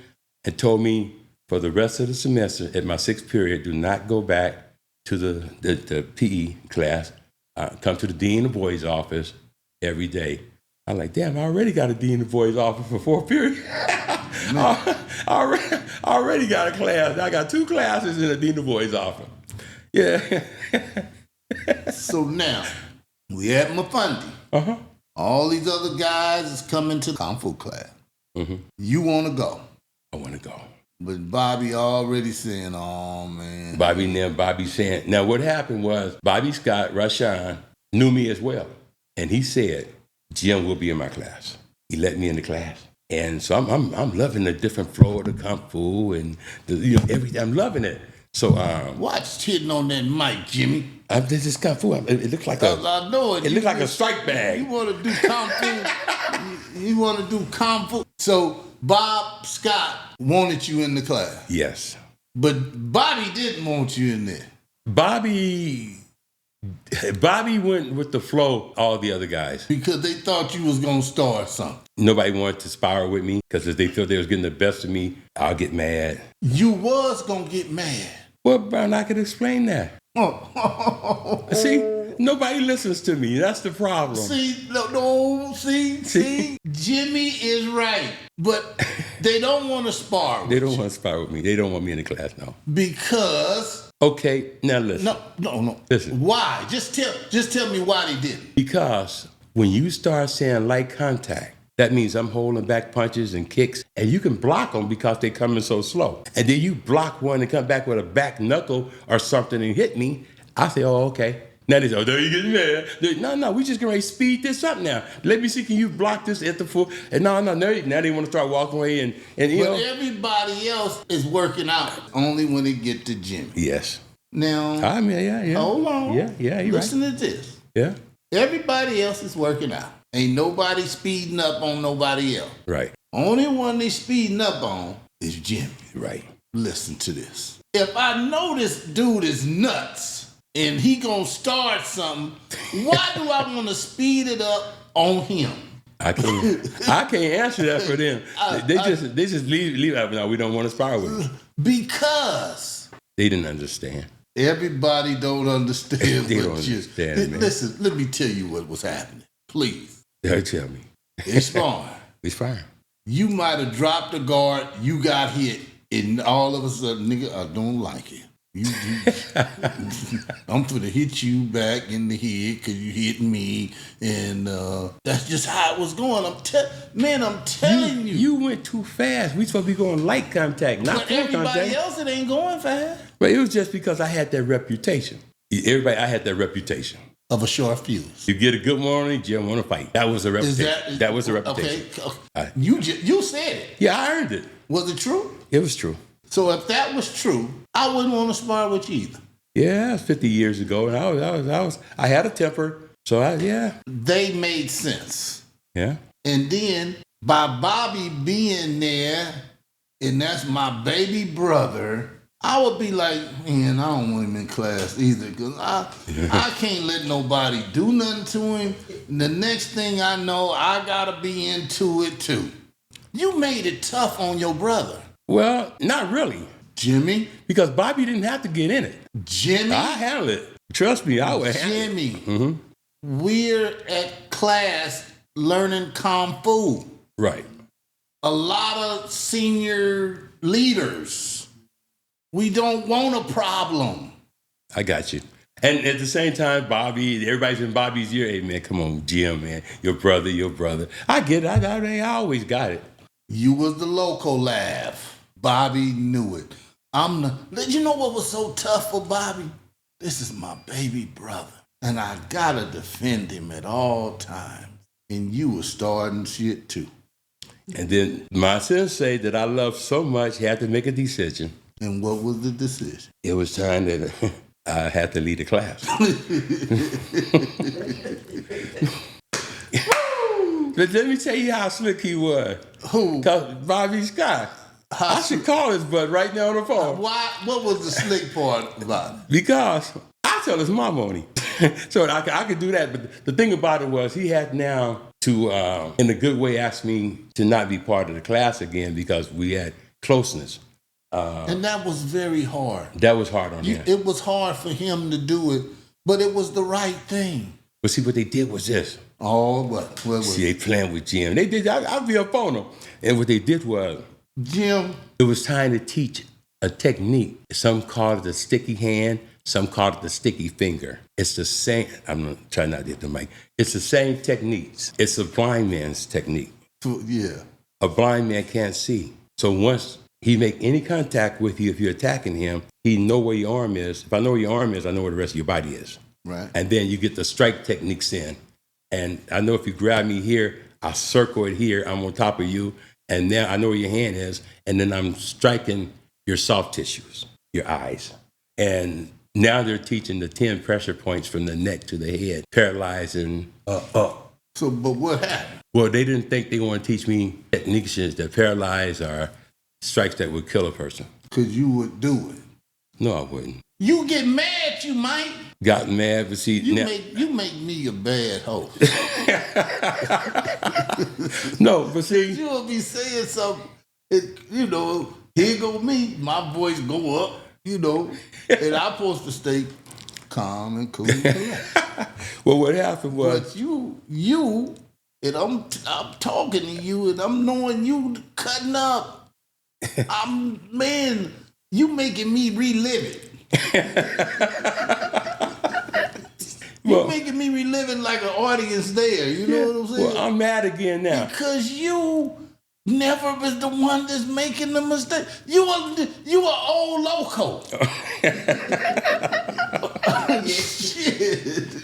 and told me for the rest of the semester at my 6th period, do not go back to the PE class. Come to the Dean of Boys office every day. I'm like, damn, I already got a Dean of Boys office for 4th period. I already got a class. I got 2 classes in the Dean of Boys office. Yeah. So now, we at Mafundi. Uh-huh. All these other guys is coming to Kung Fu class. Mm-hmm. You want to go. I want to go. But Bobby already saying, oh, man. Bobby saying, now what happened was Bobby Scott, Rashawn, knew me as well. And he said, Jim will be in my class. He let me in the class. And so I'm loving the different flow of the Kung Fu and everything. I'm loving it. So watch hitting on that mic, Jimmy. This is Kung Fu. It looks like I know it. It looks like a strike bag. You want to do Kung Fu? You want to do Kung Fu? So Bob Scott wanted you in the class. Yes. But Bobby didn't want you in there. Bobby went with the flow, all the other guys. Because they thought you was going to start something. Nobody wanted to spar with me because if they felt they was getting the best of me, I'll get mad. You was going to get mad. Well, Brown, I could explain that. See, nobody listens to me. That's the problem. See, Jimmy is right. But they don't want to spar with They don't want to spar with me. They don't want me in the class now. Because... Okay, now listen. No. Listen. Why? Just tell me why they didn't. Because when you start saying light contact, that means I'm holding back punches and kicks, and you can block them because they're coming so slow. And then you block one and come back with a back knuckle or something and hit me. I say, oh, okay. Now they say, oh, there you get mad. No, we just going to speed this up now. Let me see, can you block this at the full? And now they want to start walking away and you know. But everybody else is working out only when they get to Jimmy. Yes. Now, I mean, yeah. Hold on. Yeah, you're Listen right. to this. Yeah. Everybody else is working out. Ain't nobody speeding up on nobody else. Right. Only one they speeding up on is Jimmy. Right. Listen to this. If I know this dude is nuts and he gonna start something, why do I want to speed it up on him? I can't answer that for them. They just leave out. No, we don't want to spar with them. Because they didn't understand. Everybody don't understand. They don't understand, man. Listen, let me tell you what was happening. Please. They tell me. It's fine. It's fine. You might have dropped the guard, you got hit, and all of a sudden, nigga, I don't like it. I'm finna hit you back in the head because you hit me, and that's just how it was going. I'm telling you. You went too fast. We supposed to be going light contact, not But full everybody contact. else, it ain't going fast. But it was just because I had that reputation. I had that reputation. Of a short fuse. You get a good morning, Jim want to fight. That was a reputation. That was a reputation. Okay. You said it. Yeah, I earned it. Was it true? It was true. So if that was true, I wouldn't want to spar with you either. Yeah, that was 50 years ago, and I had a temper. So They made sense. Yeah. And then by Bobby being there, and that's my baby brother, I would be like, man, I don't want him in class either, because I can't let nobody do nothing to him. And the next thing I know, I gotta be into it too. You made it tough on your brother. Well, not really. Jimmy? Because Bobby didn't have to get in it. Jimmy? I handled it. Trust me, I would handle it. Jimmy, Mm-hmm. we're at class learning Kung Fu. Right. A lot of senior leaders, we don't want a problem. I got you. And at the same time, Bobby, everybody's in Bobby's ear. Hey, man, come on, Jim, man. Your brother. I get it. I always got it. You was the local laugh. Bobby knew it. You know what was so tough for Bobby? This is my baby brother. And I gotta defend him at all times. And you were starting shit too. And then my sensei that I loved so much had to make a decision. And what was the decision? It was time that I had to lead the class. But let me tell you how slick he was. Who? Because Bobby Scott. I should call his butt right now on the phone. Why? What was the slick part about it? Because I tell his mom on him. So I could do that. But the thing about it was he had now to, in a good way, ask me to not be part of the class again because we had closeness. And that was very hard. That was hard on him. It was hard for him to do it, but it was the right thing. But see, what they did was this. Oh, what was See, they playing with Jim. They did. I'll be up on them. And what they did was, Jim? it was time to teach a technique. Some called it the sticky hand. Some called it the sticky finger. It's the same. I'm going to try not to hit the mic. It's the same techniques. It's a blind man's technique. Yeah. A blind man can't see. So once he make any contact with you, if you're attacking him, he know where your arm is. If I know where your arm is, I know where the rest of your body is. Right. And then you get the strike techniques in. And I know if you grab me here, I circle it here. I'm on top of you. And now I know where your hand is. And then I'm striking your soft tissues, your eyes. And now they're teaching the 10 pressure points from the neck to the head, paralyzing up. So, but what happened? Well, they didn't think they want to teach me techniques that paralyze or strikes that would kill a person. Because you would do it. No, I wouldn't. You get mad, you might. Got mad, but see, You make me a bad host. no, but see, You'll be saying something, here go me, my voice go up, and I'm supposed to stay calm and cool and collect. well, what happened was, But you, and I'm talking to you, and I'm knowing you cutting up. You making me relive it. You're making me relive it like an audience there. You know what I'm saying? well, I'm mad again now. Because you never was the one that's making the mistake. You are old loco. Shit.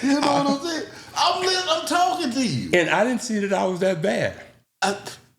You know what I'm saying? I'm talking to you. And I didn't see that I was that bad.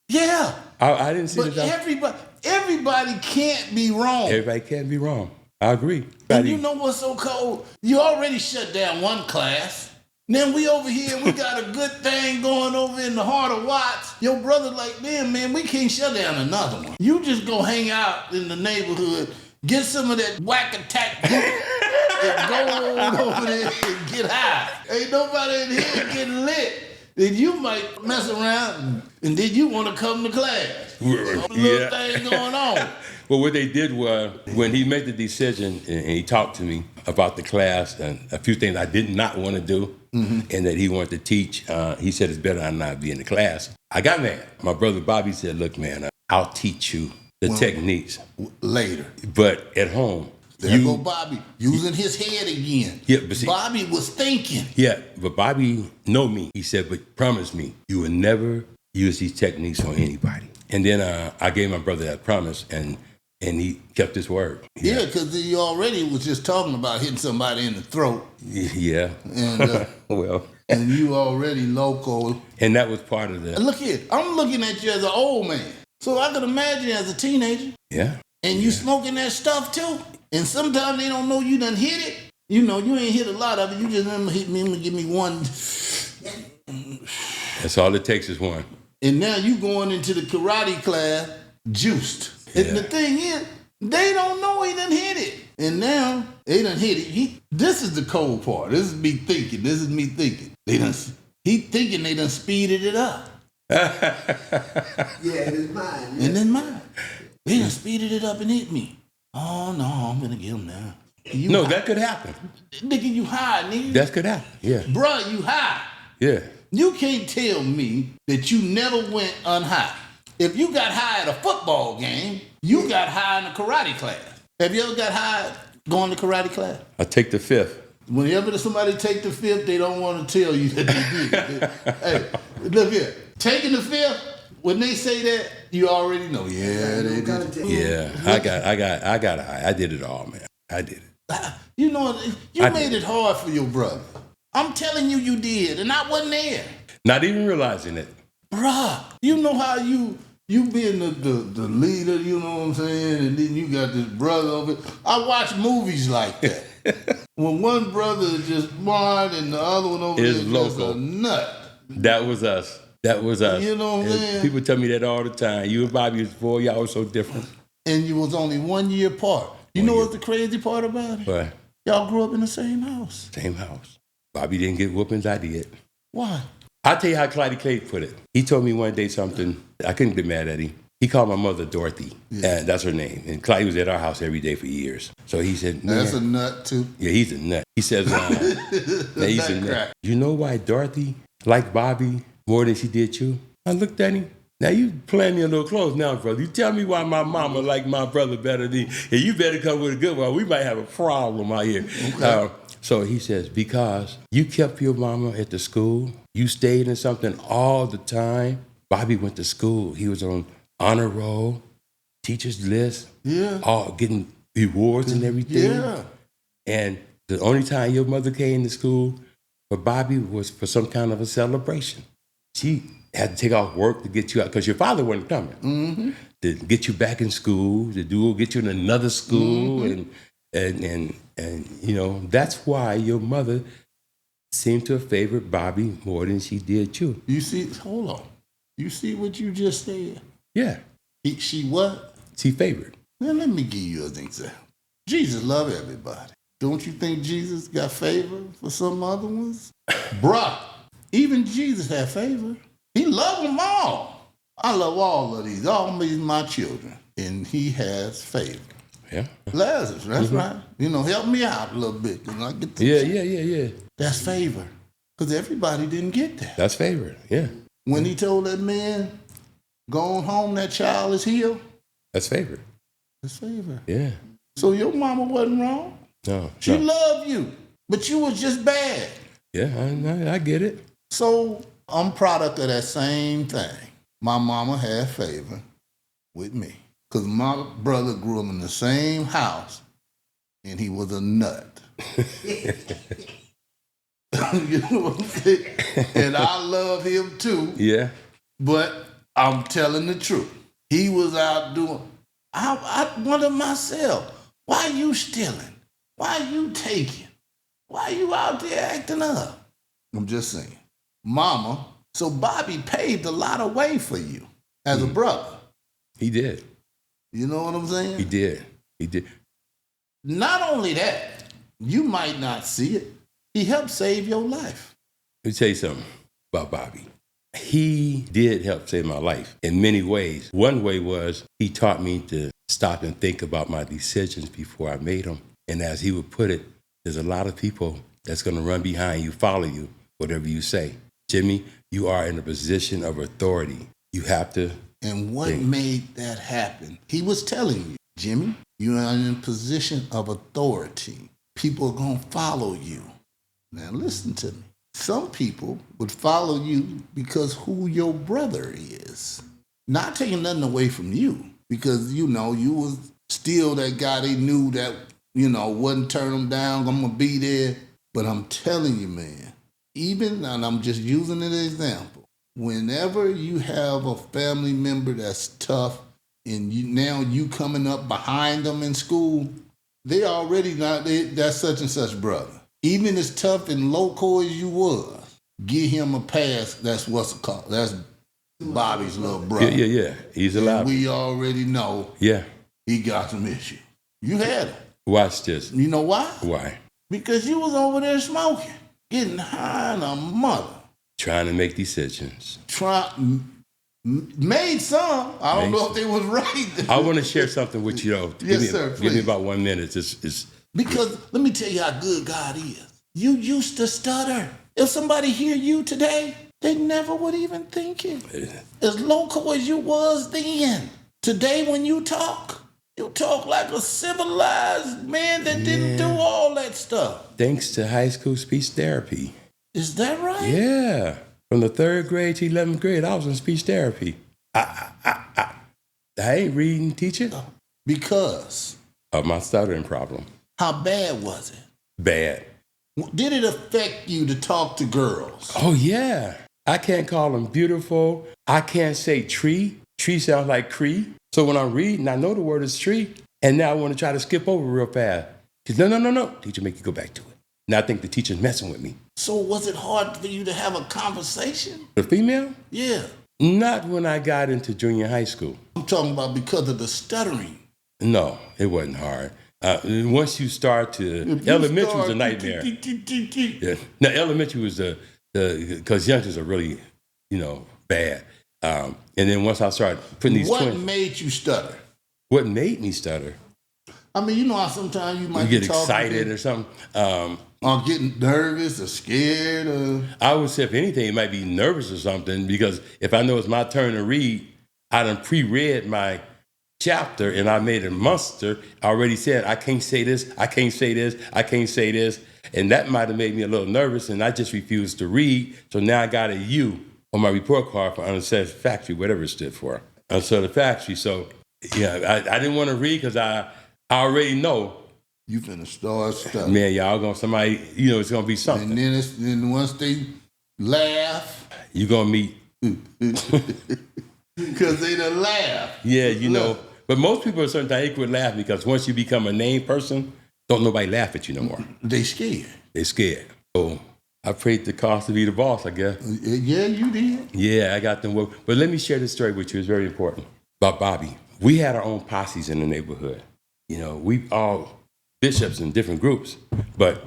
Yeah. I didn't see But that. everybody can't be wrong. Everybody can't be wrong. I agree. And you know what's so cold? You already shut down one class. Then we over here, we got a good thing going over in the heart of Watts. Your brother like, man, we can't shut down another one. You just go hang out in the neighborhood, get some of that whack attack and go on over there and get high. Ain't nobody in here getting lit. then you might mess around and then you want to come to class. Yeah. Little thing going on. Well, what they did was, when he made the decision and he talked to me about the class and a few things I did not want to do and that he wanted to teach, he said it's better I not be in the class. I got mad. My brother Bobby said, look, man, I'll teach you the techniques. Later. But at home, There go Bobby, using his head again. Yeah, but see, Bobby was thinking. Yeah, but Bobby know me. He said, but promise me, you will never use these techniques on anybody. And then I gave my brother that promise, and he kept his word. Yeah, because he already was just talking about hitting somebody in the throat. Yeah. And Well. and you already local. And that was part of the. And look here, I'm looking at you as an old man. So I could imagine as a teenager. Yeah. And you smoking that stuff too. And sometimes they don't know you done hit it. You know, you ain't hit a lot of it. You just remember hit me, give me one. That's all it takes is one. And now you going into the karate class juiced. Yeah. And the thing is, they don't know he done hit it. And now they done hit it. This is the cold part. This is me thinking. He thinking they done speeded it up. Yeah, it's mine. And then mine. They done speeded it up and hit me. Oh no, I'm gonna get him now. No, that could happen. Nigga, you high, nigga. That could happen. Yeah. Bruh, you high. Yeah. You can't tell me that you never went unhigh. If you got high at a football game, you got high in a karate class. Have you ever got high going to karate class? I take the fifth. Whenever somebody take the fifth, they don't want to tell you that they did. Hey, look here. Taking the fifth, when they say that, you already know. Yeah, they did. Yeah. I got high. I did it all, man. I did it. You know, you made it hard for your brother. I'm telling you, you did, and I wasn't there. Not even realizing it. Bruh, you know how you being the leader, you know what I'm saying, and then you got this brother over it. I watch movies like that. When one brother is just smart and the other one over there is just a nut. That was us. That was us. You know what I'm saying? People tell me that all the time. You and Bobby was boy, y'all was so different. And you was only 1 year apart. You know what's the crazy part about it? What? Y'all grew up in the same house. Same house. Bobby didn't get whoopings, I did. Why? I'll tell you how Clyde Clay put it. He told me one day something. I couldn't be mad at him. He called my mother Dorothy, and that's her name. And Clyde was at our house every day for years. So he said, man, That's a nut too. yeah, he's a nut. He says, he's a nut. You know why Dorothy liked Bobby more than she did you? I looked at him. Now you playing me a little close now, brother. You tell me why my mama liked my brother better than you. And you better come with a good one. We might have a problem out here. Okay. So he says, because you kept your mama at the school. You stayed in something all the time. Bobby went to school. He was on honor roll, teacher's list. Yeah. All getting rewards and everything. Yeah. And the only time your mother came to school for Bobby was for some kind of a celebration. She had to take off work to get you out because your father wasn't coming. To get you back in school, get you in another school, and you know that's why your mother seemed to have favored Bobby more than she did you. You see, hold on. You see what you just said? Yeah, She what? she favored. Now let me give you an example. Jesus loved everybody. Don't you think Jesus got favor for some other ones? Bruh, even Jesus had favor. He loved them all. I love all of these. All these my children. And he has favor. Yeah. Lazarus, that's right. You know, help me out a little bit. You know, I get the Yeah. That's favor. Because everybody didn't get that. That's favored. Yeah. When he told that man, go on home, that child is healed. That's favored. That's favor. Yeah. So your mama wasn't wrong. No. She no. loved you. But you was just bad. Yeah, I get it. So I'm product of that same thing. My mama had favor with me. Because my brother grew up in the same house, and he was a nut. You know what I'm saying? And I love him too. Yeah. But I'm telling the truth. He was out doing, I wonder myself, why you stealing? Why you taking? Why you out there acting up? I'm just saying. Mama, so Bobby paved a lot of way for you as a brother. He did. You know what I'm saying? He did. Not only that, you might not see it. He helped save your life. Let me tell you something. about Bobby. He did help save my life in many ways. One way was he taught me to stop and think about my decisions before I made them. And as he would put it, there's a lot of people that's going to run behind you, follow you, whatever you say. Jimmy, you are in a position of authority. You have to. And what made that happen? He was telling you, Jimmy, you are in a position of authority. People are going to follow you. Now listen to me. Some people would follow you because who your brother is. Not taking nothing away from you, because, you was still that guy they knew that, wouldn't turn them down, I'm going to be there. But I'm telling you, man, even, and I'm just using an example, whenever you have a family member that's tough and now you coming up behind them in school, they already not, that's such and such brother. Even as tough and loco as you was, give him a pass. That's what's it called. That's Bobby's little brother. Yeah. He's alive. And we already know he got some issues. You had him. Watch this. You know why? Why? Because you was over there smoking, getting high in a mother. Trying to make decisions. Made some. I don't know if they was right. I want to share something with you, though. Yes, sir. Please. Give me about 1 minute. Because let me tell you how good God is. You used to stutter. If somebody hear you today, they never would even think it. As local as you was then. Today when you talk like a civilized man that didn't do all that stuff. Thanks to high school speech therapy. Is that right? Yeah. From the 3rd grade to 11th grade, I was in speech therapy. I ain't reading, teaching. Because? Of my stuttering problem. How bad was it? Bad. Did it affect you to talk to girls? Oh, yeah. I can't call them beautiful. I can't say tree. Tree sounds like Cree. So when I'm reading, I know the word is tree. And now I want to try to skip over real fast. Because no. Teacher make you go back to it. Now I think the teacher's messing with me. So was it hard for you to have a conversation? The female? Yeah. Not when I got into junior high school. I'm talking about because of the stuttering. No, it wasn't hard. Once you start to, elementary was a nightmare. Yeah. Now, elementary was because youngsters are really, bad. And then once I started putting these What made you stutter? What made me stutter? I mean, how sometimes you might get excited or something. Or getting nervous or scared or... I would say, if anything, it might be nervous or something, because if I know it's my turn to read, I done pre-read my chapter and I made a monster. I already said, I can't say this, I can't say this, I can't say this. And that might have made me a little nervous, and I just refused to read. So now I got a U on my report card for unsatisfactory, whatever it stood for. Unsatisfactory. So, I didn't want to read because I already know. You finna start stuff. Man, y'all gonna somebody, it's gonna be something. And then once they laugh, you gonna meet. Because they done laugh. Yeah, But most people at a certain time, they quit laughing because once you become a named person, don't nobody laugh at you no more. They scared. They scared. So I prayed the cost to be the boss, I guess. Yeah, you did. Yeah, I got them. But let me share this story with you. It's very important. About Bobby. We had our own posses in the neighborhood. We all bishops in different groups, but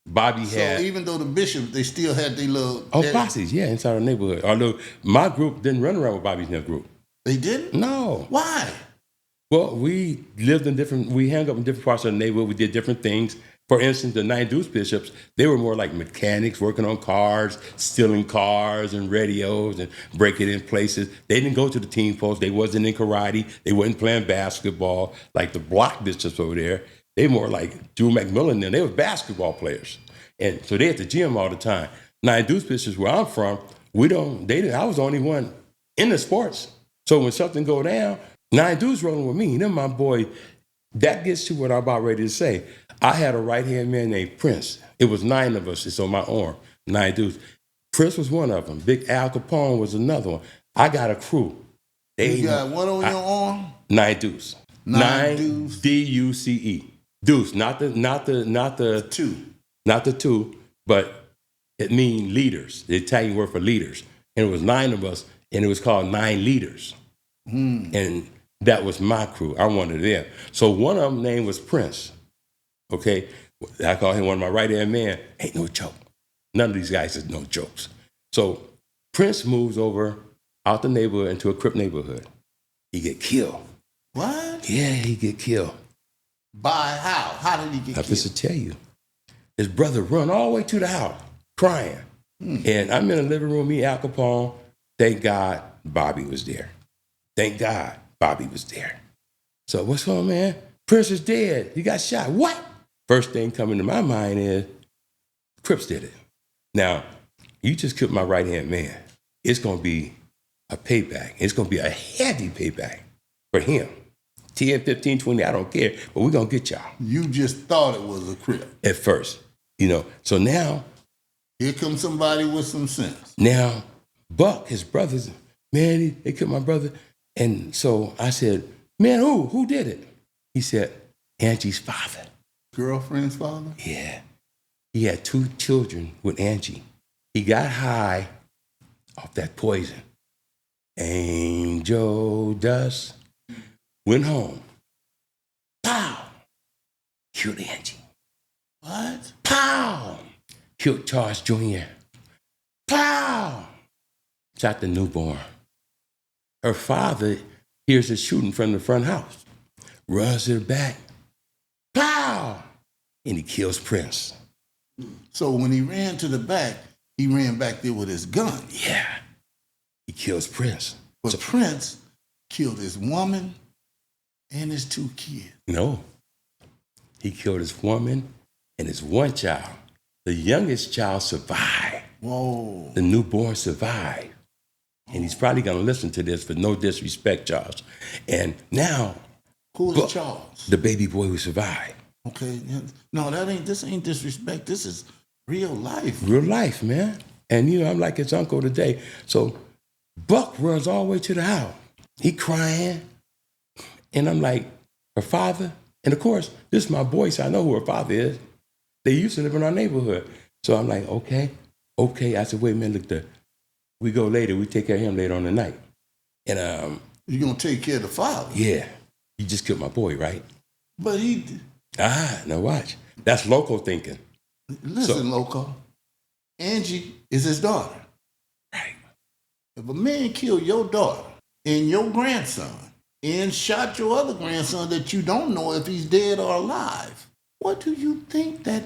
Bobby had... So even though the bishops, they still had their little... posses, inside our neighborhood. Although my group didn't run around with Bobby's group. They didn't? No. Why? Well, we hung up in different parts of the neighborhood. We did different things. For instance, the 9 Deuce bishops, they were more like mechanics, working on cars, stealing cars and radios and breaking in places. They didn't go to the team post. They wasn't in karate. They wasn't playing basketball like the block bishops over there. They more like Drew McMillan and they were basketball players. And so they at the gym all the time. 9 Deuce bishops, where I'm from, I was the only one in the sports. So when something go down, 9 Deuce rolling with me. Then my boy, that gets to what I'm about ready to say. I had a right-hand man named Prince. It was 9 of us. It's on my arm, 9 Deuce. Prince was one of them. Big Al Capone was another one. I got a crew. You got what on your arm? 9 Deuce. 9 Deuce. D-U-C-E. Deuce, not the two. Not the two, but it means leaders. The Italian word for leaders. And it was 9 of us, and it was called 9 Leaders. And that was my crew. I wanted them. So one of them name was Prince. Okay? I call him one of my right-hand man. Ain't no joke. None of these guys is no jokes. So Prince moves over out the neighborhood into a Crip neighborhood. He get killed. What? Yeah, he get killed. By how? How did he get I killed? just to tell you. His brother run all the way to the house, crying. And I'm in the living room, me, Al Capone. Thank God Bobby was there. Thank God Bobby was there. So what's going on, man? Prince is dead. He got shot. What? First thing coming to my mind is Crips did it. Now, you just killed my right-hand man. It's going to be a payback. It's going to be a heavy payback for him. 10, 15, 20, I don't care, but we're going to get y'all. You just thought it was a Crip. At first, So now, Here comes somebody with some sense. now, Buck, his brothers, man, they killed my brother. And so I said, man, who? Who did it? He said, Angie's father. Girlfriend's father? Yeah. He had 2 children with Angie. He got high off that poison. Angel dust. Went home. Pow! Killed Angie. What? Pow! Killed Charles Jr. Pow! Shot the newborn. Her father hears a shooting from the front house. Runs to the back. Pow! And he kills Prince. So when he ran to the back, he ran back there with his gun. Yeah. He kills Prince. But Prince killed his woman and his 2 kids. No. He killed his woman and his 1 child. The youngest child survived. Whoa. The newborn survived. And he's probably going to listen to this for no disrespect, Charles. And now, Who's Buck, Charles? the baby boy who survived. Okay. No, this ain't disrespect. This is real life. Real life, man. And, I'm like his uncle today. So Buck runs all the way to the house. He crying. And I'm like, her father? And of course, this is my boy, so I know who her father is. They used to live in our neighborhood. So I'm like, okay. I said, wait a minute, look, we go later. We take care of him later on the night. And, You're going to take care of the father. yeah, you just killed my boy, right? But Now watch. That's local thinking. listen, Loco. Angie is his daughter. Right. If a man killed your daughter and your grandson and shot your other grandson that you don't know if he's dead or alive, what do you think that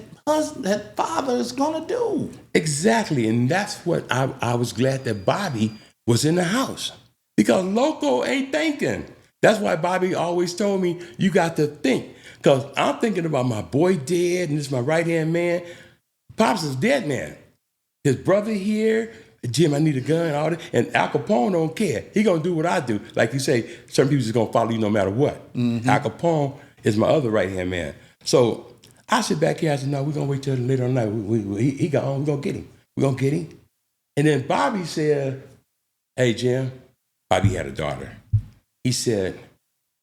father is going to do? Exactly. And that's what I was glad that Bobby was in the house. Because Loco ain't thinking. That's why Bobby always told me, you got to think. Because I'm thinking about my boy dead, and this is my right-hand man. Pops is dead man. His brother here, Jim, I need a gun, all that. And Al Capone don't care. He gonna do what I do. Like you say, certain people just gonna follow you no matter what. Mm-hmm. Al Capone is my other right-hand man. So I sit back here, I said, no, we're gonna wait till later on the night. He got on, we're gonna get him. We're gonna get him. And then Bobby said, hey, Jim, Bobby had a daughter. He said,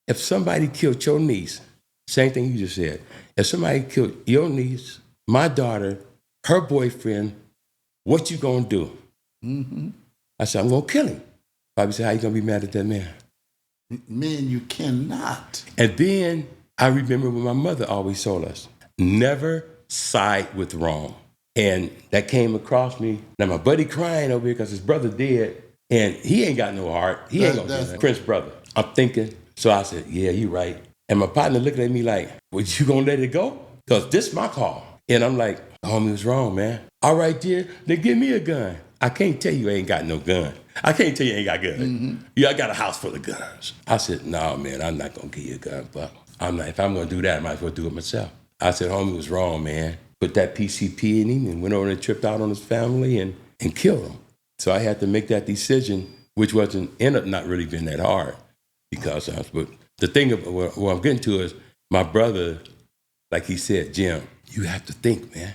if somebody killed your niece, same thing you just said, if somebody killed your niece, my daughter, her boyfriend, what you gonna do? Mm-hmm. I said, I'm gonna kill him. Bobby said, how you gonna be mad at that man? Man, you cannot. And then I remember what my mother always told us, never side with wrong. And that came across me. Now my buddy crying over here because his brother dead, and he ain't got no heart. He ain't gonna do that. Prince's brother. I'm thinking, so I said, yeah, you right. And my partner looking at me like, was you gonna let it go? Because this is my call. And I'm like, homie was wrong, man. All right, dear, then give me a gun. I can't tell you I ain't got no gun. I can't tell you I ain't got gun. Mm-hmm. Yeah, I got a house full of guns. I said, no, man, I'm not gonna give you a gun, Buck. I'm not, if I'm gonna do that, I might as well do it myself. I said, homie was wrong, man. Put that PCP in him and went over and tripped out on his family and killed him. So I had to make that decision, which ended up not really being that hard. Because but the thing of what I'm getting to is my brother, like he said, Jim, you have to think, man.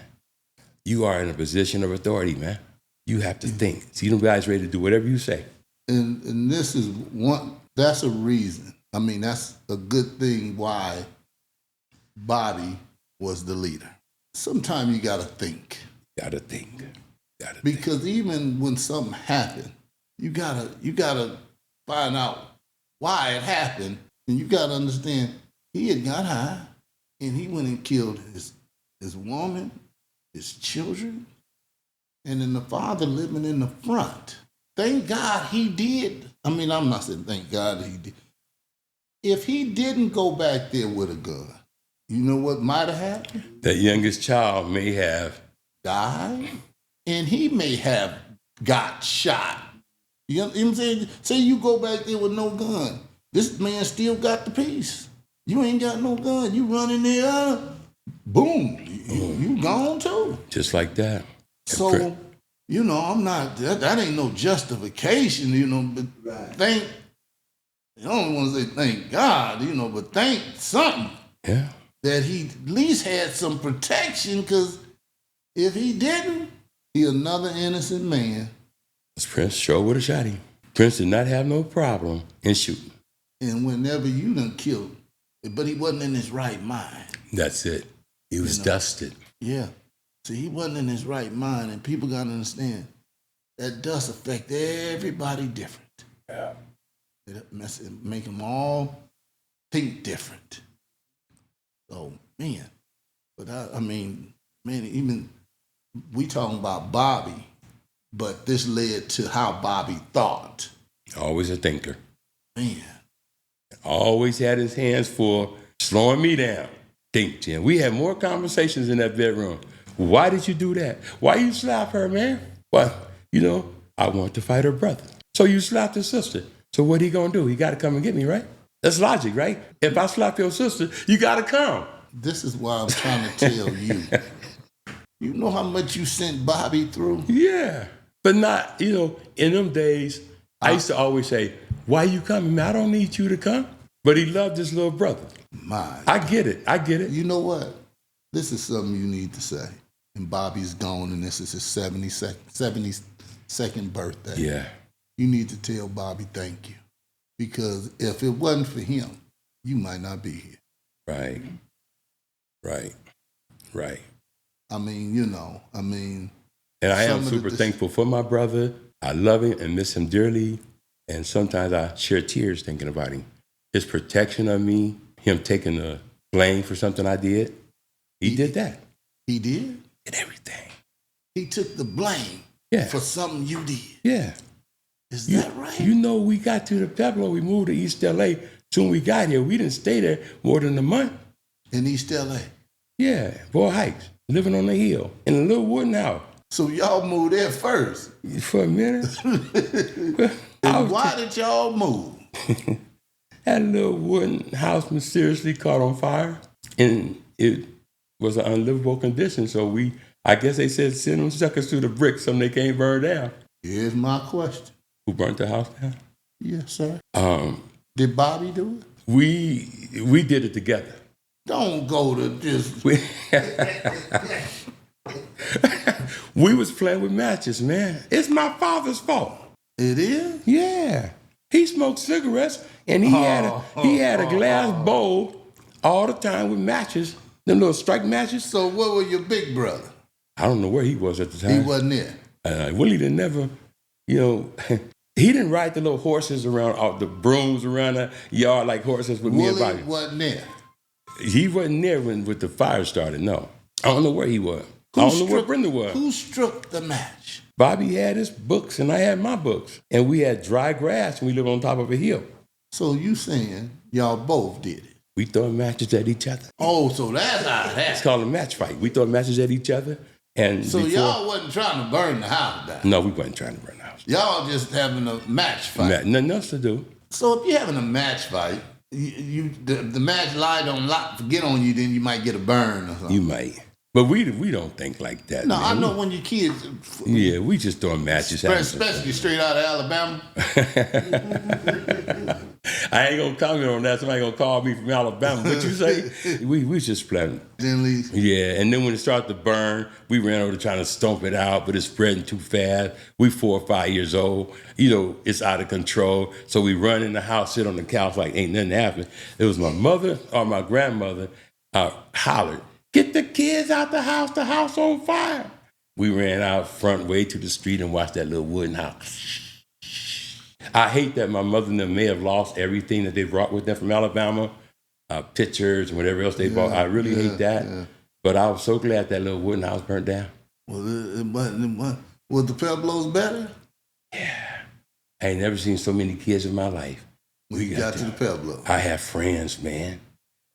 You are in a position of authority, man. You have to think. So you guys ready to do whatever you say. And this is that's a reason. I mean, that's a good thing why Bobby was the leader. Sometimes you gotta think. Gotta think. Because even when something happened, you gotta find out why it happened, and you gotta understand he had got high, and he went and killed his woman, his children, and then the father living in the front. thank God he did. I mean, I'm not saying thank God he did. If he didn't go back there with a gun, you know what might have happened? The youngest child may have. Died, and he may have got shot. You know what I'm saying? Say you go back there with no gun. This man still got the piece. You ain't got no gun. You run in there, boom, you gone too. Just like that. So, you know, I'm not, that ain't no justification, you know, but thank, I don't want to say thank God, you know, but thank something. Yeah. That he at least had some protection, because if he didn't, he another innocent man. Prince sure would have shot him. Prince did not have no problem in shooting. And whenever you done killed, but he wasn't in his right mind. That's it. He was dusted. Yeah. See, he wasn't in his right mind, and people got to understand that dust affect everybody different. Yeah. It make them all think different. So, man, but I mean, man, even we talking about Bobby, but this led to how Bobby thought. Always a thinker. Man. Always had his hands full, slowing me down. Think, Jim. We had more conversations in that bedroom. Why did you do that? Why you slap her, man? Well, you know, I want to fight her brother. So you slapped his sister. So what he gonna do? He gotta come and get me, right? That's logic, right? If I slap your sister, you gotta come. This is why I'm trying to tell you. You know how much you sent Bobby through? Yeah. But not, you know, in them days, I used to always say, why you coming, man? I don't need you to come. But he loved his little brother. I get it. You know what? This is something you need to say. And Bobby's gone, and this is his 72nd birthday. Yeah. You need to tell Bobby thank you. Because if it wasn't for him, you might not be here. Right. I mean, you know, And I am super thankful for my brother. I love him and miss him dearly. And sometimes I shed tears thinking about him. His protection of me, him taking the blame for something I did. He did that. He did? Did everything. He took the blame for something you did. Yeah. Is that right? You know, we got to the Pueblo, we moved to East LA. Soon we got here, we didn't stay there more than a month. In East LA? Yeah, Boyle Heights, living on the hill in a little wooden house. So y'all moved there first? For a minute. And why did y'all move? Had a little wooden house mysteriously caught on fire, and it was an unlivable condition. So I guess they said, send them suckers through the bricks so they can't burn down. Here's my question. Who burnt the house down? Yes, sir. Did Bobby do it? We did it together. Don't go to this. We was playing with matches, man. It's my father's fault. It is? Yeah. He smoked cigarettes, and he had a glass bowl all the time with matches, them little strike matches. So what was your big brother? I don't know where he was at the time. He wasn't there? Willie didn't never, you know, he didn't ride the little horses around, the brooms around the yard like horses with me and Bobby. Willie wasn't there? He wasn't there when the fire started, no. I don't know where he was. I don't know where Brenda was. Who struck the match? Bobby had his books, and I had my books. And we had dry grass, and we lived on top of a hill. So you saying y'all both did it? We throwing matches at each other. Oh, so that's how it happened. It's called a match fight. We throw matches at each other. And so y'all wasn't trying to burn the house down? No, we wasn't trying to burn the house down. Y'all just having a match fight? Nothing else to do. So if you're having a match fight, the match light don't get on you, then you might get a burn or something. You might. But we don't think like that. No, man. I know when your kids. Yeah, we just throwing matches. Especially straight out of Alabama. I ain't gonna comment on that. Somebody gonna call me from Alabama. What you say? we just playing. Yeah, and then when it started to burn, we ran over trying to stomp it out, but it's spreading too fast. We 4 or 5 years old. You know, it's out of control. So we run in the house, sit on the couch like ain't nothing happened. It was my mother or my grandmother hollered, "Get the kids out the house on fire." We ran out front way to the street and watched that little wooden house. I hate that my mother and them may have lost everything that they brought with them from Alabama, pictures and whatever else they bought. I really hate that. Yeah. But I was so glad that little wooden house burnt down. Was the Pueblos better? Yeah. I ain't never seen so many kids in my life. We got to the Pueblo. I have friends, man.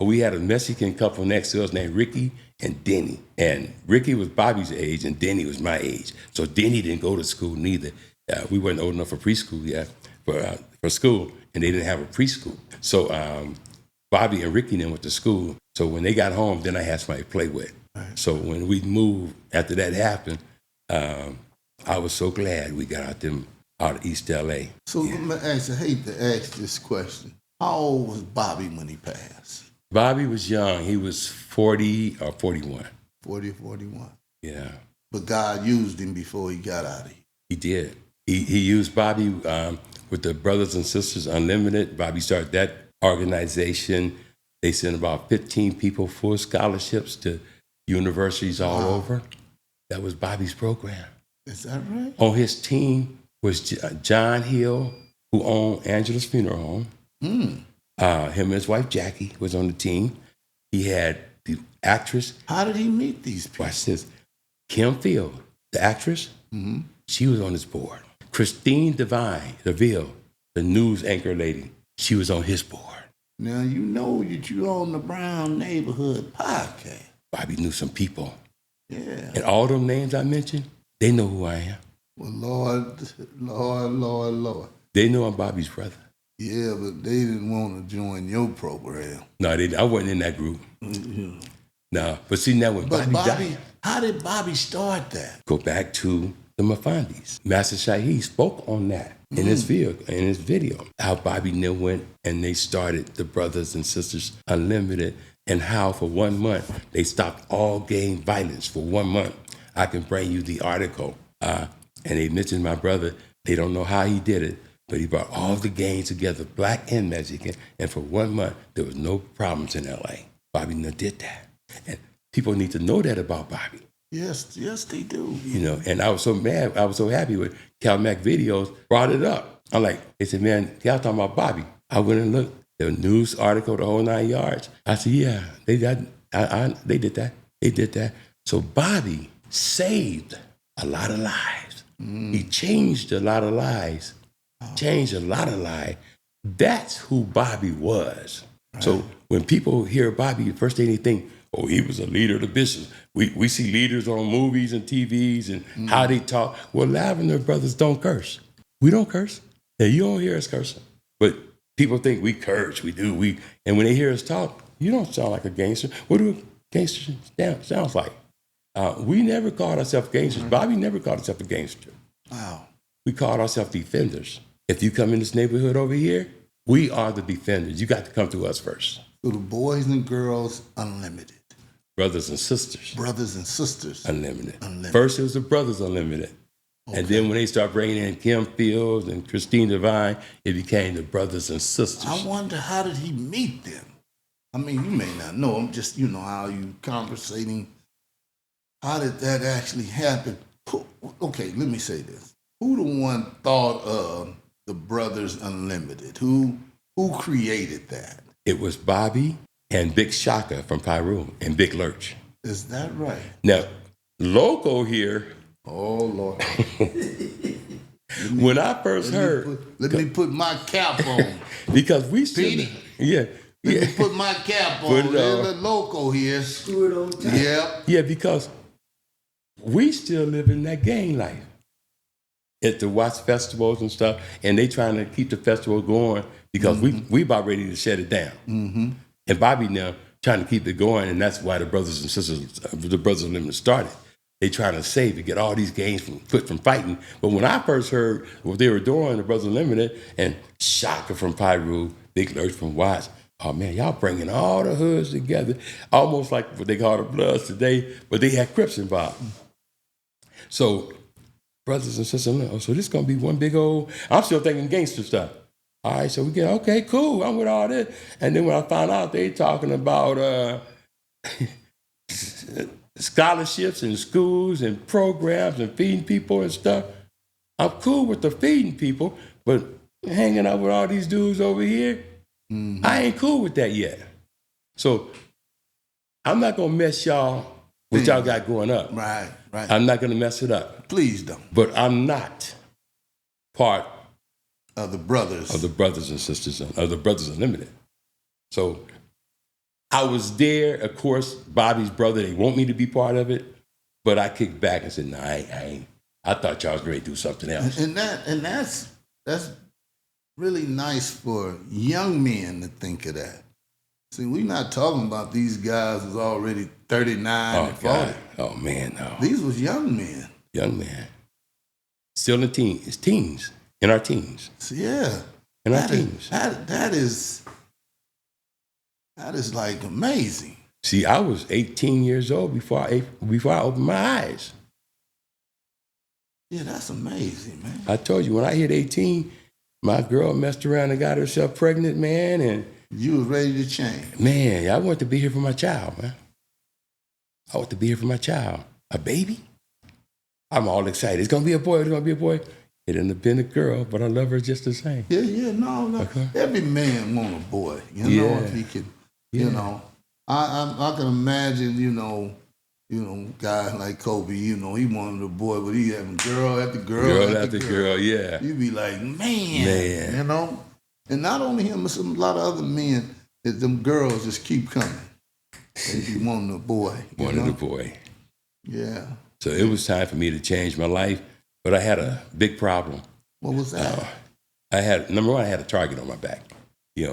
We had a Mexican couple next to us named Ricky and Denny. And Ricky was Bobby's age and Denny was my age. So Denny didn't go to school neither. We weren't old enough for preschool yet, for school, and they didn't have a preschool. So Bobby and Ricky then went to school. So when they got home, then I had somebody to play with. Right. So when we moved, after that happened, I was so glad we got out of East L.A. So let me ask you, I hate to ask this question. How old was Bobby when he passed? Bobby was young. He was 40 or 41. 40 or 41. Yeah. But God used him before he got out of here. He did. He used Bobby with the Brothers and Sisters Unlimited. Bobby started that organization. They sent about 15 people full scholarships to universities all over. That was Bobby's program. Is that right? On his team was John Hill, who owned Angela's Funeral Home. Him and his wife Jackie was on the team. He had the actress. How did he meet these people? Watch this. Kim Field, the actress, she was on his board. Christine DeVille, the news anchor lady, she was on his board. Now you know that you on the Brown Neighborhood podcast. Bobby knew some people. Yeah. And all them names I mentioned, they know who I am. Well, Lord. They know I'm Bobby's brother. Yeah, but they didn't want to join your program. No, I wasn't in that group. Mm-hmm. No, but see now when Bobby died. How did Bobby start that? Go back to the Mafandis. Master Shaheed spoke on that in his video. How Bobby Neal went and they started the Brothers and Sisters Unlimited, and how for 1 month they stopped all gang violence for 1 month. I can bring you the article. And they mentioned my brother. They don't know how he did it, but he brought all the gangs together, black and Mexican, and for 1 month there was no problems in L.A. Bobby Neal did that. And people need to know that about Bobby. Yes, they do. You know, and I was so mad, I was so happy with Cal Mac Videos brought it up. I'm like, they said, man, y'all talking about Bobby. I went and looked, the news article, the whole 9 yards. I said, yeah, they did that. They did that. So Bobby saved a lot of lives. He changed a lot of lives. Changed a lot of lives. That's who Bobby was. Right. So when people hear Bobby, the first thing they think, oh, he was a leader of the bishops. We see leaders on movies and TVs and how they talk. Well, Lavender brothers don't curse. We don't curse. Now, you don't hear us cursing. But people think we curse, we do. And when they hear us talk, you don't sound like a gangster. What do gangsters sounds like? We never called ourselves gangsters. Bobby never called himself a gangster. Wow. We called ourselves defenders. If you come in this neighborhood over here, we are the defenders. You got to come to us first. So the Boys and Girls Unlimited. Brothers and Sisters. Brothers and Sisters. Unlimited. First, it was the Brothers Unlimited. Okay. And then when they start bringing in Kim Fields and Christine Devine, it became the Brothers and Sisters. I wonder, how did he meet them? I mean, you may not know. I'm just, how you conversating. How did that actually happen? Okay, let me say this. Who the one thought of the Brothers Unlimited? Who created that? It was Bobby and Big Shaka from Pyru and Big Lurch. Is that right? Now, local here. Oh, Lord. When I first heard. Let me put my cap on. Because we still. Petey. Yeah. Let me put my cap on. There's a local here. Screw it on top. Yep. Yeah, because we still live in that gang life. At the watch festivals and stuff, and they trying to keep the festival going because we about ready to shut it down. Mm-hmm. And Bobby now trying to keep it going, and that's why the Brothers and Sisters, the Brothers Unlimited started. They trying to save it, get all these gangs from fighting. But when I first heard what they were doing, the Brothers Unlimited, and Shaka from Pyru, Big Lurch from Watts, oh man, y'all bringing all the hoods together, almost like what they call the Bloods today, but they had Crips involved. So, Brothers and Sisters, so this gonna be one big old, I'm still thinking gangster stuff. All right, so we get, okay, cool, I'm with all this. And then when I found out they talking about scholarships in schools and programs and feeding people and stuff, I'm cool with the feeding people, but hanging out with all these dudes over here, I ain't cool with that yet. So I'm not gonna mess y'all what y'all got going up. Right. I'm not gonna mess it up. Please don't. But I'm not part of the brothers. Of the brothers and sisters, of the Brothers Unlimited. So I was there, of course, Bobby's brother, they want me to be part of it, but I kicked back and said, no, I ain't. I thought y'all was ready to do something else. And that's really nice for young men to think of that. See, we're not talking about these guys who's already 39 and 40. God. Oh, man, no. These was young men. Young man. Still in teens. In our teens. So, yeah. In our teens. That is like amazing. See, I was 18 years old before I opened my eyes. Yeah, that's amazing, man. I told you, when I hit 18, my girl messed around and got herself pregnant, man, and you was ready to change. Man, I want to be here for my child, man. I want to be here for my child. A baby? I'm all excited. It's going to be a boy. It's going to be a boy. It ended up being a girl, but I love her just the same. Yeah, no. Okay. Every man want a boy, know, if he can, you know. I can imagine, guys like Kobe, he wanted a boy, but he having girl after girl after girl. Yeah. You be like, man. And not only him, but a lot of other men, them girls just keep coming. They be wanting a boy. Wanted a boy. Yeah. So it was time for me to change my life, but I had a big problem. What was that? Number one, I had a target on my back. You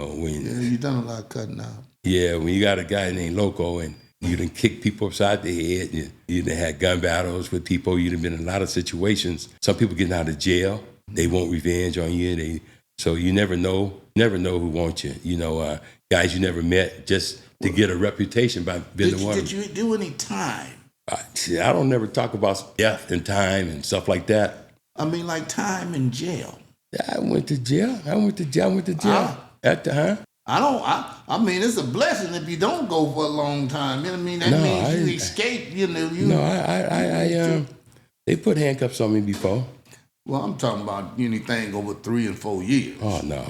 done a lot of cutting out. Yeah, when you got a guy named Loco and you done kick people upside the head, you done had gun battles with people, you done been in a lot of situations. Some people getting out of jail, they want revenge on you. So you never know who wants you. Guys you never met just to get a reputation by being the one. Did you do any time? I don't never talk about death and time and stuff like that. I mean, like time in jail. I went to jail. I went to jail. I mean, it's a blessing if you don't go for a long time. You know what I mean? That means you escape. They put handcuffs on me before. Well, I'm talking about anything over 3 and 4 years. Oh, no.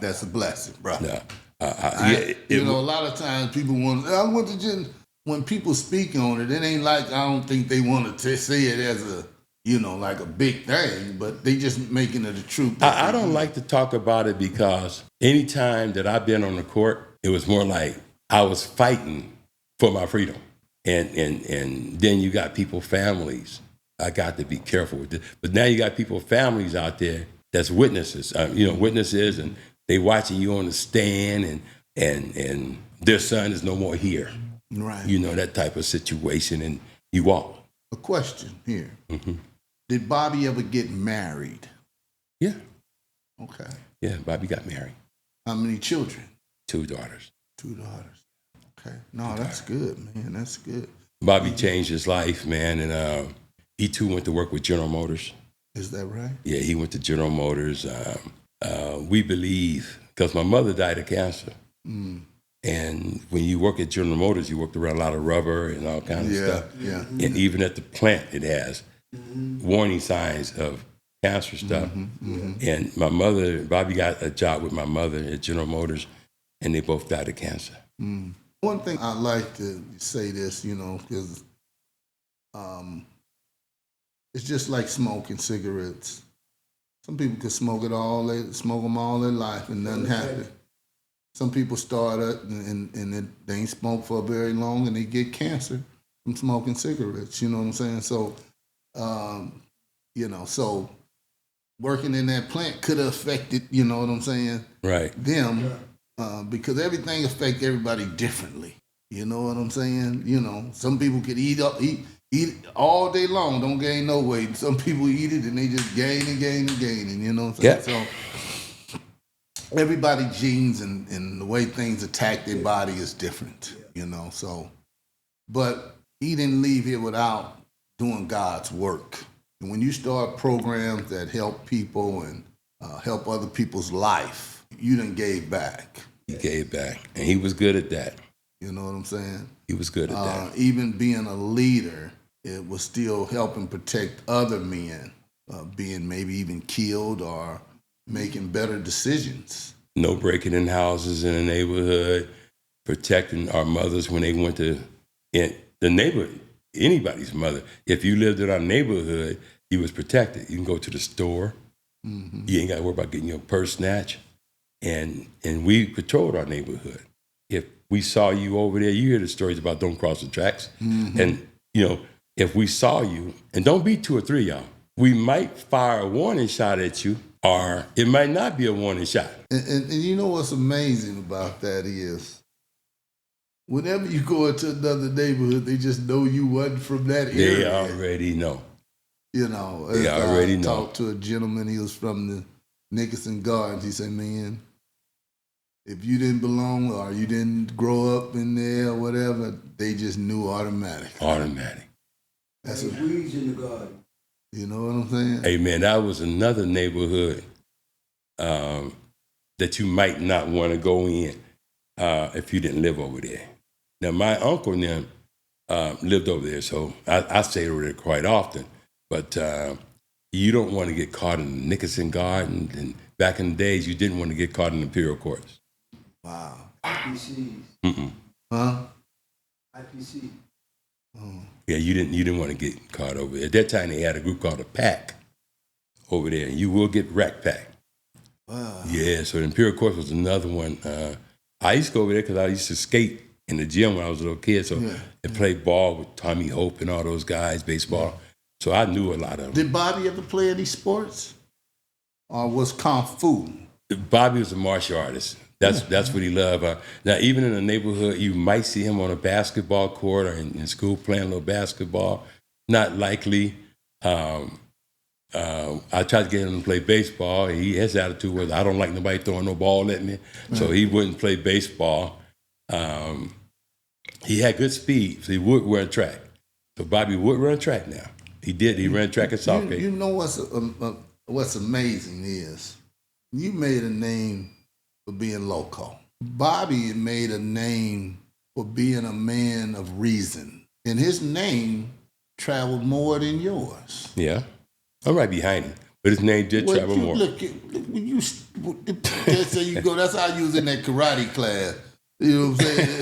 That's a blessing, bro. No. A lot of times people I went to jail. When people speak on it, it ain't like I don't think they want to say it as like a big thing, but they just making it the truth. I don't like to talk about it because any time that I've been on the court, it was more like I was fighting for my freedom. And then you got people, families. I got to be careful with this. But now you got people, families out there that's witnesses, witnesses, and they watching you on the stand and their son is no more here. Right. That type of situation, and you walk. A question here. Mm-hmm. Did Bobby ever get married? Yeah. Okay. Yeah, Bobby got married. How many children? 2 daughters. 2 daughters. Okay. No, that's good, man. That's good. Bobby changed his life, man, and he too went to work with General Motors. Is that right? Yeah, he went to General Motors. We believe, because my mother died of cancer. Mm. And when you work at General Motors, you work around a lot of rubber and all kinds of stuff. Yeah. And even at the plant, it has warning signs of cancer stuff. And Bobby got a job with my mother at General Motors, and they both died of cancer. One thing I like to say this, because it's just like smoking cigarettes. Some people could smoke them all their life and nothing happen. Some people start up and they ain't smoked for very long and they get cancer from smoking cigarettes. You know what I'm saying? So, so working in that plant could have affected, you know what I'm saying? Right. Them, because everything affects everybody differently. You know what I'm saying? Some people could eat all day long, don't gain no weight. Some people eat it and they just gain and gain and gain. And you know what I'm saying? So everybody's genes and the way things attack their body is different, So, but he didn't leave here without doing God's work. And when you start programs that help people and help other people's life, you done gave back. He gave back, and he was good at that. You know what I'm saying? He was good at that. Even being a leader, it was still helping protect other men being maybe even killed or making better decisions. No breaking in houses in the neighborhood, protecting our mothers when they went to the neighborhood, anybody's mother. If you lived in our neighborhood, you was protected. You can go to the store, You ain't got to worry about getting your purse snatched. And we patrolled our neighborhood. If we saw you over there, you hear the stories about don't cross the tracks. And, if we saw you, and don't be 2 or 3 y'all, we might fire a warning shot at you, or it might not be a warning shot. And you know what's amazing about that is, whenever you go into another neighborhood, they just know you wasn't from that area. They already know. They already know. I talked to a gentleman, he was from the Nickerson Gardens. He said, man, if you didn't belong or you didn't grow up in there or whatever, they just knew automatic. That's weeds in the garden. You know what I'm saying? Hey, man, that was another neighborhood that you might not want to go in if you didn't live over there. Now, my uncle and them lived over there, so I stayed over there quite often. But you don't want to get caught in the Nickerson Garden. And back in the days, you didn't want to get caught in Imperial Courts. Wow. IPCs. Huh? IPC. Yeah, you didn't want to get caught over there. At that time, they had a group called a pack over there, and you will get rack packed. Wow. Yeah, so the Imperial Courts was another one. I used to go over there because I used to skate in the gym when I was a little kid, so and play ball with Tommy Hope and all those guys, baseball. So I knew a lot of them. Did Bobby ever play any sports? Or was Kung Fu? Bobby was a martial artist. That's what he loved. Now, even in the neighborhood, you might see him on a basketball court or in school playing a little basketball. Not likely. I tried to get him to play baseball. His attitude was, I don't like nobody throwing no ball at me. So he wouldn't play baseball. He had good speed, so he would run track. So Bobby would run track now. He did. He ran track at Southgate. You know what's amazing is you made a name for being local. Bobby made a name for being a man of reason, and his name traveled more than yours. Yeah, I'm right behind him, but his name did travel more. Look, that's how you go. That's how I use in that karate class. You know what I'm saying?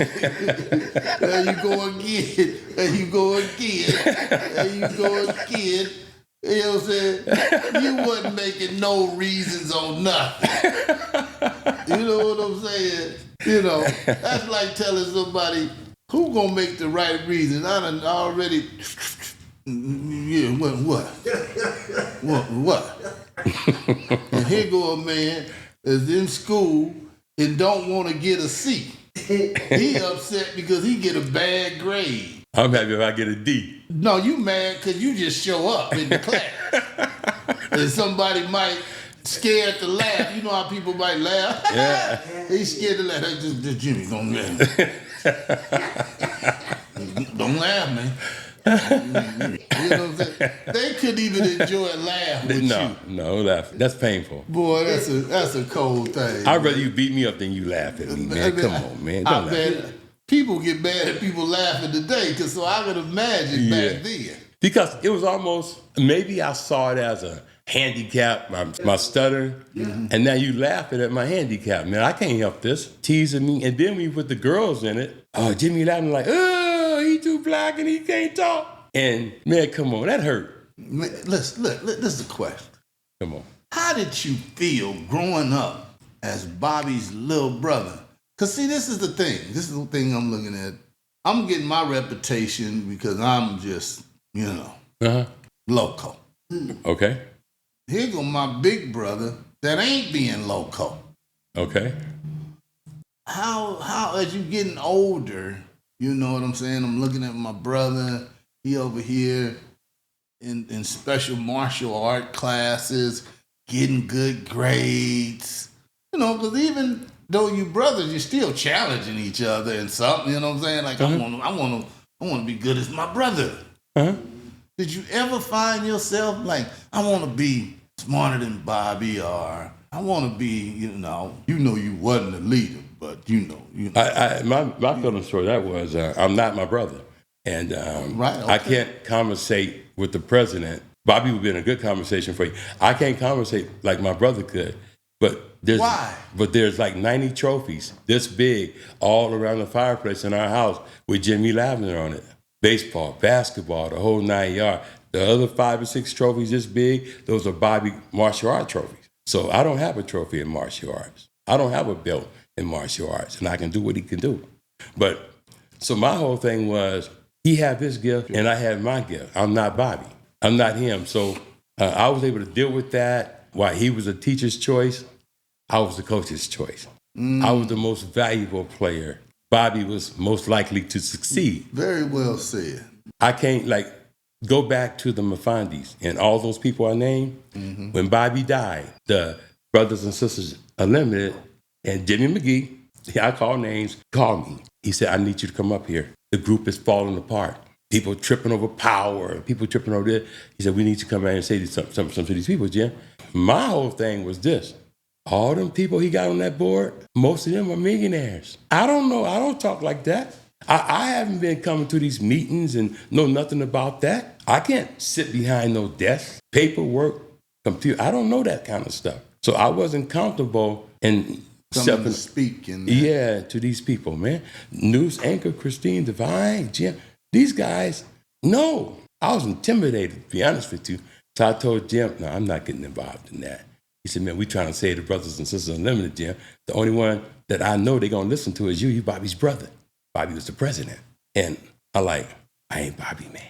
There you go again. There you go again. There you go again. You know what I'm saying? You wasn't making no reasons on nothing. You know what I'm saying? That's like telling somebody, who gonna make the right reason? I done already, yeah, what? And here go a man that's in school and don't want to get a C. He upset because he get a bad grade. I'm happy if I get a D. No, you mad because you just show up in the class. And somebody might scared to laugh. You know how people might laugh? Yeah. He's scared to laugh. Just Jimmy, don't laugh. Don't laugh, man. You know what I'm saying? They couldn't even enjoy a laugh with you. No laugh. That's painful. Boy, that's a cold thing. I'd rather you beat me up than you laugh at me, man. Come on, man. Don't laugh. People get mad at people laughing today, so I could imagine back then. Because it was almost, maybe I saw it as a handicap, my stutter, and now you laughing at my handicap. Man, I can't help this. Teasing me. And then when you put the girls in it, Jimmy laughing like, oh, he too black and he can't talk. And man, come on, that hurt. Man, listen, look, this is a question. Come on. How did you feel growing up as Bobby's little brother? Because, see, this is the thing. This is the thing I'm looking at. I'm getting my reputation because I'm just, local. Okay. Here go my big brother that ain't being local. Okay. How as you getting older, you know what I'm saying? I'm looking at my brother. He over here in special martial art classes, getting good grades. Because even though you brothers, you're still challenging each other in something. You know what I'm saying? Like I want to be good as my brother. Did you ever find yourself like, I want to be smarter than Bobby, or I want to be, you wasn't a leader, but you know. My feelings for that was, I'm not my brother. And right, okay. I can't conversate with the president. Bobby would be in a good conversation for you. I can't conversate like my brother could. But there's like 90 trophies this big all around the fireplace in our house with Jimmy Lavender on it. Baseball, basketball, the whole 9 yards. The other 5 or 6 trophies this big, those are Bobby martial art trophies. So I don't have a trophy in martial arts. I don't have a belt in martial arts, and I can do what he can do. But so my whole thing was, he had his gift and I had my gift. I'm not Bobby. I'm not him. So I was able to deal with that. While he was a teacher's choice, I was the coach's choice. I was the most valuable player. Bobby was most likely to succeed. Very well said. I can't go back to the Mafandis and all those people I named. When Bobby died, the Brothers and Sisters Unlimited and Jimmy McGee, I call names, called me. He said, I need you to come up here. The group is falling apart. People tripping over power, people tripping over this. He said, we need to come out and say something to these people, Jim. My whole thing was this. All them people he got on that board, most of them are millionaires. I don't know. I don't talk like that. I haven't been coming to these meetings and know nothing about that. I can't sit behind no desk, paperwork, computer. I don't know that kind of stuff. So I wasn't comfortable in Coming to speak in to these people, man. News anchor Christine Devine, Jim. These guys, no. I was intimidated, to be honest with you. So I told Jim, no, I'm not getting involved in that. He said, man, we trying to save the Brothers and Sisters Unlimited, Jim. The only one that I know they're going to listen to is you. You Bobby's brother. Bobby was the president. And I ain't Bobby, man.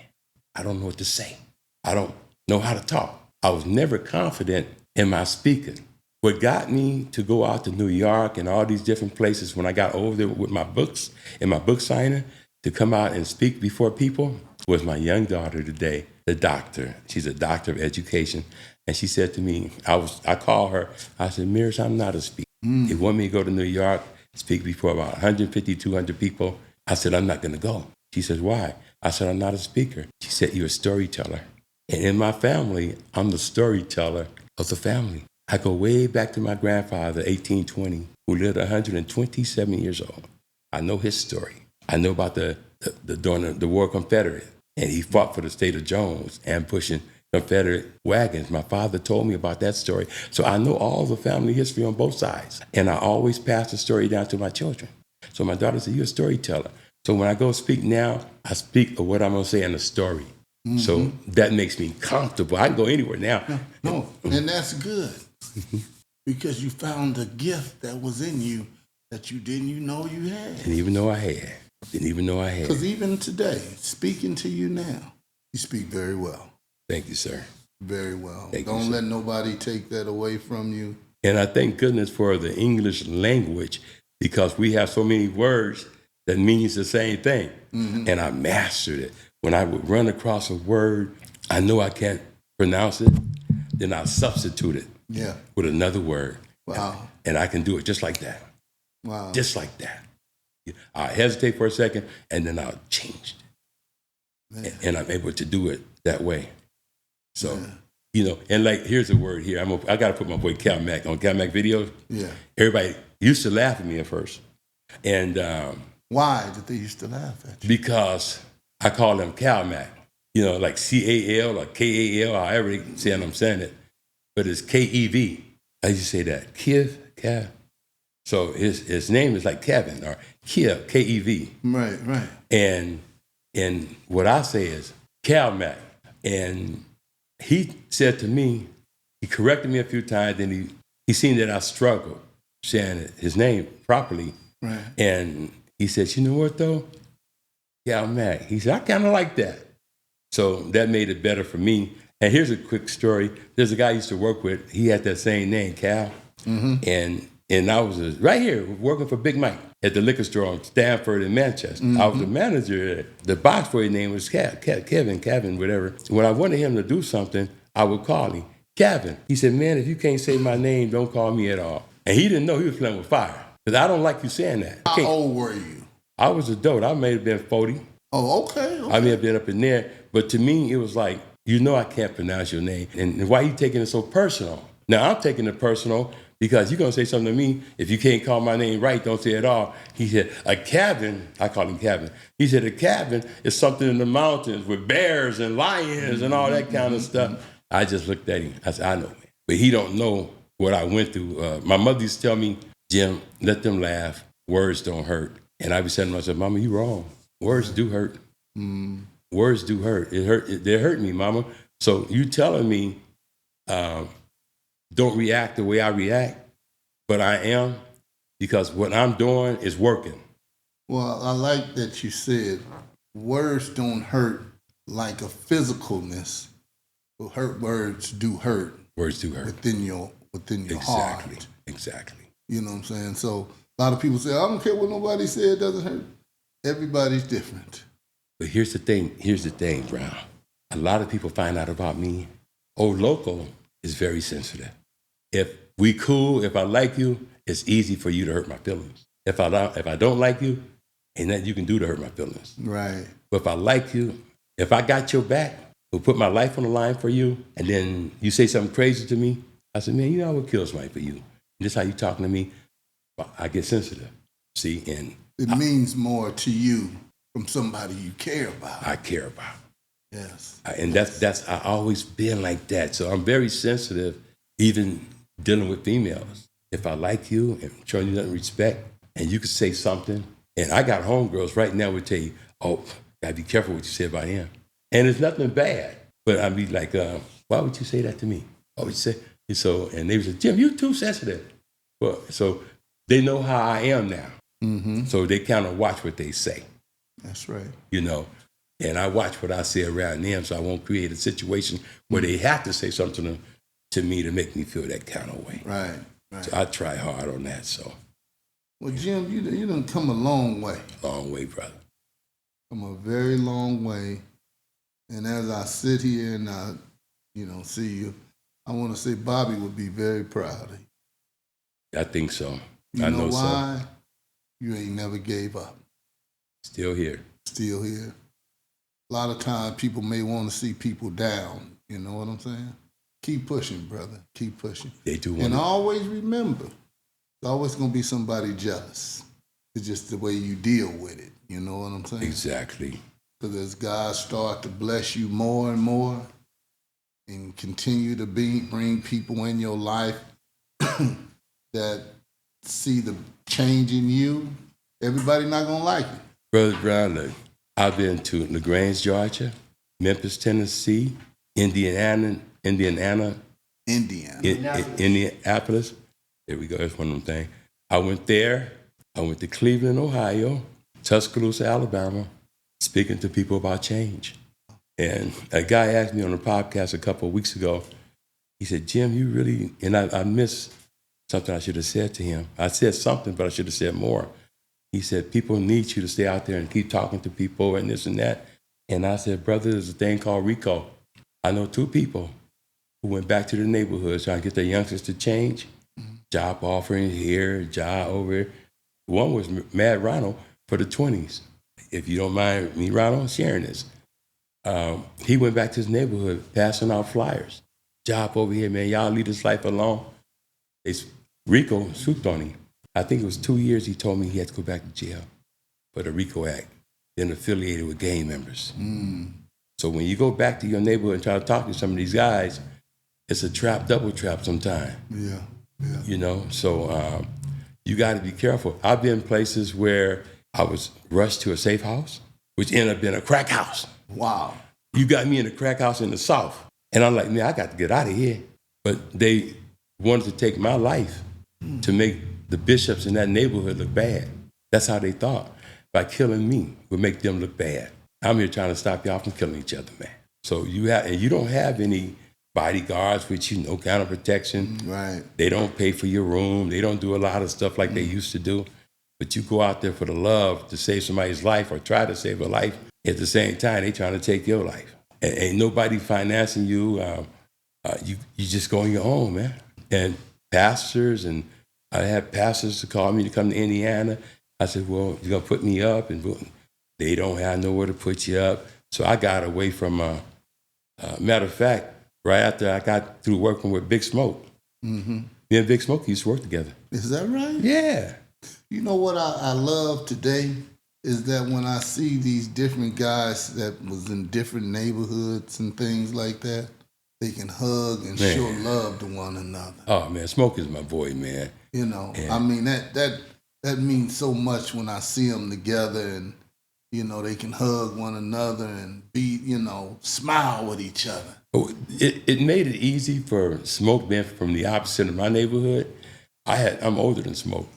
I don't know what to say. I don't know how to talk. I was never confident in my speaking. What got me to go out to New York and all these different places when I got over there with my books and my book signing to come out and speak before people was my young daughter today, the doctor. She's a doctor of education. And she said to me, I called her, I said, Mears, I'm not a speaker. They want me to go to New York, speak before about 150, 200 people. I said, I'm not going to go. She says, why? I said, I'm not a speaker. She said, you're a storyteller. And in my family, I'm the storyteller of the family. I go way back to my grandfather, 1820, who lived 127 years old. I know his story. I know about during the War Confederate. And he fought for the state of Jones and pushing Confederate wagons. My father told me about that story. So I know all the family history on both sides. And I always pass the story down to my children. So my daughter said, you're a storyteller. So when I go speak now, I speak of what I'm going to say in a story. So that makes me comfortable. I can go anywhere now. No, and that's good. Because you found a gift that was in you that you didn't know you had. Didn't even know I had. Because even today, speaking to you now, you speak very well. Thank you, sir. Very well. Don't let nobody take that away from you. And I thank goodness for the English language because we have so many words that means the same thing. And I mastered it. When I would run across a word, I know I can't pronounce it, then I'll substitute it with another word. Wow. And I can do it just like that. Wow. Just like that. I'll hesitate for a second, and then I'll change it. And I'm able to do it that way. So, and here's a word here. I got to put my boy Cal Mack on Cal Mack videos. Yeah. Everybody used to laugh at me at first. And why did they used to laugh at you? Because I call him Cal Mack. Like C-A-L or K-A-L, however they say I'm saying it. But it's K-E-V. I used to say that. Kev. So his name is like Kevin or Kev, K-E-V. Right. And what I say is Cal Mack. And he said to me, he corrected me a few times, and he seen that I struggled saying his name properly. Right. And he said, you know what though? Cal Mack. He said, I kind of like that. So that made it better for me. And here's a quick story. There's a guy I used to work with. He had that same name, Cal. And I was right here working for Big Mike at the liquor store on Stanford in Manchester. I was the manager. The box for his name was Kevin, whatever. When I wanted him to do something, I would call him, Kevin. He said, man, if you can't say my name, don't call me at all. And he didn't know he was playing with fire. Because I don't like you saying that. How old were you? I was adult. I may have been 40. Oh, okay. I may have been up in there. But to me, it was like, I can't pronounce your name. And why are you taking it so personal? Now, I'm taking it personal because you're going to say something to me. If you can't call my name right, don't say it at all. He said, a cabin, I call him cabin. He said, a cabin is something in the mountains with bears and lions and all that kind of stuff. I just looked at him. I said, I know, man. But he don't know what I went through. My mother used to tell me, Jim, let them laugh. Words don't hurt. And I was saying to myself, Mama, you wrong. Words do hurt. words do hurt. They hurt me, mama. So you telling me don't react the way I react, but I am, because what I'm doing is working. Well, I like that you said words don't hurt like a physicalness. But words do hurt Words do hurt. within your Exactly. heart. Exactly. You know what I'm saying? So a lot of people say, I don't care what nobody said, it doesn't hurt. Everybody's different. But here's the thing, Brown. A lot of people find out about me. Old Local is very sensitive. If we cool, if I like you, it's easy for you to hurt my feelings. If I don't like you, ain't nothing you can do to hurt my feelings. Right. But if I like you, if I got your back, will put my life on the line for you, and then you say something crazy to me, I said, man, you know I would kill somebody for you. And this how you talking to me, I get sensitive. See, and It means more to you from somebody you care about. I care about. Yes. And that's I always been like that. So I'm very sensitive, even dealing with females. If I like you and showing you nothing respect, and you could say something, and I got homegirls right now would tell you, oh, gotta be careful what you say about him. And it's nothing bad, but I'd be like, why would you say that to me? Why would you say? So, and they would say, Jim, you're too sensitive. Well, so they know how I am now. Mm-hmm. So they kind of watch what they say. That's right. You know, and I watch what I say around them, so I won't create a situation where they have to say something to me to make me feel that kind of way. Right. Right. So I try hard on that. So Well, Jim, you done come a long way. long way, brother. Come a very long way. And as I sit here and I, see you, I want to say Bobby would be very proud of you. I think so. You I know know why? so. You ain't never gave up. Still here. Still here. A lot of times people may want to see people down. You know what I'm saying? Keep pushing, brother. Keep pushing. They do And want always remember, there's always going to be somebody jealous. It's just the way you deal with it. You know what I'm saying? exactly. Because as God start to bless you more and more and continue to bring people in your life that see the change in you, everybody not going to like you. Brother Brown, look, I've been to LaGrange, Georgia, Memphis, Tennessee, Indiana. Indianapolis. There we go. That's one of them things. I went there. I went to Cleveland, Ohio, Tuscaloosa, Alabama, speaking to people about change. And a guy asked me on a podcast a couple of weeks ago, he said, Jim, you really, and I missed something I should have said to him. I said something, but I should have said more. He said, people need you to stay out there and keep talking to people and this and that. And I said, brother, there's a thing called RICO. I know 2 people who went back to the neighborhoods trying to get their youngsters to change. Job offering here, job over here. One was Mad Ronald for the 20s. If you don't mind me, Ronald, sharing this. He went back to his neighborhood passing out flyers. Job over here, man. Y'all leave this life alone. RICO swooped on him. I think it was 2 years he told me he had to go back to jail for the RICO Act, then affiliated with gang members. So when you go back to your neighborhood and try to talk to some of these guys, it's a trap, double trap sometimes. Yeah. You know, so you got to be careful. I've been places where I was rushed to a safe house, which ended up being a crack house. Wow. You got me in a crack house in the South. And I'm like, man, I got to get out of here. But they wanted to take my life to make the bishops in that neighborhood look bad. That's how they thought. By killing me would make them look bad. I'm here trying to stop y'all from killing each other, man. So you don't have any bodyguards with you, no kind of protection. Right. They don't pay for your room. They don't do a lot of stuff like they used to do. But you go out there for the love to save somebody's life or try to save a life. At the same time, they trying to take your life. And ain't nobody financing you. You just go on your own, man. And pastors, and I had pastors to call me to come to Indiana. I said, well, you're going to put me up? And they don't have nowhere to put you up. So I got away from, matter of fact, right after I got through working with Big Smoke. Mm-hmm. Me and Big Smoke used to work together. Is that right? Yeah. You know what I love today is that when I see these different guys that was in different neighborhoods and things like that, they can hug and Man. show love to one another. Oh, man, Smoke is my boy, man. You know, Yeah. I mean, that means so much when I see them together and, they can hug one another and be, smile with each other. Oh, it made it easy for Smoke being from the opposite of my neighborhood. I'm older than Smoke.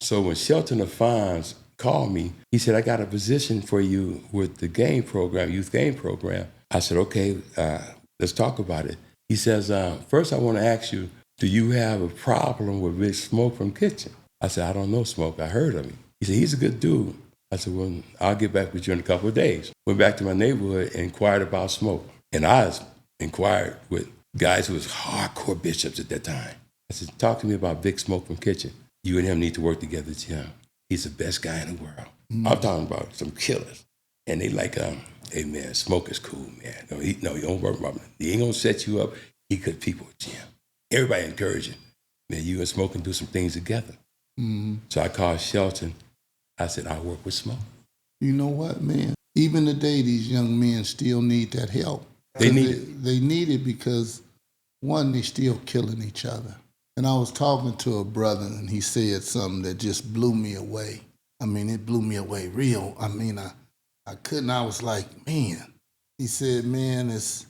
So when Shelton Afons called me, he said, I got a position for you with the game program, youth game program. I said, okay, let's talk about it. He says, first I want to ask you, do you have a problem with Big Smoke from Kitchen? I said, I don't know Smoke. I heard of him. He said, he's a good dude. I said, well, I'll get back with you in a couple of days. Went back to my neighborhood and inquired about Smoke. And I inquired with guys who was hardcore bishops at that time. I said, talk to me about Big Smoke from Kitchen. You and him need to work together, Jim. He's the best guy in the world. Mm-hmm. I'm talking about some killers. And they like, hey, man, Smoke is cool, man. No, he don't work about him. He ain't going to set you up. He good people with Jim. Everybody encouraging. Man, you and Smoke can do some things together. Mm-hmm. So I called Shelton. I said, I'll work with Smoke. You know what, man? Even today, these young men still need that help. They need it. They need it because, one, they still killing each other. And I was talking to a brother, and he said something that just blew me away. I mean, it blew me away real. I mean, I couldn't. I was like, man. He said, man, it's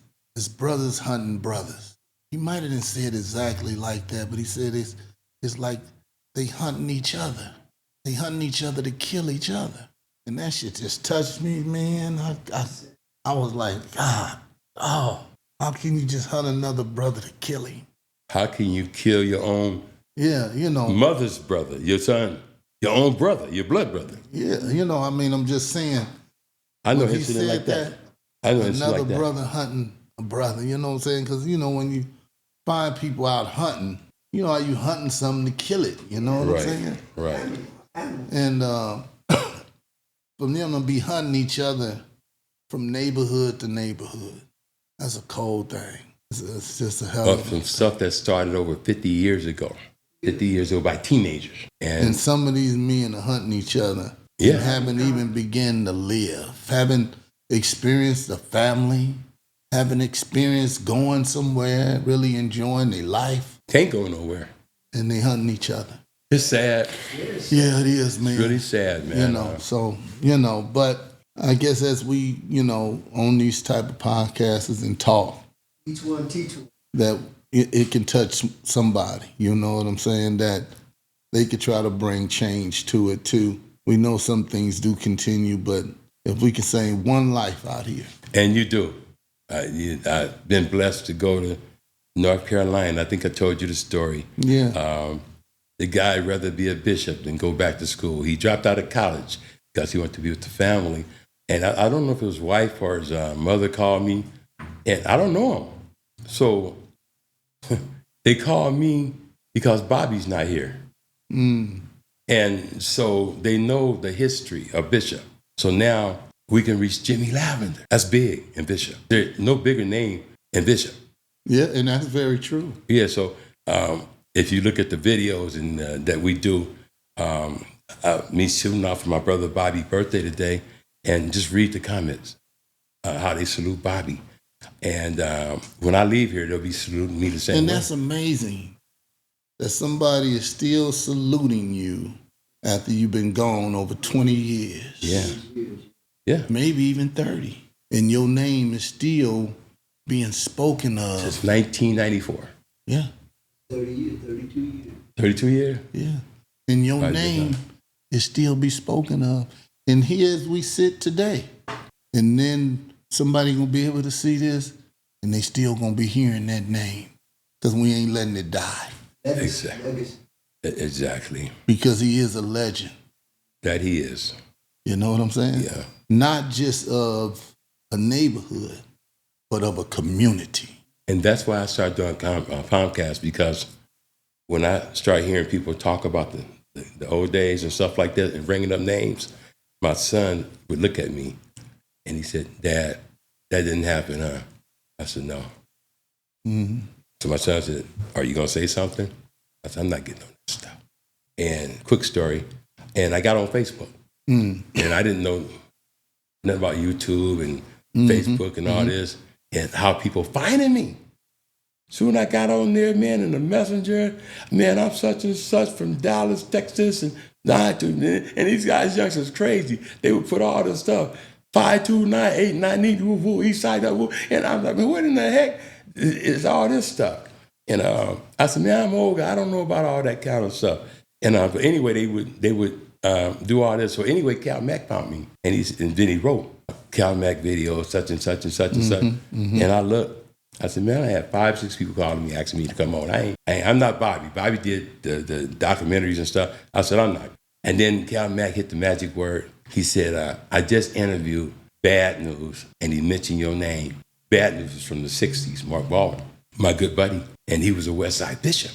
brothers hunting brothers. He might have didn't say it exactly like that, but he said it's like they hunting each other. They hunting each other to kill each other. And that shit just touched me, man. I was like, God, how can you just hunt another brother to kill him? How can you kill your own mother's brother, your son, your own brother, your blood brother? Yeah, I'm just saying. I know incident like that. I know another like that. Brother hunting a brother, you know what I'm saying? Because, when you find people out hunting, you know how you hunting something to kill it, you know what I'm saying? Right. And for them to be hunting each other from neighborhood to neighborhood, that's a cold thing. It's just a hell of some stuff that started over 50 years ago by teenagers. And some of these men are hunting each other and haven't even begun to live, haven't experienced a family, haven't experienced going somewhere, really enjoying their life. Can't go nowhere. And they hunting each other. It's sad. Yeah, it is, man. It's really sad, man. But I guess as we, on these type of podcasts and talk, each one teach one. That it can touch somebody, you know what I'm saying? That they could try to bring change to it too. We know some things do continue, but if we can save one life out here. And you do. I've been blessed to go to North Carolina. I think I told you the story. Yeah. The guy rather be a bishop than go back to school. He dropped out of college because he wanted to be with the family. And I don't know if his wife or his mother called me, and I don't know him. So they called me because Bobby's not here. Mm. And so they know the history of Bishop. So now we can reach Jimmy Lavender. That's big in Bishop. There's no bigger name in Bishop. Yeah, and that's very true. Yeah, so if you look at the videos and that we do, me shooting off for my brother Bobby's birthday today, and just read the comments, how they salute Bobby. And when I leave here, they'll be saluting me the same way. And that's amazing that somebody is still saluting you after you've been gone over 20 years. Yeah. Maybe even 30. And your name is still being spoken of. Since 1994. Yeah. 30 years, 32 years. 32 years? Yeah. And your name is still be spoken of. And here as we sit today. And then somebody gonna be able to see this, and they still gonna be hearing that name. Because we ain't letting it die. Exactly. Because he is a legend. That he is. You know what I'm saying? Yeah. Not just of a neighborhood, but of a community. And that's why I started doing podcasts, because when I start hearing people talk about the old days and stuff like that and bringing up names, my son would look at me and he said, Dad, that didn't happen, huh? I said, no. Mm-hmm. So my son said, are you going to say something? I said, I'm not getting on that stuff. And quick story, and I got on Facebook. And I didn't know nothing about YouTube and Facebook and all this, and how people finding me. Soon I got on there, man, in the messenger, man, I'm such and such from Dallas, Texas, and And these guys, youngsters, crazy. They would put all this stuff. 52989 woo woo east side woo. And I'm like, what in the heck is all this stuff? And I said, man, I'm old guy. I don't know about all that kind of stuff. And but anyway, they would do all this. So anyway, Cal Mack found me, and then he wrote Cal Mack video, such and such and such and such. And I looked. I said, man, I had 5, 6 people calling me, asking me to come on. I'm not Bobby. Bobby did the documentaries and stuff. I said, I'm not. And then Cal Mack hit the magic word. He said, I just interviewed Bad News, and he mentioned your name. Bad News was from the 60s, Mark Baldwin, my good buddy. And he was a West Side bishop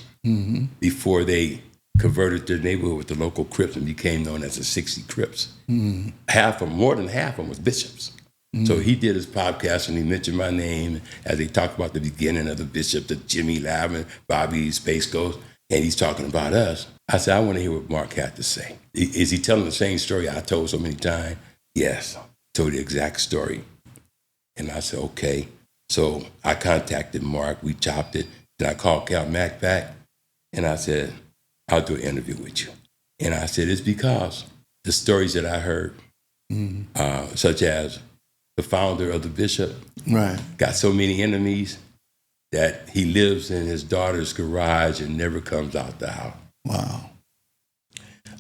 before they converted their neighborhood with the local Crips and became known as the 60 Crips. More than half of them was bishops. So he did his podcast and he mentioned my name as he talked about the beginning of the bishop, the Jimmy Lavender, Bobby Space Ghost, and he's talking about us. I said, I want to hear what Mark had to say. Is he telling the same story I told so many times? Yes, told the exact story. And I said, okay. So I contacted Mark, we chopped it, then I called Cal Mack back, and I said, I'll do an interview with you. And I said, it's because the stories that I heard, such as the founder of the bishop, got so many enemies that he lives in his daughter's garage and never comes out the house. Wow.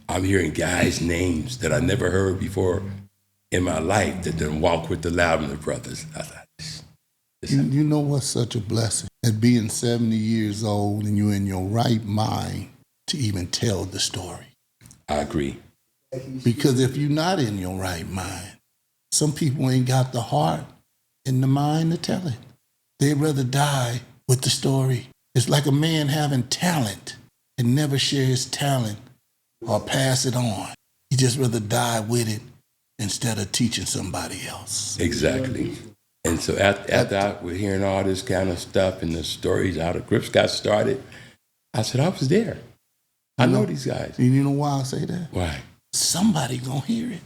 I'm hearing guys' names that I never heard before in my life that done walk with the Lavender brothers. I thought, you know what's such a blessing? At being 70 years old and you're in your right mind to even tell the story. I agree. Because if you're not in your right mind, some people ain't got the heart and the mind to tell it. They'd rather die with the story. It's like a man having talent and never share his talent or pass it on. He just rather die with it instead of teaching somebody else. Exactly. And so after I was hearing all this kind of stuff and the stories, how the Crips got started, I said, I was there. I know these guys. And you know why I say that? Why? Somebody gonna hear it.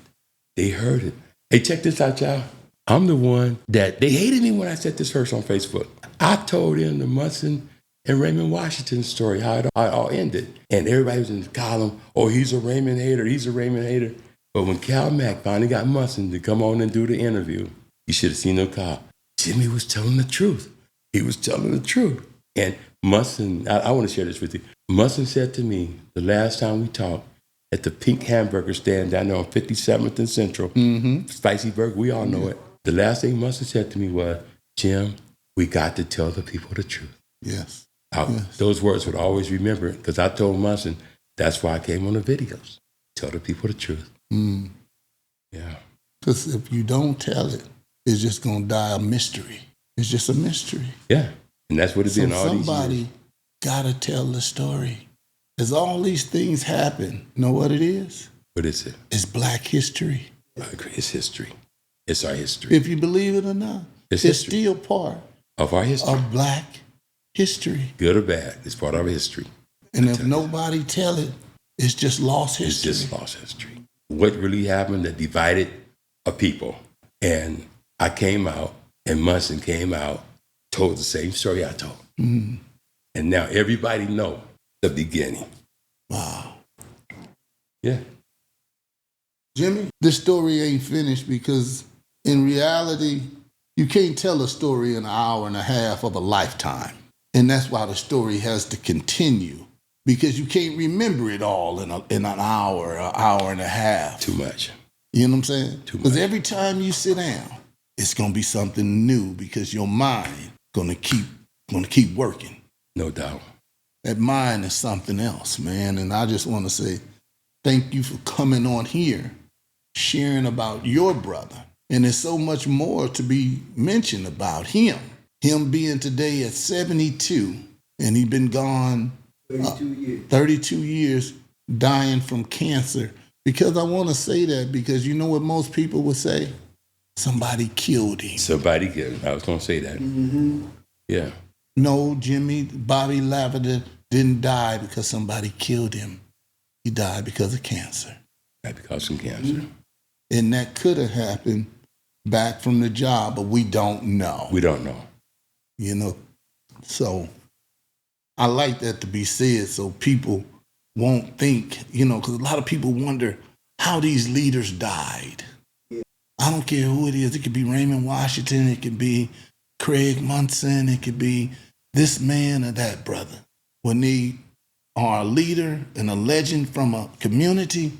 They heard it. Hey, check this out, y'all. I'm the one that they hated me when I said this first on Facebook. I told them the Munson and Raymond Washington story, how it all ended. And everybody was in the column, oh, he's a Raymond hater, he's a Raymond hater. But when Cal Mack finally got Munson to come on and do the interview, you should have seen them call. Jimmy was telling the truth. He was telling the truth. And Munson, I want to share this with you. Munson said to me the last time we talked at the Pink Hamburger stand down there on 57th and Central, Spicy Burger, we all know it. The last thing Munson said to me was, Jim, we got to tell the people the truth. Yes. Those words would always remember it because I told Munson, that's why I came on the videos. Tell the people the truth. Yeah. Because if you don't tell it, it's just going to die a mystery. It's just a mystery. Yeah. And that's what it's been all these years. Somebody got to tell the story. As all these things happen, know what it is? What is it? It's Black history. I agree. It's history. It's our history. If you believe it or not, it's still part of our history. Of Black history. Good or bad, it's part of our history. And if nobody tell it, it's just lost history. It's just lost history. What really happened that divided a people? And I came out, and Munson came out, told the same story I told. And now everybody know the beginning. Wow. Yeah. Jimmy, this story ain't finished because in reality, you can't tell a story in an hour and a half of a lifetime. And that's why the story has to continue, because you can't remember it all in an hour and a half. Too much. You know what I'm saying? Too much. Because every time you sit down, it's going to be something new because your mind going to keep working. No doubt. That mind is something else, man. And I just want to say thank you for coming on here, sharing about your brother. And there's so much more to be mentioned about him. Him being today at 72, and he's been gone 32 years, dying from cancer. Because I want to say that because you know what most people would say? Somebody killed him. Somebody killed him. I was going to say that. Yeah. No, Bobby Lavender didn't die because somebody killed him. He died because of cancer. Died because of cancer. And that could have happened back from the job, but we don't know. We don't know. You know, so I like that to be said so people won't think, because a lot of people wonder how these leaders died. I don't care who it is. It could be Raymond Washington. It could be Craig Munson. It could be this man or that brother. When they are a leader and a legend from a community,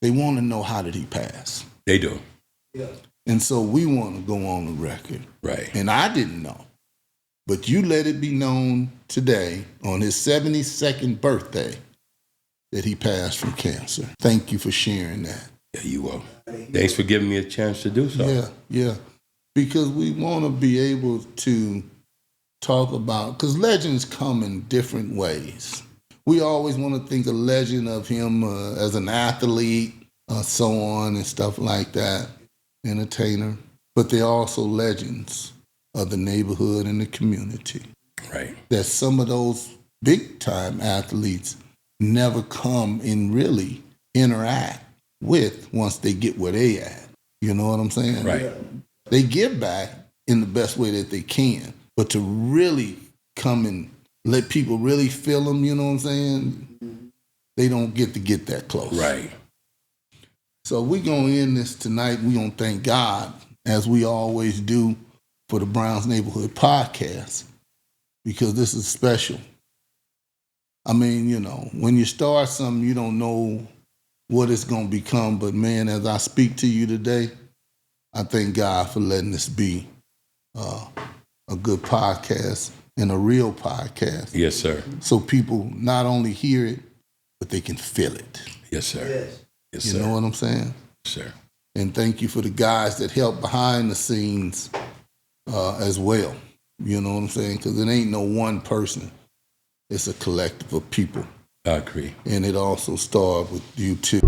they want to know, how did he pass? They do. Yeah. And so we want to go on the record. Right. And I didn't know. But you let it be known today, on his 72nd birthday, that he passed from cancer. Thank you for sharing that. Yeah, you will. Thanks for giving me a chance to do so. Yeah. Because we want to be able to talk about, because legends come in different ways. We always want to think a legend of him as an athlete, so on and stuff like that, entertainer. But they're also legends of the neighborhood and the community. Right. That some of those big-time athletes never come and really interact with once they get where they at. You know what I'm saying? Right. They give back in the best way that they can, but to really come and let people really feel them, you know what I'm saying? They don't get to get that close. Right. So we're going to end this tonight. We're going to thank God, as we always do, for the Browns Neighborhood Podcast, because this is special. I mean, when you start something, you don't know what it's going to become. But, man, as I speak to you today, I thank God for letting this be a good podcast and a real podcast. Yes, sir. So people not only hear it, but they can feel it. Yes, sir. Yes. Yes, You sir. know what I'm saying? Yes, sir. And thank you for the guys that help behind the scenes as well. You know what I'm saying? Because it ain't no one person. It's a collective of people. I agree. And it also started with you too.